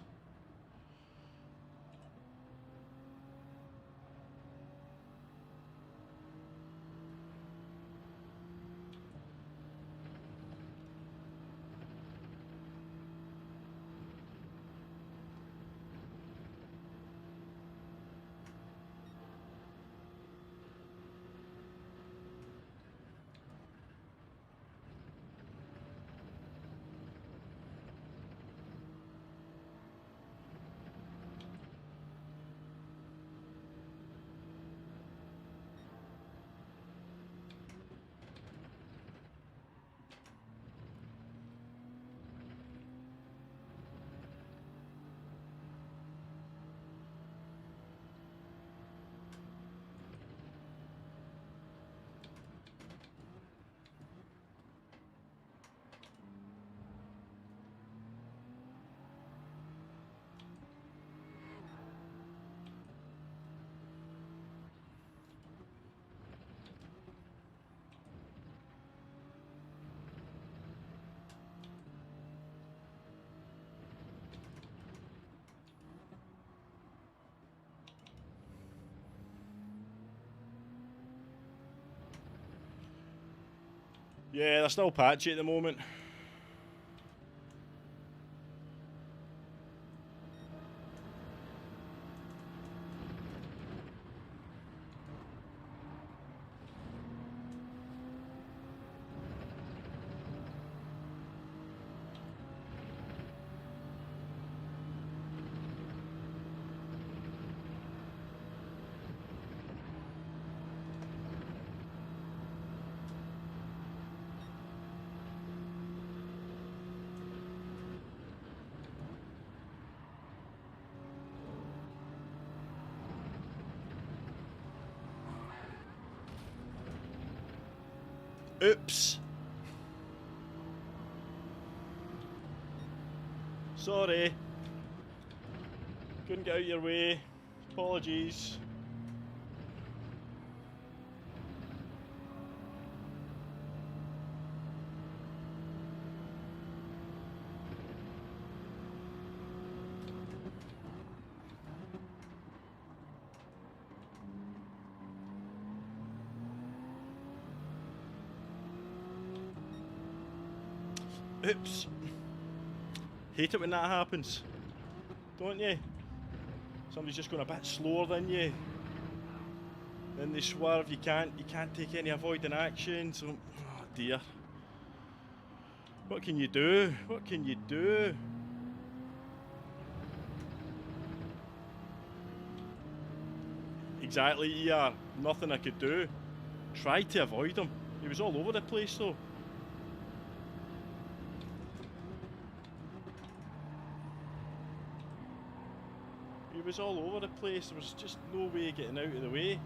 Yeah, they're still patchy at the moment. Oops. Sorry. Couldn't get out of your way. Apologies. Oops. Hate it when that happens. Don't you? Somebody's just going a bit slower than you. Then they swerve, you can't take any avoiding action, so oh dear. What can you do? What can you do? Exactly, ER. Nothing I could do. Tried to avoid him. He was all over the place though. He was all over the place. There was just no way of getting out of the way.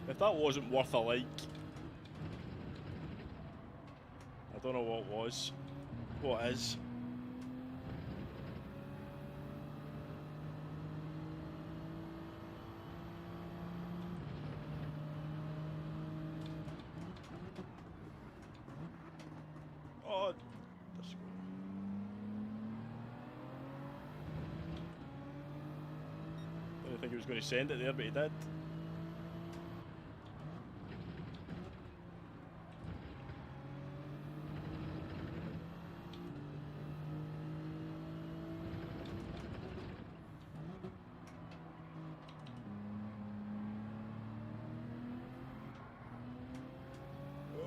If that wasn't worth a like, I don't know what was. What is? Oh, let's go. Didn't think he was going to send it there, but he did.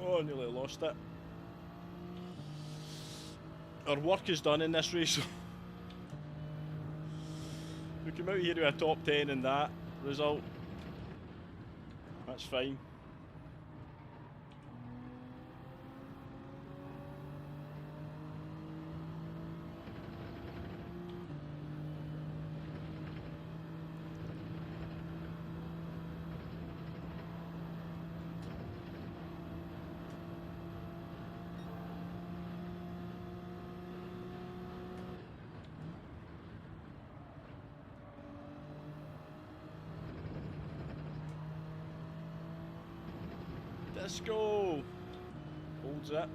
Oh, nearly lost it. Our work is done in this race. We came out here with a top 10 in that result. That's fine. Let's go. Holds it.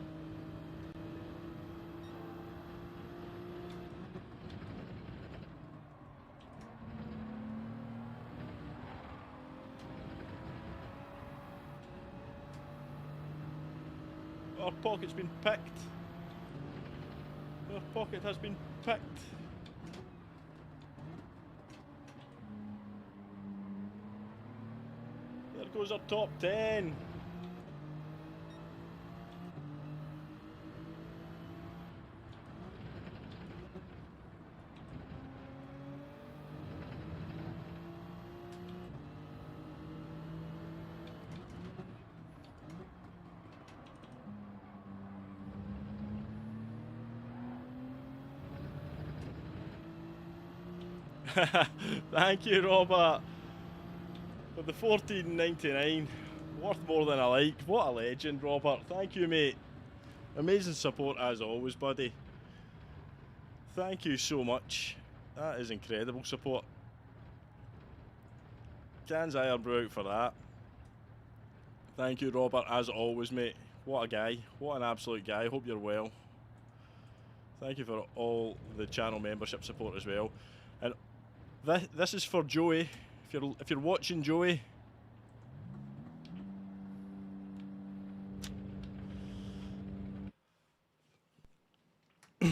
Our pocket's been picked. Our pocket has been picked. There goes our top 10. Thank you, Robert, for the $14.99. Worth more than I like. What a legend, Robert. Thank you, mate. Amazing support as always, buddy. Thank you so much. That is incredible support. Can's Ironbrew out for that. Thank you, Robert, as always, mate. What a guy. What an absolute guy. Hope you're well. Thank you for all the channel membership support as well. And this is for Joey. If you're watching, Joey. I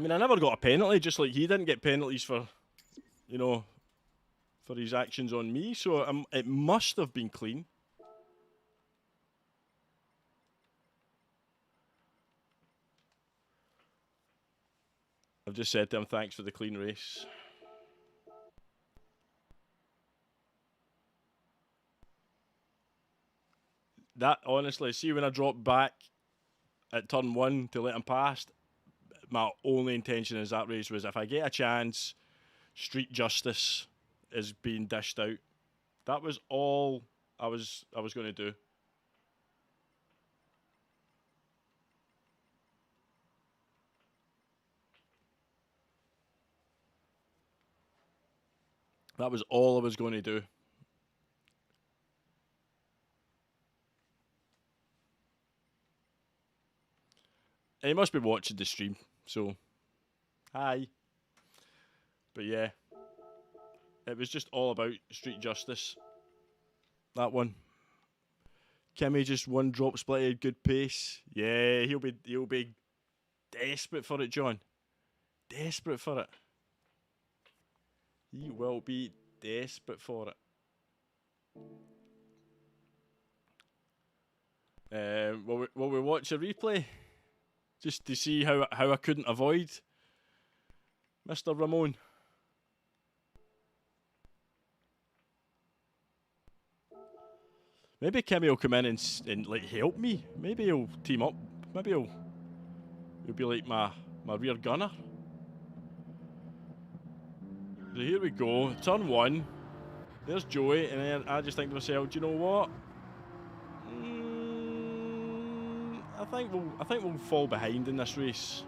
mean, I never got a penalty, just like he didn't get penalties for, you know, for his actions on me. So it must have been clean. I've just said to him, thanks for the clean race. That, honestly, see when I dropped back at turn 1 to let him pass, my only intention in that race was if I get a chance, street justice is being dished out. That was all I was going to do. That was all I was going to do. And he must be watching the stream, so hi. But yeah, it was just all about street justice. That one. Kimmy just one drop splitted, good pace. Yeah, he'll be desperate for it, John. Desperate for it. He will be desperate for it. Will we watch a replay? Just to see how I couldn't avoid Mr. Ramon. Maybe Kimmy will come in and like help me. Maybe he'll team up. Maybe he'll be like my rear gunner. So here we go. Turn 1. There's Joey, and then I just think to myself, do you know what? I think we'll fall behind in this race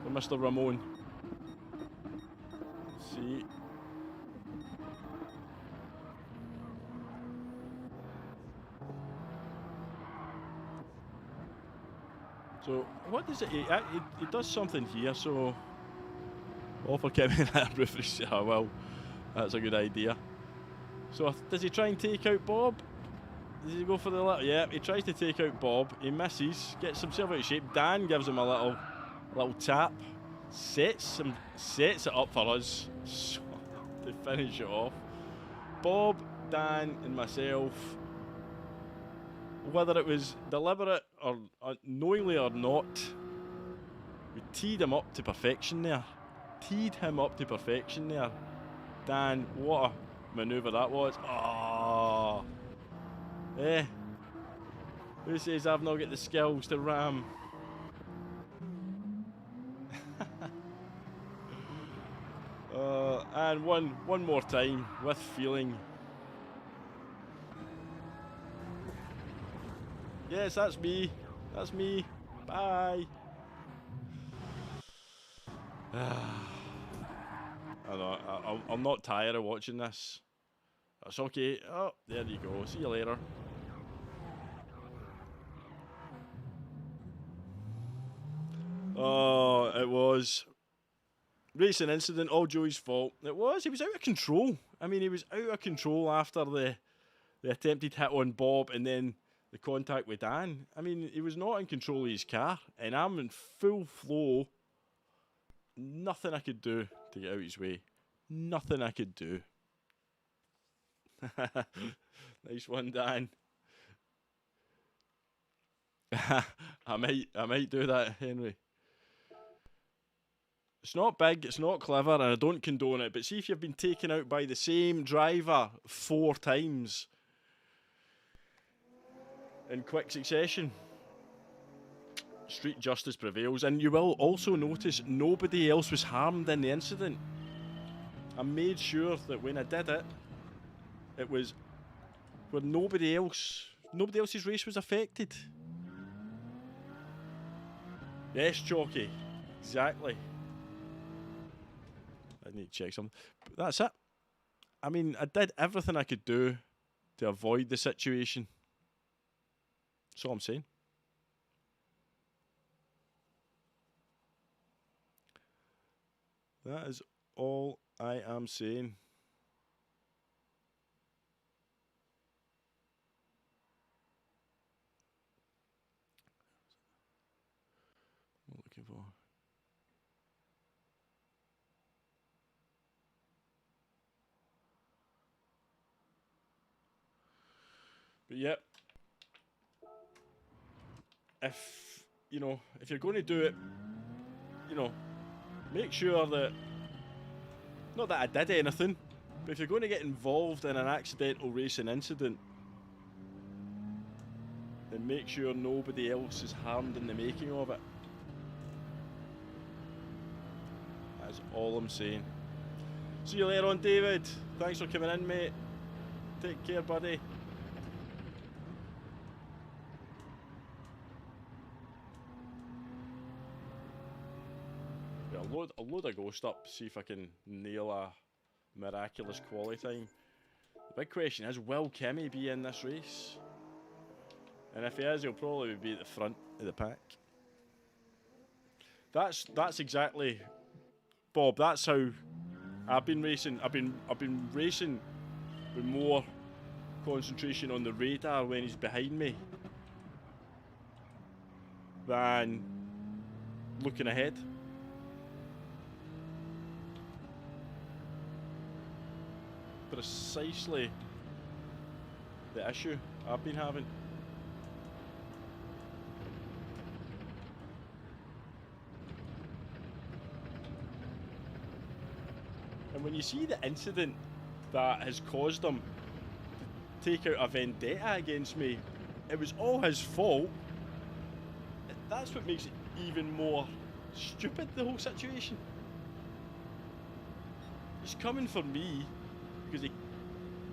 with Mr. Ramon. See. So what does it? He does something here. So offer Kevin that roof race. Oh well, that's a good idea. So does he try and take out Bob? Does he go for the little? Yeah, he tries to take out Bob. He misses. Gets himself out of shape. Dan gives him a little tap. Sets it up for us to finish it off. Bob, Dan, and myself. Whether it was deliberate or knowingly or not, we teed him up to perfection there. Dan, what a manoeuvre that was. Oh. Who says I've not got the skills to ram? And one more time with feeling. Yes, that's me. That's me. Bye. I know. I'm not tired of watching this. That's okay. Oh, there you go. See you later. Oh, it was. Racing incident, all Joey's fault. It was. He was out of control. I mean, he was out of control after the attempted hit on Bob and then the contact with Dan. I mean, he was not in control of his car, and I'm in full flow. Nothing I could do to get out of his way. Nothing I could do. Nice one, Dan. I might do that, Henry. It's not big, it's not clever, and I don't condone it, but see if you've been taken out by the same driver 4 times in quick succession, street justice prevails. And you will also notice nobody else was harmed in the incident. I made sure that when I did it, it was where nobody else's race was affected. Yes, Chalky, exactly. I need to check something. But that's it. I mean, I did everything I could do to avoid the situation. That's all I'm saying. That is all I am saying. What am I looking for? But yep, if you're going to do it, make sure that, not that I did anything, but if you're going to get involved in an accidental racing incident, then make sure nobody else is harmed in the making of it. That's all I'm saying. See you later on, David. Thanks for coming in, mate. Take care, buddy. I'll load a ghost up, see if I can nail a miraculous quality time. The big question is, will Kimmy be in this race? And if he is, he'll probably be at the front of the pack. That's exactly, Bob. That's how I've been racing. I've been racing with more concentration on the radar when he's behind me than looking ahead. Precisely the issue I've been having. And when you see the incident that has caused him to take out a vendetta against me, it was all his fault. That's what makes it even more stupid, the whole situation. He's coming for me because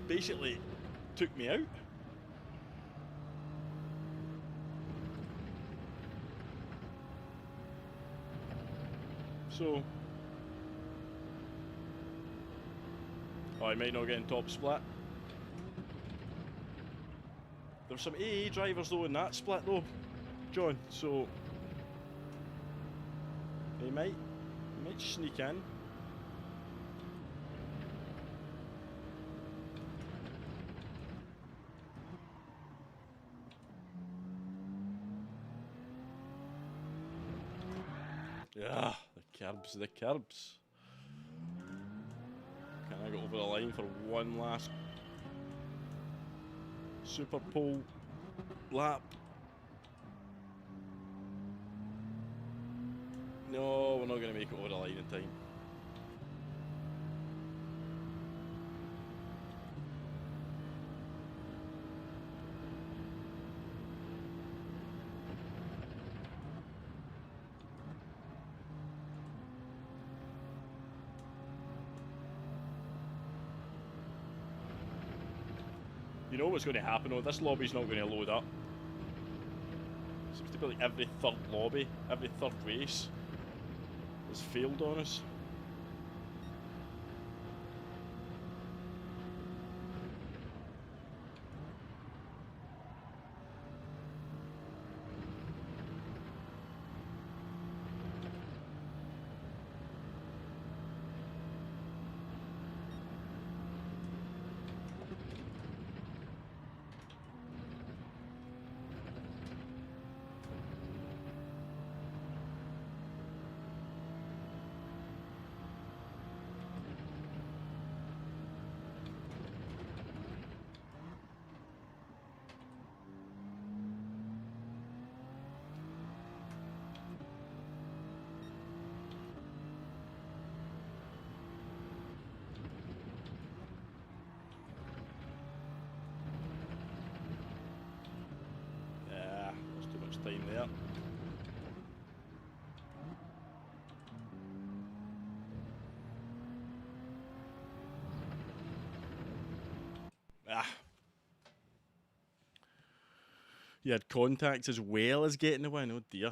basically took me out. So, oh, I might not get in top split. There's some AA drivers though in that split though, John, so he might sneak in. Yeah, the curbs. Can I get over the line for one last super pole lap? No, we're not going to make it over the line in time. You know what's going to happen though, this lobby's not going to load up. Seems to be like every third lobby, every third race has failed on us. Time there. He had contacts as well as getting the win, oh dear.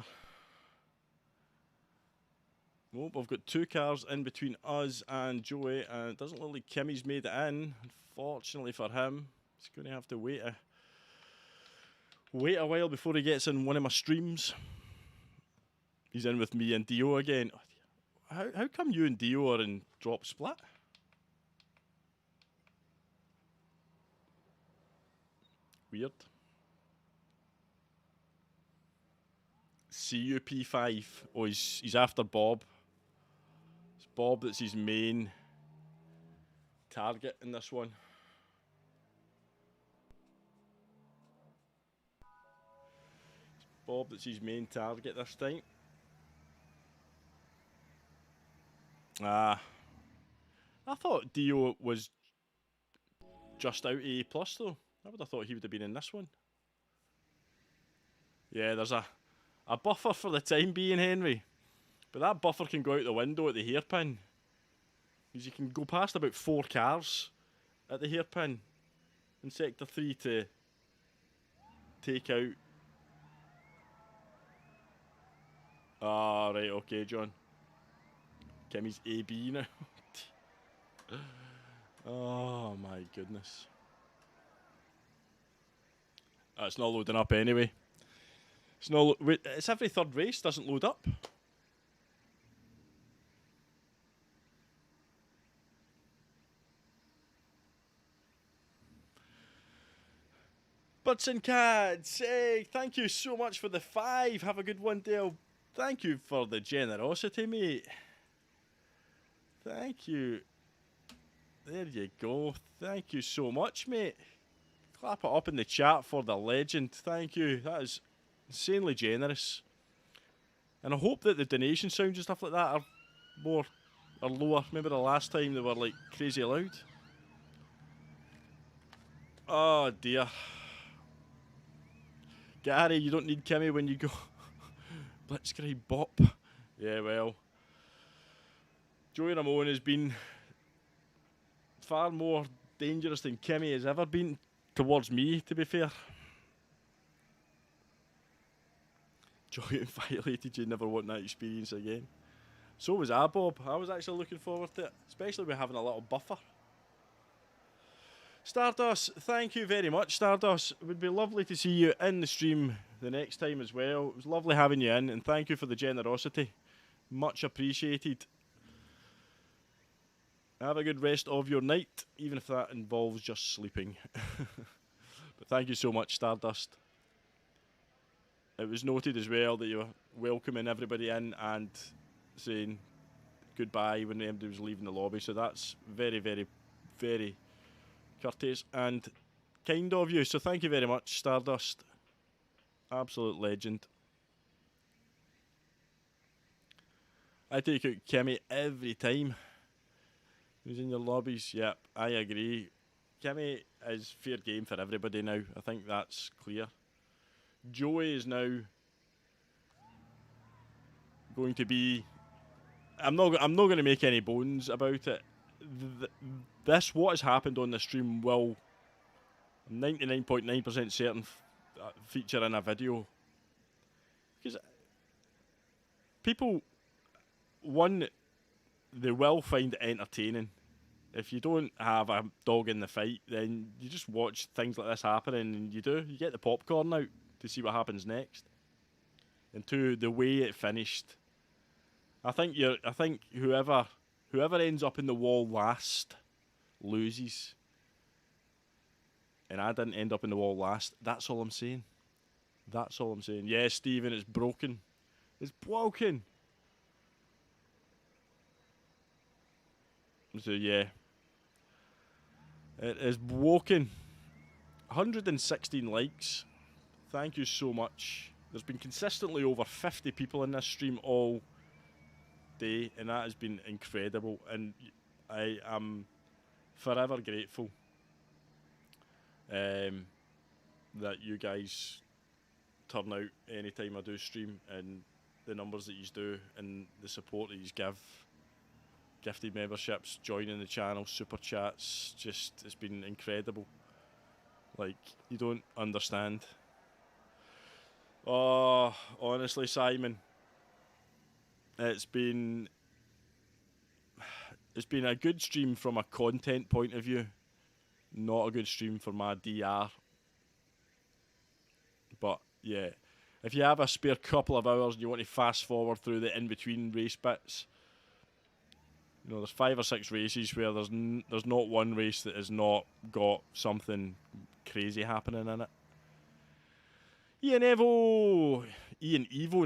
Well, we've got two cars in between us and Joey, and it doesn't look like Kimmy's made it in. Unfortunately for him, he's going to have to wait a while before he gets in one of my streams. He's in with me and Dio again. How come you and Dio are in drop split? Weird. CUP5. Oh, he's after Bob. It's Bob that's his main target in this one. It's Bob that's his main target this time. I thought Dio was just out A plus though. I would have thought he would have been in this one. Yeah, there's a buffer for the time being, Henry. But that buffer can go out the window at the hairpin. Because you can go past about 4 cars at the hairpin in Sector 3 to take out. Ah, right, okay, John. Kimmy's AB now. Oh my goodness. It's not loading up anyway. It's not. It's every third race doesn't load up. Butts and Cats, hey, thank you so much for the 5. Have a good one, Dale. Thank you for the generosity, mate. Thank you. There you go. Thank you so much, mate. Clap it up in the chat for the legend. Thank you. That is insanely generous. And I hope that the donation sounds and stuff like that are lower. Remember the last time they were like crazy loud? Oh dear. Gary, you don't need Kimmy when you go Blitzkrieg Bop. Yeah, well. Joey Ramone has been far more dangerous than Kimmy has ever been towards me, to be fair. Joy violated you, never want that experience again. So was I, Bob. I was actually looking forward to it, especially with having a little buffer. Stardust, thank you very much, Stardust. It would be lovely to see you in the stream the next time as well. It was lovely having you in, and thank you for the generosity. Much appreciated. Have a good rest of your night, even if that involves just sleeping. But thank you so much, Stardust. It was noted as well that you were welcoming everybody in and saying goodbye when everybody was leaving the lobby. So that's very, very, very courteous and kind of you. So thank you very much, Stardust. Absolute legend. I take out Kimmy every time. Who's in your lobbies? Yep, I agree. Kimmy is fair game for everybody now. I think that's clear. Joey is now going to be. I'm not going to make any bones about it. This what has happened on the stream will 99.9% certain feature in a video, because people, one, they will find it entertaining. If you don't have a dog in the fight, then you just watch things like this happening, and you get the popcorn out to see what happens next. And two, the way it finished, I think whoever ends up in the wall last loses. And I didn't end up in the wall last. That's all I'm saying. That's all I'm saying. Yeah, Stephen, it's broken. It's broken. So yeah, it is broken. 116 likes. Thank you so much. There's been consistently over 50 people in this stream all day, and that has been incredible, and I am forever grateful that you guys turn out anytime I do stream, and the numbers that you do and the support that you give. Gifted memberships, joining the channel, super chats, just, it's been incredible. Like, you don't understand. Oh, honestly, Simon, it's been a good stream from a content point of view, not a good stream for my DR. But yeah, if you have a spare couple of hours and you want to fast forward through the in-between race bits, you know, there's 5 or 6 races where there's not one race that has not got something crazy happening in it. Ian Evo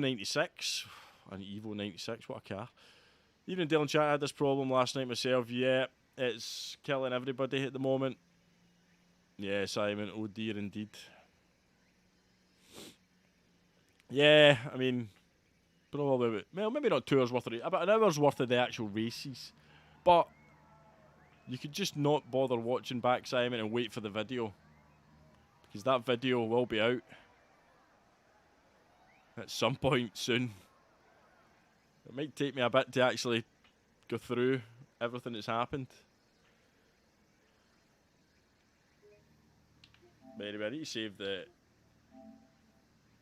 96, an Evo 96, what a car. Even Dylan Chat, I had this problem last night myself. Yeah, it's killing everybody at the moment. Yeah, Simon, oh dear indeed. Yeah, I mean, probably, well, maybe not 2 hours worth of race, about an hour's worth of the actual races. But you could just not bother watching back, Simon, and wait for the video, because that video will be out at some point soon. It might take me a bit to actually go through everything that's happened. But anyway, I need to save the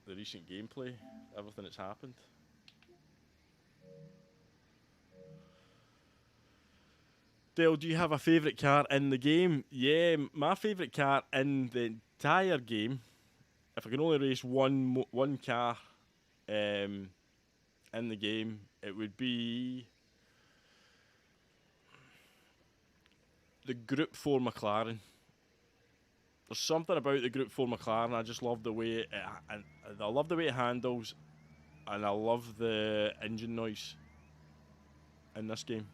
recent gameplay, everything that's happened. Dale, do you have a favourite car in the game? Yeah, my favourite car in the entire game, if I can only race one car in the game, it would be the Group 4 McLaren. There's something about the Group 4 McLaren. I just love the way I love the way it handles, and I love the engine noise in this game.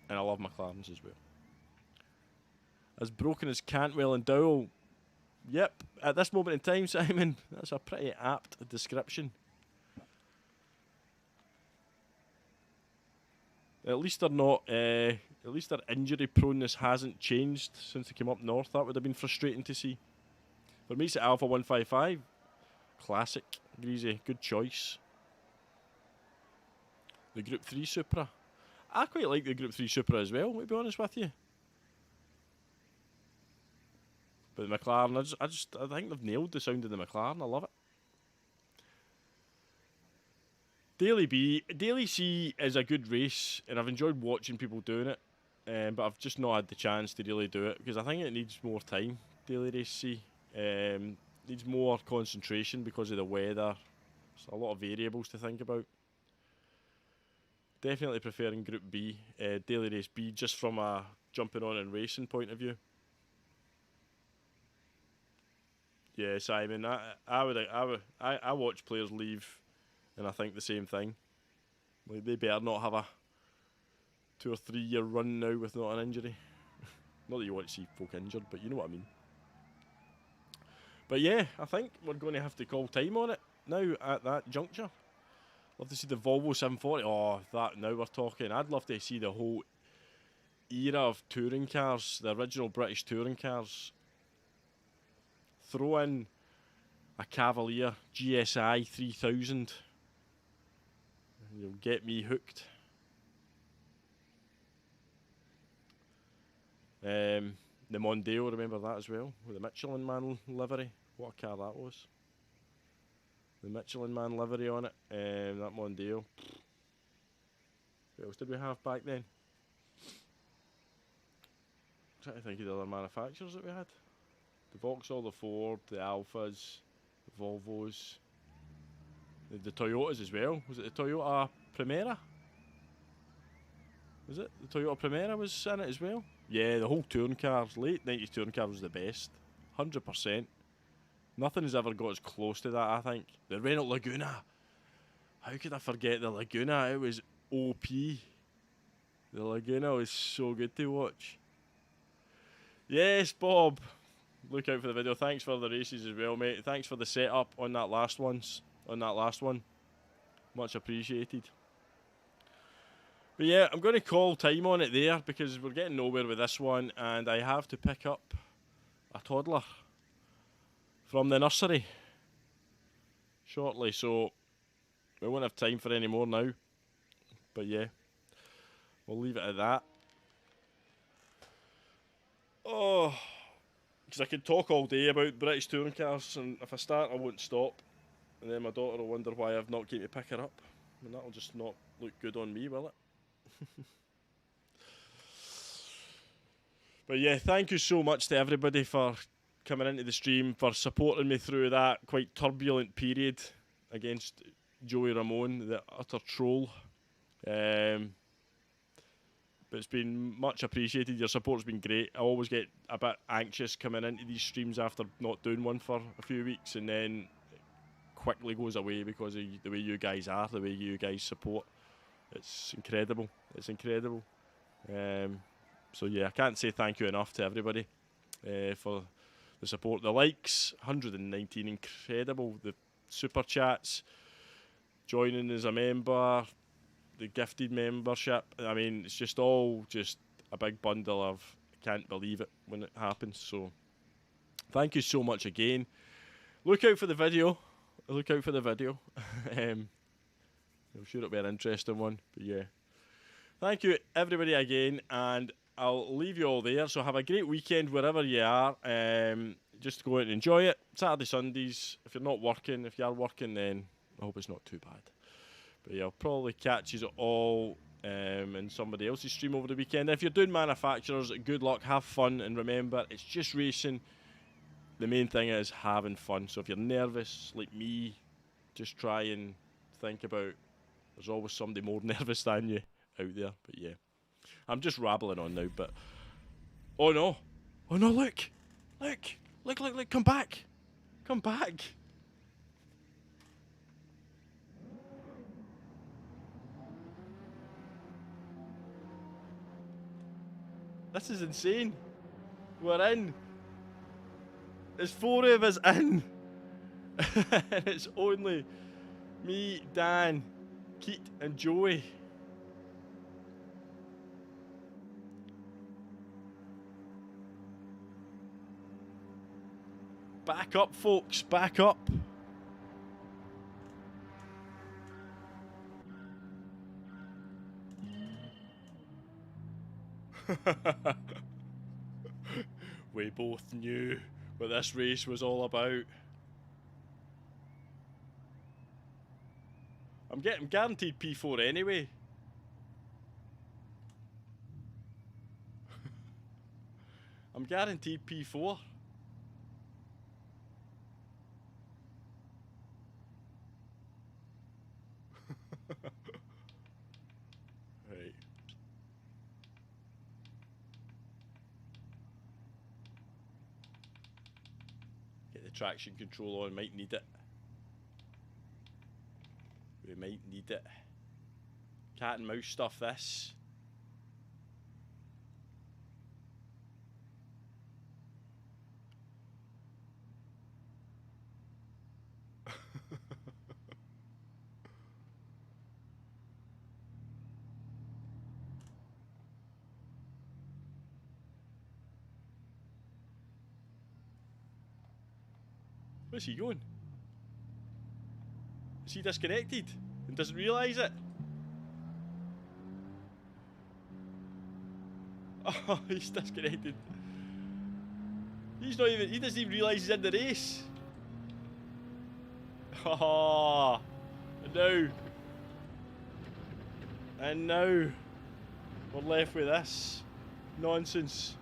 And I love McLarens as well. As broken as Cantwell and Dowell. Yep, at this moment in time, Simon, that's a pretty apt description. At least they're not. At least their injury proneness hasn't changed since they came up north. That would have been frustrating to see. For me, it's Alpha 155. Classic. Greasy. Good choice. The Group 3 Supra. I quite like the Group 3 Supra as well, to be honest with you. But the McLaren, I think they've nailed the sound of the McLaren. I love it. Daily C is a good race, and I've enjoyed watching people doing it. But I've just not had the chance to really do it because I think it needs more time. Daily race C needs more concentration because of the weather. There's a lot of variables to think about. Definitely preferring Group B, Daily Race B, just from a jumping on and racing point of view. Yeah, Simon, I watch players leave, and I think the same thing. Like they better not have a 2 or 3 year run now with not an injury. Not that you want to see folk injured, but you know what I mean. But yeah, I think we're going to have to call time on it now at that juncture. Love to see the Volvo 740. Oh, that now we're talking. I'd love to see the whole era of touring cars, the original British touring cars. Throw in a Cavalier GSI 3000. You'll get me hooked. The Mondeo, remember that as well, with the Michelin Man livery. What a car that was. The Michelin Man livery on it, that Mondeo. What else did we have back then? I'm trying to think of the other manufacturers that we had. The Vauxhall, the Ford, the Alphas, the Volvos, the Toyotas as well. Was it the Toyota Primera? Was it? The Toyota Primera was in it as well? Yeah, the whole touring cars, late 90s touring car was the best. 100%. Nothing has ever got as close to that, I think. The Renault Laguna. How could I forget the Laguna? It was OP. The Laguna was so good to watch. Yes, Bob. Look out for the video. Thanks for the races as well, mate. Thanks for the setup on that last one. Much appreciated. But yeah, I'm going to call time on it there because we're getting nowhere with this one, and I have to pick up a toddler from the nursery shortly, so we won't have time for any more now. But yeah, we'll leave it at that. Oh, because I could talk all day about British touring cars, and if I start, I won't stop. And then my daughter will wonder why I've not came to pick her up. And that'll just not look good on me, will it? But yeah, thank you so much to everybody for coming into the stream, for supporting me through that quite turbulent period against Joey Ramone, the utter troll. But it's been much appreciated. Your support's been great. I always get a bit anxious coming into these streams after not doing one for a few weeks, and then it quickly goes away because of the way you guys are, the way you guys support. It's incredible. It's incredible. So yeah, I can't say thank you enough to everybody for the support. The likes, 119, incredible. The super chats, joining as a member, the gifted membership. I mean, it's just all just a big bundle of can't believe it when it happens. So thank you so much again. Look out for the video. Look out for the video. I'm sure it'll be an interesting one. But yeah, thank you everybody again, and I'll leave you all there. So have a great weekend wherever you are. Just go out and enjoy it. Saturday, Sundays. If you're not working, if you are working, then I hope it's not too bad. But yeah, I'll probably catch you all in somebody else's stream over the weekend. If you're doing manufacturers, good luck, have fun, and remember, it's just racing. The main thing is having fun. So if you're nervous, like me, just try and think about there's always somebody more nervous than you out there. But yeah, I'm just rambling on now, but oh no, look, come back, this is insane. We're in. There's 4 of us in. And it's only me, Dan, Keith and Joey. Back up, folks, back up. We both knew what this race was all about. I'm getting guaranteed P4 anyway. I'm guaranteed P4. Right. Get the traction control on, might need it. We might need it. Cat and mouse stuff, this. Where's he going? Is he disconnected and doesn't realise it? Oh, he's disconnected. He's not even, he doesn't even realise he's in the race. Oh, no. And now we're left with this nonsense.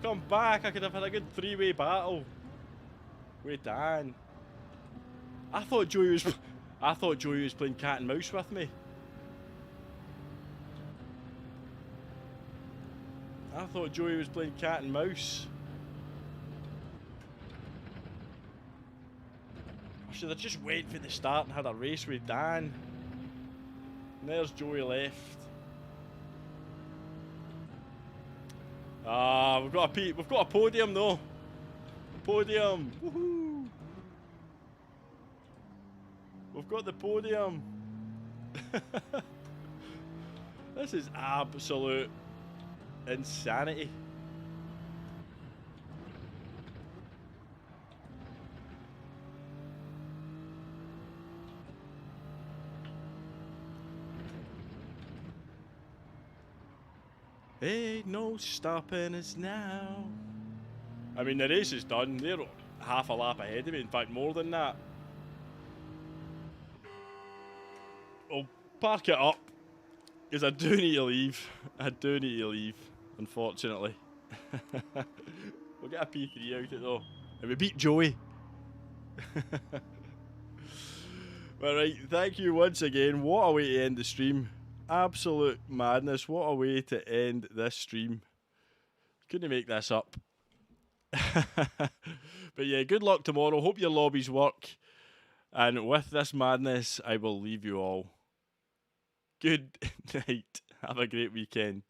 Come back, I could have had a good three-way battle with Dan. I thought Joey was playing cat and mouse with me. I thought Joey was playing cat and mouse. I should have just waited for the start and had a race with Dan. And there's Joey left. Ah, we've got a podium though. Podium. Woohoo! We've got the podium. This is absolute insanity. Ain't no stopping us now. I mean, the race is done. They're half a lap ahead of me. In fact, more than that. I'll park it up because I do need to leave. I do need to leave, unfortunately. We'll get a P3 out of it though. And we beat Joey. Alright, thank you once again. What a way to end the stream. Absolute madness. What a way to end this stream. Couldn't make this up. But yeah, good luck tomorrow. Hope your lobbies work. And with this madness, I will leave you all. Good night. Have a great weekend.